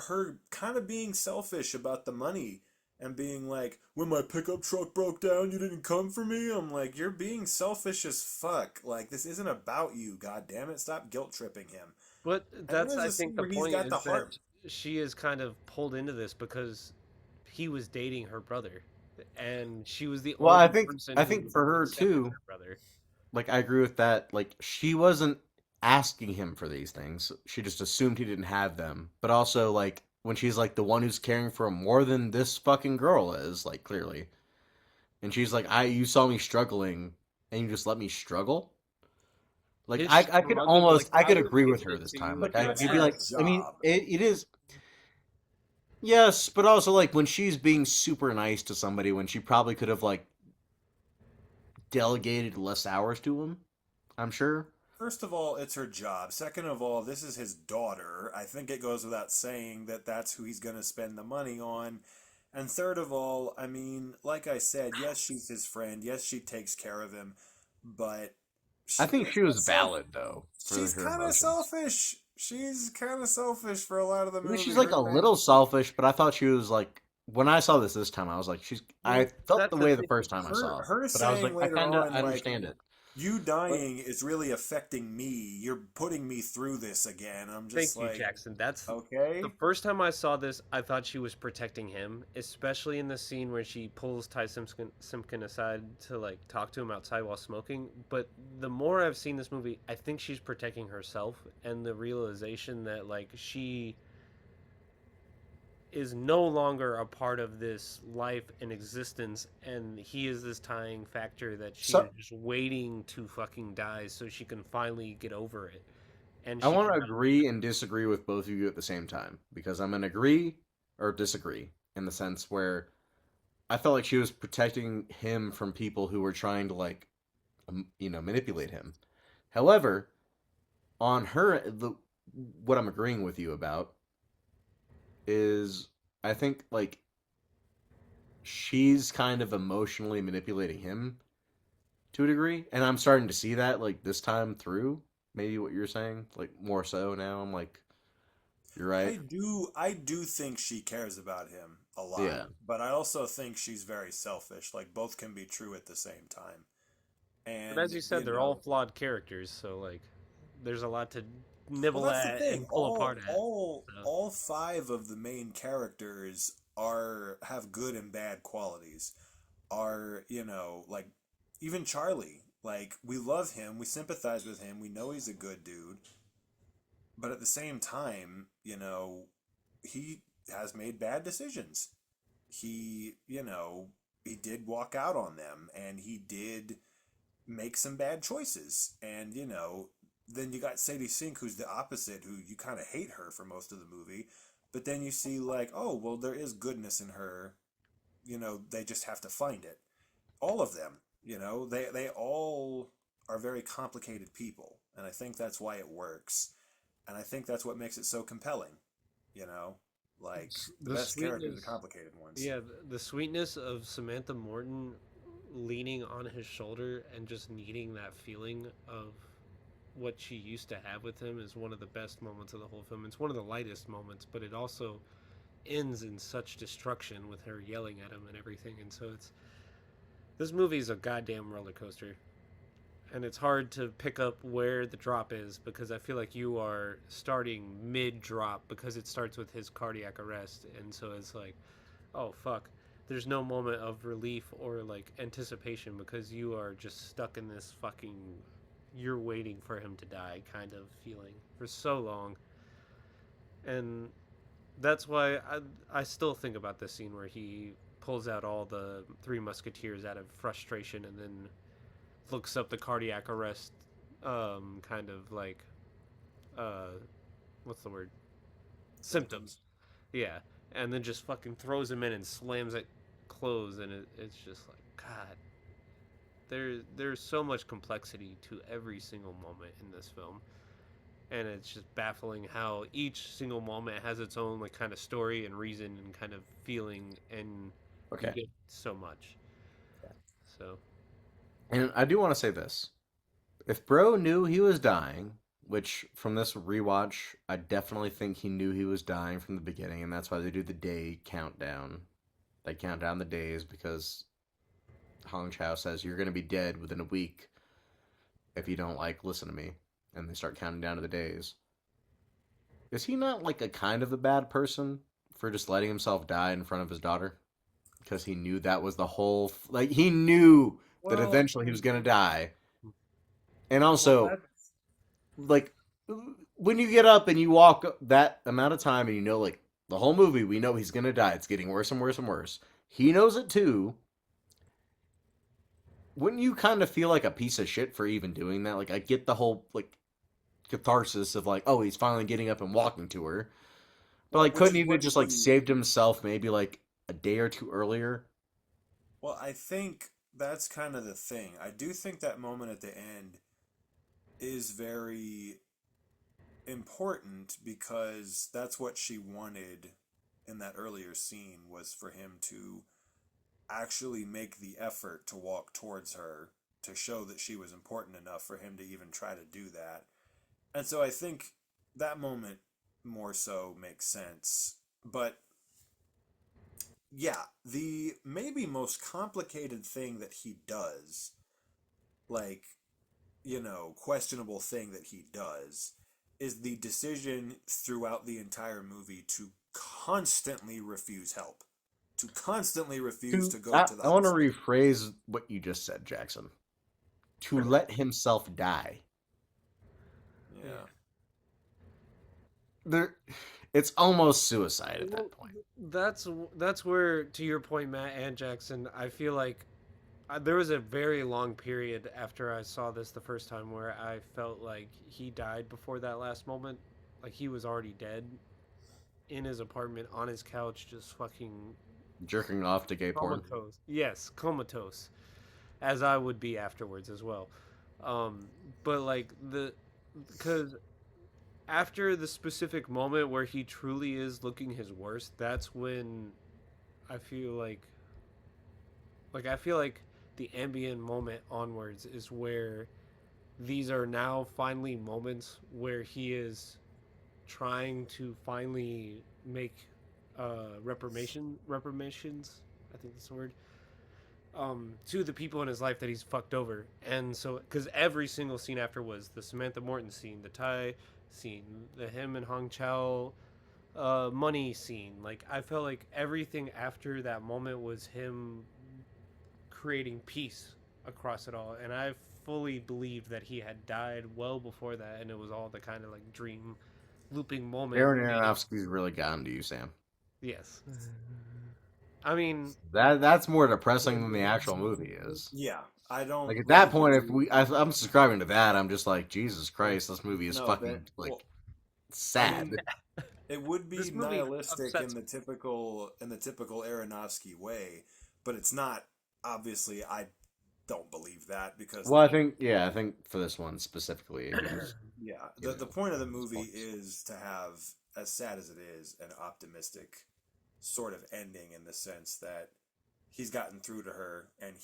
her kind of being selfish about the money and being like, when my pickup truck broke down, you didn't come for me? I'm like, you're being selfish as fuck. Like, this isn't about you, god damn it. Stop guilt tripping him. But And then that's, there's I a scene think, the where he's point got the is that heart. she is kind of pulled into this because he was dating her brother, and she was the Well, only person I who think for her accepted too, her brother. like I agree with that. Like she wasn't asking him for these things. She just assumed he didn't have them. But also like when she's like the one who's caring for him more than this fucking girl is, like clearly. And she's like, you saw me struggling and you just let me struggle? Like His I could struggle, almost like, I I could would agree with give her it this to you time. if Like you That's I'd be her like, asked. I mean, job. it is. Yes, but also like when she's being super nice to somebody when she probably could have like delegated less hours to him, I'm sure. First of all, it's her job. Second of all, this is his daughter. I think it goes without saying that that's who he's going to spend the money on. And third of all, I mean, like I said, yes, she's his friend. Yes, she takes care of him, but I she think is she was self. valid though for She's her kind of emotions. selfish. She's kind of selfish for a lot of the I mean, she's movie. like Her a thing. little selfish, but I thought she was like when I saw this time, I was like, she's. I Well, felt the that's the way the thing. first time I Her saw it, her but I was saying like, I later kind of on, like, understand it. you But dying is really affecting me. You're putting me through this again. I'm just Thank you, like, Jackson. That's the okay. first time I saw this. I thought she was protecting him, especially in the scene where she pulls Simpkin aside to like talk to him outside while smoking. But the more I've seen this movie, I think she's protecting herself and the realization that like she is no longer a part of this life and existence, and he is this tying factor that she is so just waiting to fucking die so she can finally get over it, and I she want can. to agree and disagree with both of you at the same time because I'm gonna agree or disagree in the sense where I felt like she was protecting him from people who were trying to like, manipulate him. However, on her, what I'm agreeing with you about is I think like she's kind of emotionally manipulating him to a degree, and I'm starting to see that like this time through. Maybe what you're saying, like more so now. I'm like, you're right. I do think she cares about him a lot, Yeah. but I also think she's very selfish. Like both can be true at the same time. But as And, you said, they're all flawed characters, so like, there's a lot to well, nibble that's the at thing. and pull apart All at. all So all five of the main characters are have good and bad qualities. Are, like even Charlie, like we love him, we sympathize with him, we know he's a good dude, but at the same time, he has made bad decisions. He did walk out on them and he did make some bad choices. And, then you got Sadie Sink, who's the opposite, who you kind of hate her for most of the movie. But then you see, like, oh, well, there is goodness in her. They just have to find it. All of them, they all are very complicated people. And I think that's why it works. And I think that's what makes it so compelling, you know? Like, the the best characters are sweetness, complicated ones. yeah, the sweetness of Samantha Morton leaning on his shoulder and just needing that feeling of what she used to have with him is one of the best moments of the whole film. It's one of the lightest moments, but it also ends in such destruction with her yelling at him and everything. And so it's this movie is a goddamn roller coaster, and it's hard to pick up where the drop is because I feel like you are starting mid drop because it starts with his cardiac arrest, and so it's like, oh fuck. There's no moment of relief or like anticipation because you are just stuck in this fucking you're waiting for him to die kind of feeling for so long. And that's why I still think about this scene where he pulls out all the three musketeers out of frustration and then looks up the cardiac arrest kind of uh, what's the word? Symptoms. Yeah, and then just fucking throws him in and slams it closed, and it's just like God. There's so much complexity to every single moment in this film, and it's just baffling how each single moment has its own like kind of story and reason and kind of feeling, and you Okay. get so much. So And I do want to say this. If Bro knew he was dying, which from this rewatch, I definitely think he knew he was dying from the beginning, and that's why they do the day countdown. They count down the days because Hong Chao says you're going to be dead within a week if you don't like listen to me, and they start counting down to the days. Is he not like a kind of a bad person for just letting himself die in front of his daughter? Because he knew that was the whole like he knew that well, eventually he was going to die. And well also, that's like when you get up and you walk that amount of time and you know like the whole movie we know he's gonna die, it's getting worse and worse and worse, he knows it too. Wouldn't you kind of feel like a piece of shit for even doing that? Like I get the whole like catharsis of like, oh, he's finally getting up and walking to her, but like Which couldn't is he have what just like you. saved himself maybe like a day or two earlier? Well, I think that's kind of the thing. I do think that moment at the end is very important because that's what she wanted in that earlier scene was for him to actually make the effort to walk towards her to show that she was important enough for him to even try to do that. And so I think that moment more so makes sense. But yeah, the maybe most complicated thing that he does, like, questionable thing that he does, is the decision throughout the entire movie to constantly refuse help, to constantly refuse To to go I, to the I want to hospital. rephrase what you just said, Jackson. To let himself die. Yeah. There, it's almost suicide at well, that point. that's where, to your point, Matt and Jackson, I feel like there was a very long period after I saw this the first time where I felt like he died before that last moment. Like he was already dead in his apartment on his couch, just fucking Jerking off to gay porn. comatose. Yes, comatose, as I would be afterwards as well. Um, but like because after the specific moment where he truly is looking his worst, that's when I feel like I feel like the ambient moment onwards is where these are now finally moments where he is trying to finally make reprimations, I think that's the word, to the people in his life that he's fucked over. And so because every single scene after was the Samantha Morton scene, the Ty scene, the him and Hong Chao money scene, like I felt like everything after that moment was him creating peace across it all, and I fully believed that he had died well before that, and it was all the kind of like dream looping moment. Aaron Aronofsky's really gotten to you, Sam. Yes, I mean, That's more depressing than the actual movie is. Yeah. I don't Like at really that point, if believe. I'm subscribing to that, I'm just like, Jesus Christ, this movie is No, fucking that. like Well, I sad. mean, it would be this movie nihilistic upsets in me. the typical Aronofsky way, but it's not. Obviously, I don't believe that because Well, I think for this one specifically, he was, yeah, you the know, point of the his movie points. is to have, as sad as it is, an optimistic sort of ending in the sense that he's gotten through to her and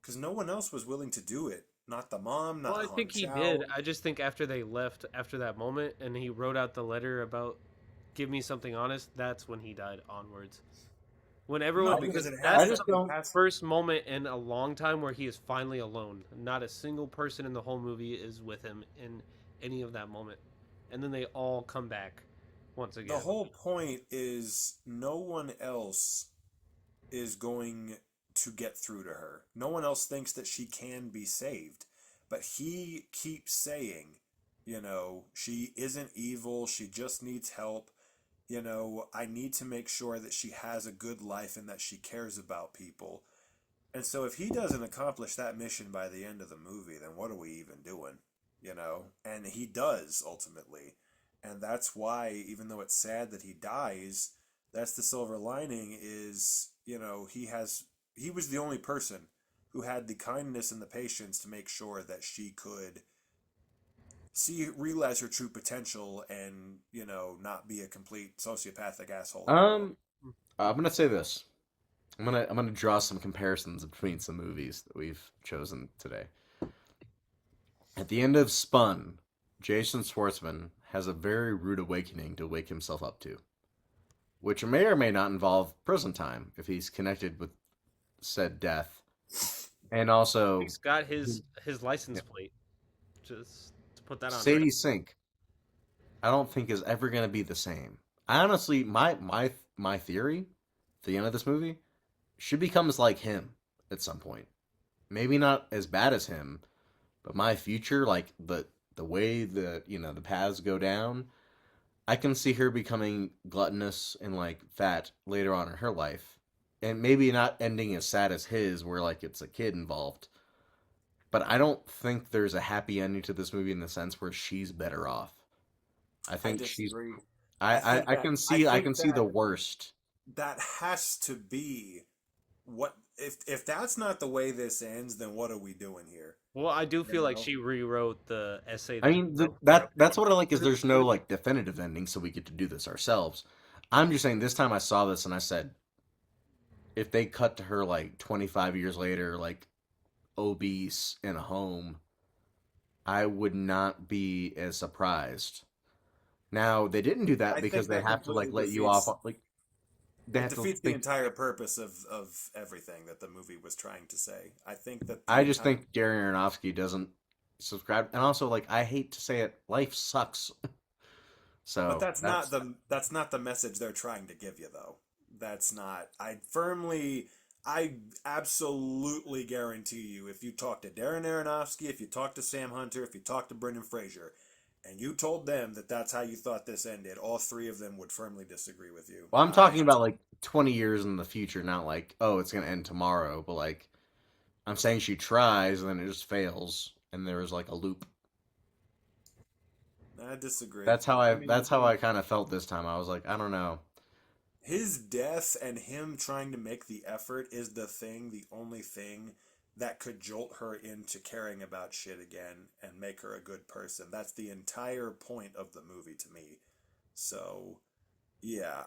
because no one else was willing to do it. Not the mom, Well, not I Hong think he did. Chow. I just think after they left, after that moment, and he wrote out the letter about "Give me something honest," that's when he died onwards. When everyone, No, because because it I that's has the just it don't. has first moment in a long time where he is finally alone. Not a single person in the whole movie is with him in any of that moment, and then they all come back once the again. whole point is no one else is going to get through to her. No one else thinks that she can be saved. But he keeps saying, she isn't evil, she just needs help. I need to make sure that she has a good life and that she cares about people. And so if he doesn't accomplish that mission by the end of the movie, then what are we even doing? And he does ultimately. And that's why, even though it's sad that he dies, that's the silver lining is, he was the only person who had the kindness and the patience to make sure that she could realize her true potential and, not be a complete sociopathic asshole anymore. I'm gonna say this. I'm gonna draw some comparisons between some movies that we've chosen today. At the end of Spun, Jason Schwartzman has a very rude awakening to wake himself up to, which may or may not involve prison time if he's connected with said death. And also, He's got his license plate. Just to put that on Sadie record. Sink, I don't think is ever going to be the same. I honestly, my theory, the end of this movie, she becomes like him at some point. Maybe not as bad as him, but my future, like the way the paths go down, I can see her becoming gluttonous and like fat later on in her life, and maybe not ending as sad as his, where like it's a kid involved. But I don't think there's a happy ending to this movie in the sense where she's better off. I I think she's. disagree. I can see the worst. That has to be what if that's not the way this ends, then what are we doing here? Well, I do feel like know? she rewrote the essay. I That mean, that's what I like is there's no like definitive ending, so we get to do this ourselves. I'm just saying this time I saw this and I said, if they cut to her like 25 years later, like obese in a home, I would not be as surprised. Now they didn't do that I because think they that have to like completely let you off defeats like they it have to defeats the think. entire purpose of everything that the movie was trying to say. I think that I just think Darren Aronofsky doesn't subscribe, and also like I hate to say it, life sucks. but So that's not the message they're trying to give you though. That's not. I absolutely guarantee you, if you talk to Darren Aronofsky, if you talk to Sam Hunter, if you talk to Brendan Fraser, and you told them that that's how you thought this ended, all three of them would firmly disagree with you. well, I'm talking about like 20 years in the future, not like, oh, it's going to end tomorrow, but like, I'm saying she tries and then it just fails, and there is like a loop. I disagree. That's how I kind of felt this time. I was like, I don't know. His death and him trying to make the effort is the only thing that could jolt her into caring about shit again and make her a good person. That's the entire point of the movie to me. So, yeah,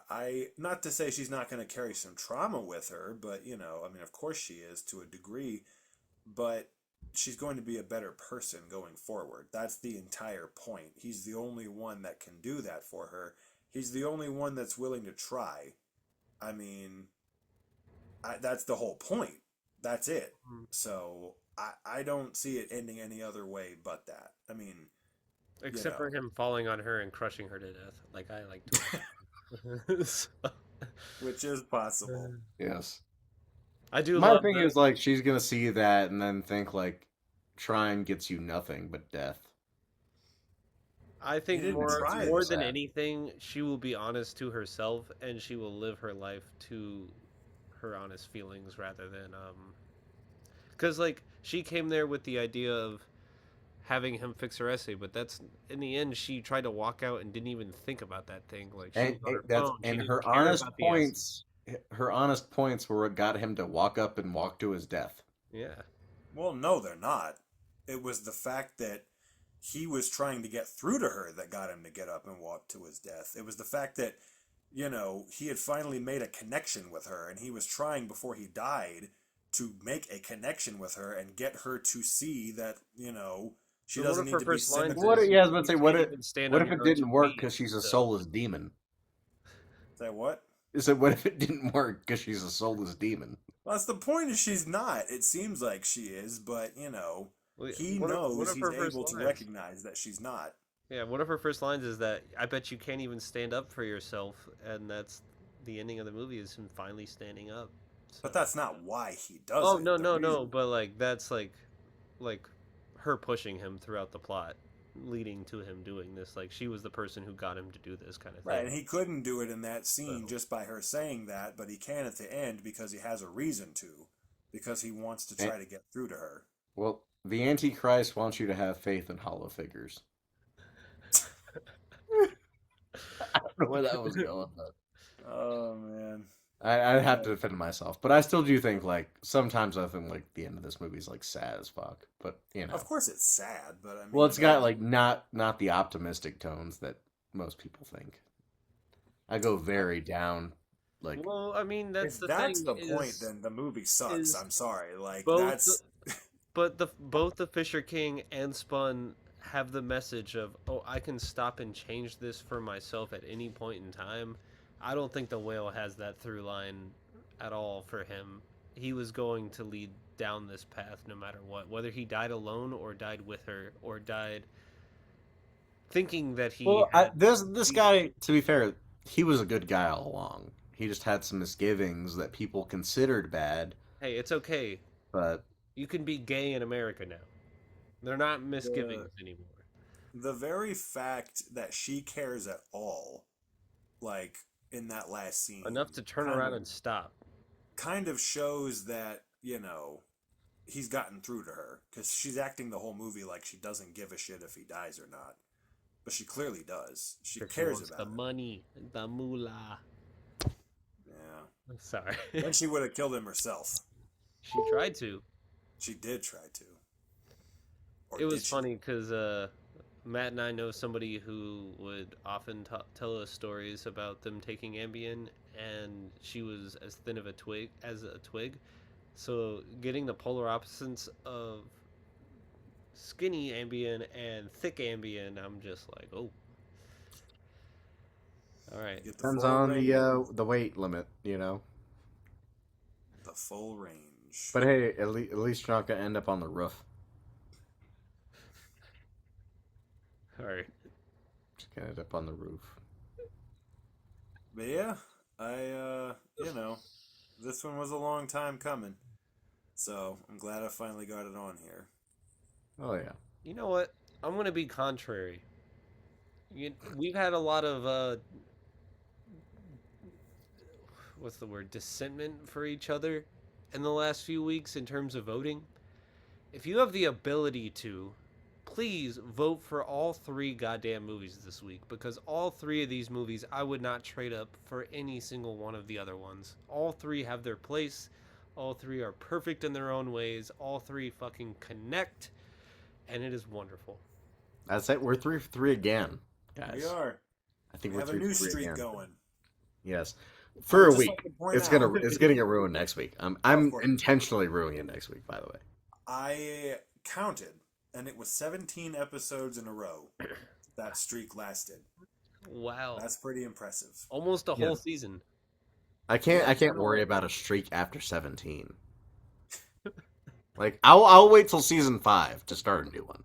not to say she's not going to carry some trauma with her, but I mean, of course she is to a degree, but she's going to be a better person going forward. That's the entire point. He's the only one that can do that for her. He's the only one that's willing to try. I mean, that's the whole point. That's it. So I don't see it ending any other way but that. I mean, Except for him falling on her and crushing her to death, like I like to. So, which is possible. Yes. I do My love thing is like she's gonna see that and then think like trying gets you nothing but death. I think He didn't try more this. than anything, she will be honest to herself and she will live her life to her honest feelings rather than because like she came there with the idea of having him fix her essay, but that's in the end she tried to walk out and didn't even think about that thing. Like she was on her That's phone. She and didn't her care honest about the essay. points. Her honest points were what got him to walk up and walk to his death. Yeah. Well, no, they're not. It was the fact that he was trying to get through to her that got him to get up and walk to his death. It was the fact that, he had finally made a connection with her, and he was trying before he died to make a connection with her and get her to see that, she But one doesn't of need her to be first lines cynical. What? is, Yeah, I was about to say, "You what can't if even stand what on if your it own didn't two work feet," because she's a so- soulless demon? Say what? I said, what if it didn't work because she's a soulless demon? Well, that's the point. Is she's not. It seems like she is, but Well, he one knows of he's her first able to lines. recognize that she's not. Yeah, one of her first lines is that I bet you can't even stand up for yourself, and that's the ending of the movie is him finally standing up. So. But that's not why he does Oh it. no The no reason- no! But like that's like her pushing him throughout the plot, leading to him doing this. Like she was the person who got him to do this kind of thing. Right, and he couldn't do it in that scene So- just by her saying that, but he can at the end because he has a reason to, because he wants to try to get through to her. Well, the Antichrist wants you to have faith in hollow figures. know where that was going, but Oh man. I'd have to defend myself. But I still do think like sometimes I think like the end of this movie's like sad as fuck. But you know, Of course it's sad, but I mean, well, it's got like not the optimistic tones that most people think. I go very down, like Well, I mean, that's if the that's thing the point, then the movie sucks. is I'm sorry. Like both, that's but both the Fisher King and Spun have the message of, oh, I can stop and change this for myself at any point in time. I don't think the whale has that through line at all for him. He was going to lead down this path no matter what, whether he died alone or died with her or died thinking that he well, had. this guy, to be fair, he was a good guy all along. He just had some misgivings that people considered bad, Hey, it's okay. but You can be gay in America now. They're not the misgivings anymore. the very fact that she cares at all, like in that last scene, Enough to turn kind around of, and stop. kind of shows that he's gotten through to her because she's acting the whole movie like she doesn't give a shit if he dies or not, but she clearly does. She Because cares wants about the it. money, the moolah. Yeah. Sorry. Then she would have killed him herself. She tried to. She did try to. Or It did was she? funny because Matt and I know somebody who would often tell us stories about them taking Ambien, and she was as thin of a twig as a twig. So getting the polar opposites of skinny Ambien and thick Ambien, I'm just like, oh, all right. Get the depends full on range. the weight limit, you know. The full range. But hey, at least you're not gonna end up on the roof. All right. Just gonna end up on the roof. But yeah, this one was a long time coming. So I'm glad I finally got it on here. Oh yeah. You know what? I'm going to be contrary. We've had a lot of what's the word, dissentment for each other in the last few weeks in terms of voting. If you have the ability to, please vote for all three goddamn movies this week, because all three of these movies I would not trade up for any single one of the other ones. All three have their place. All three are perfect in their own ways. All three fucking connect, and it is wonderful. That's it. We're 3 for 3 again, guys. We are. I think We we're have a 3 new for 3 streak again. going. Yes. I For would a just week. like to point It's out, gonna get ruined next week. I'm course. intentionally ruining it next week, by the way. I counted, and it was 17 episodes in a row that streak lasted. Wow. That's pretty impressive. Almost a whole Yes. season. I can't worry about a streak after 17. Like I'll wait till season 5 to start a new one.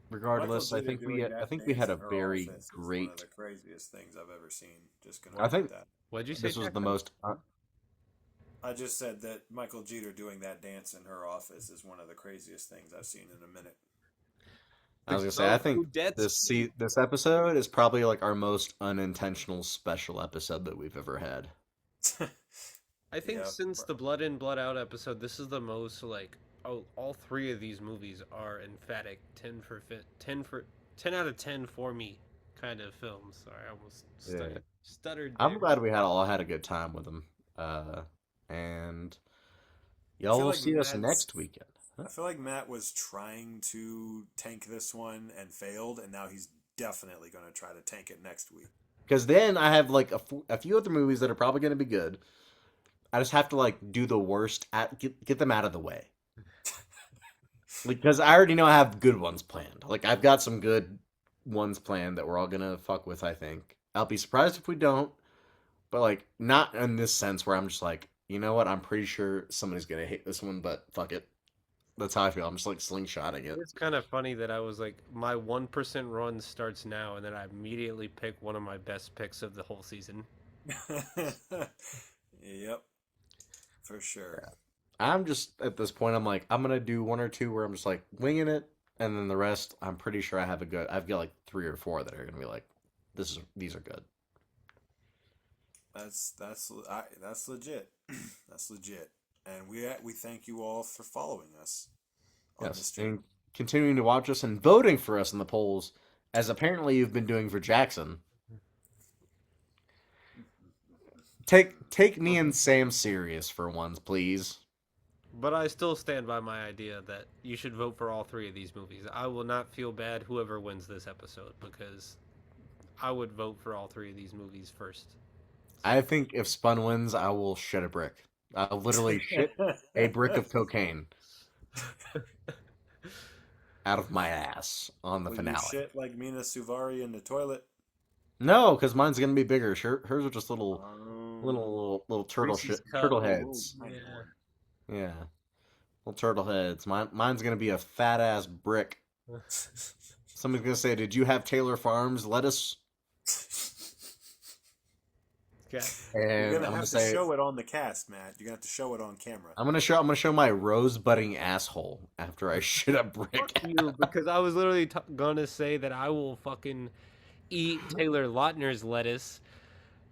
Regardless, I Michael think Jeter doing that we had a dance in her very office is one of great. the craziest things I've ever seen. Just gonna I note think that. What'd you say? This was the Jackson? most. I just said that Michael Jeter doing that dance in her office is one of the craziest things I've seen in a minute. I was gonna say, I think Udetsky. this episode is probably like our most unintentional special episode that we've ever had. I think Yeah. since the Blood In, Blood Out episode, this is the most like, oh, all three of these movies are emphatic 10 out of 10 for me kind of films. Sorry, I almost stuttered there. I'm glad we all had a good time with them. And y'all feel will like see us Matt's- next weekend. I feel like Matt was trying to tank this one and failed, and now he's definitely going to try to tank it next week. Because then I have like a few other movies that are probably going to be good. I just have to like do the worst get them out of the way. Because I already know I have good ones planned. Like I've got some good ones planned that we're all gonna fuck with. I think I'll be surprised if we don't, but like not in this sense where I'm just like, you know what? I'm pretty sure somebody's gonna hate this one, but fuck it. That's how I feel. I'm just like slingshotting it. It's kind of funny that I was like, my 1% run starts now, and then I immediately pick one of my best picks of the whole season. Yep, for sure. I'm just at this point. I'm like, I'm gonna do one or two where I'm just like winging it, and then the rest, I'm pretty sure I've got like 3 or 4 that are gonna be like, these are good. That's legit. That's legit. And we thank you all for following us on this Yes, journey. and continuing to watch us and voting for us in the polls, as apparently you've been doing for Jackson. Take me and Sam serious for once, please. But I still stand by my idea that you should vote for all three of these movies. I will not feel bad whoever wins this episode because I would vote for all three of these movies first. I think if Spun wins, I will shit a brick. I'll literally shit a brick of cocaine out of my ass on the Will finale. you shit like Mina Suvari in the toilet? No, because mine's gonna be bigger. Hers are just little Reese's cup. turtle heads. Yeah. Yeah, little turtle heads. Mine's gonna be a fat ass brick. Somebody's gonna say, "Did you have Taylor Farms lettuce?" Okay. You're And gonna I'm gonna have to say, show it on the cast, Matt. You're gonna have to show it on camera. I'm gonna show my rose budding asshole after I shit a brick. Fuck you, because I was literally gonna say that I will fucking eat Taylor Lautner's lettuce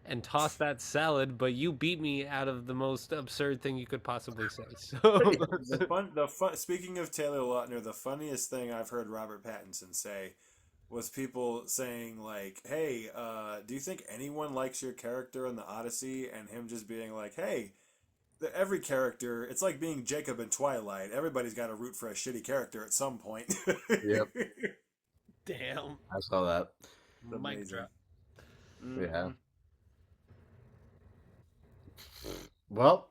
and toss that salad, but you beat me out of the most absurd thing you could possibly say. So The fun. Speaking of Taylor Lautner, the funniest thing I've heard Robert Pattinson say was people saying like, "Hey, do you think anyone likes your character in the Odyssey?" And him just being like, "Hey, every character, it's like being Jacob in Twilight. Everybody's got to root for a shitty character at some point." Yep, damn. I saw that. Mic Amazing. drop. Yeah. Well,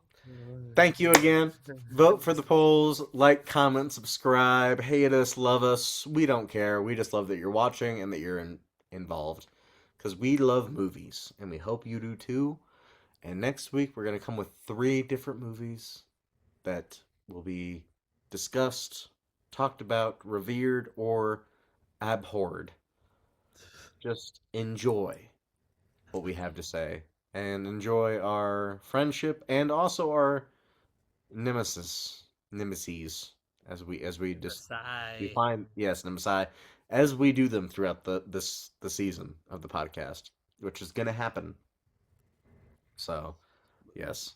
thank you again. Vote for the polls, like, comment, subscribe, hate us, love us. We don't care. We just love that you're watching and that you're involved. Because we love movies, and we hope you do too. And next week, we're going to come with 3 different movies that will be discussed, talked about, revered, or abhorred. Just enjoy what we have to say. And enjoy our friendship and also our nemesis, as we just define nemesis as we do them throughout the season of the podcast, which is gonna happen. So, yes.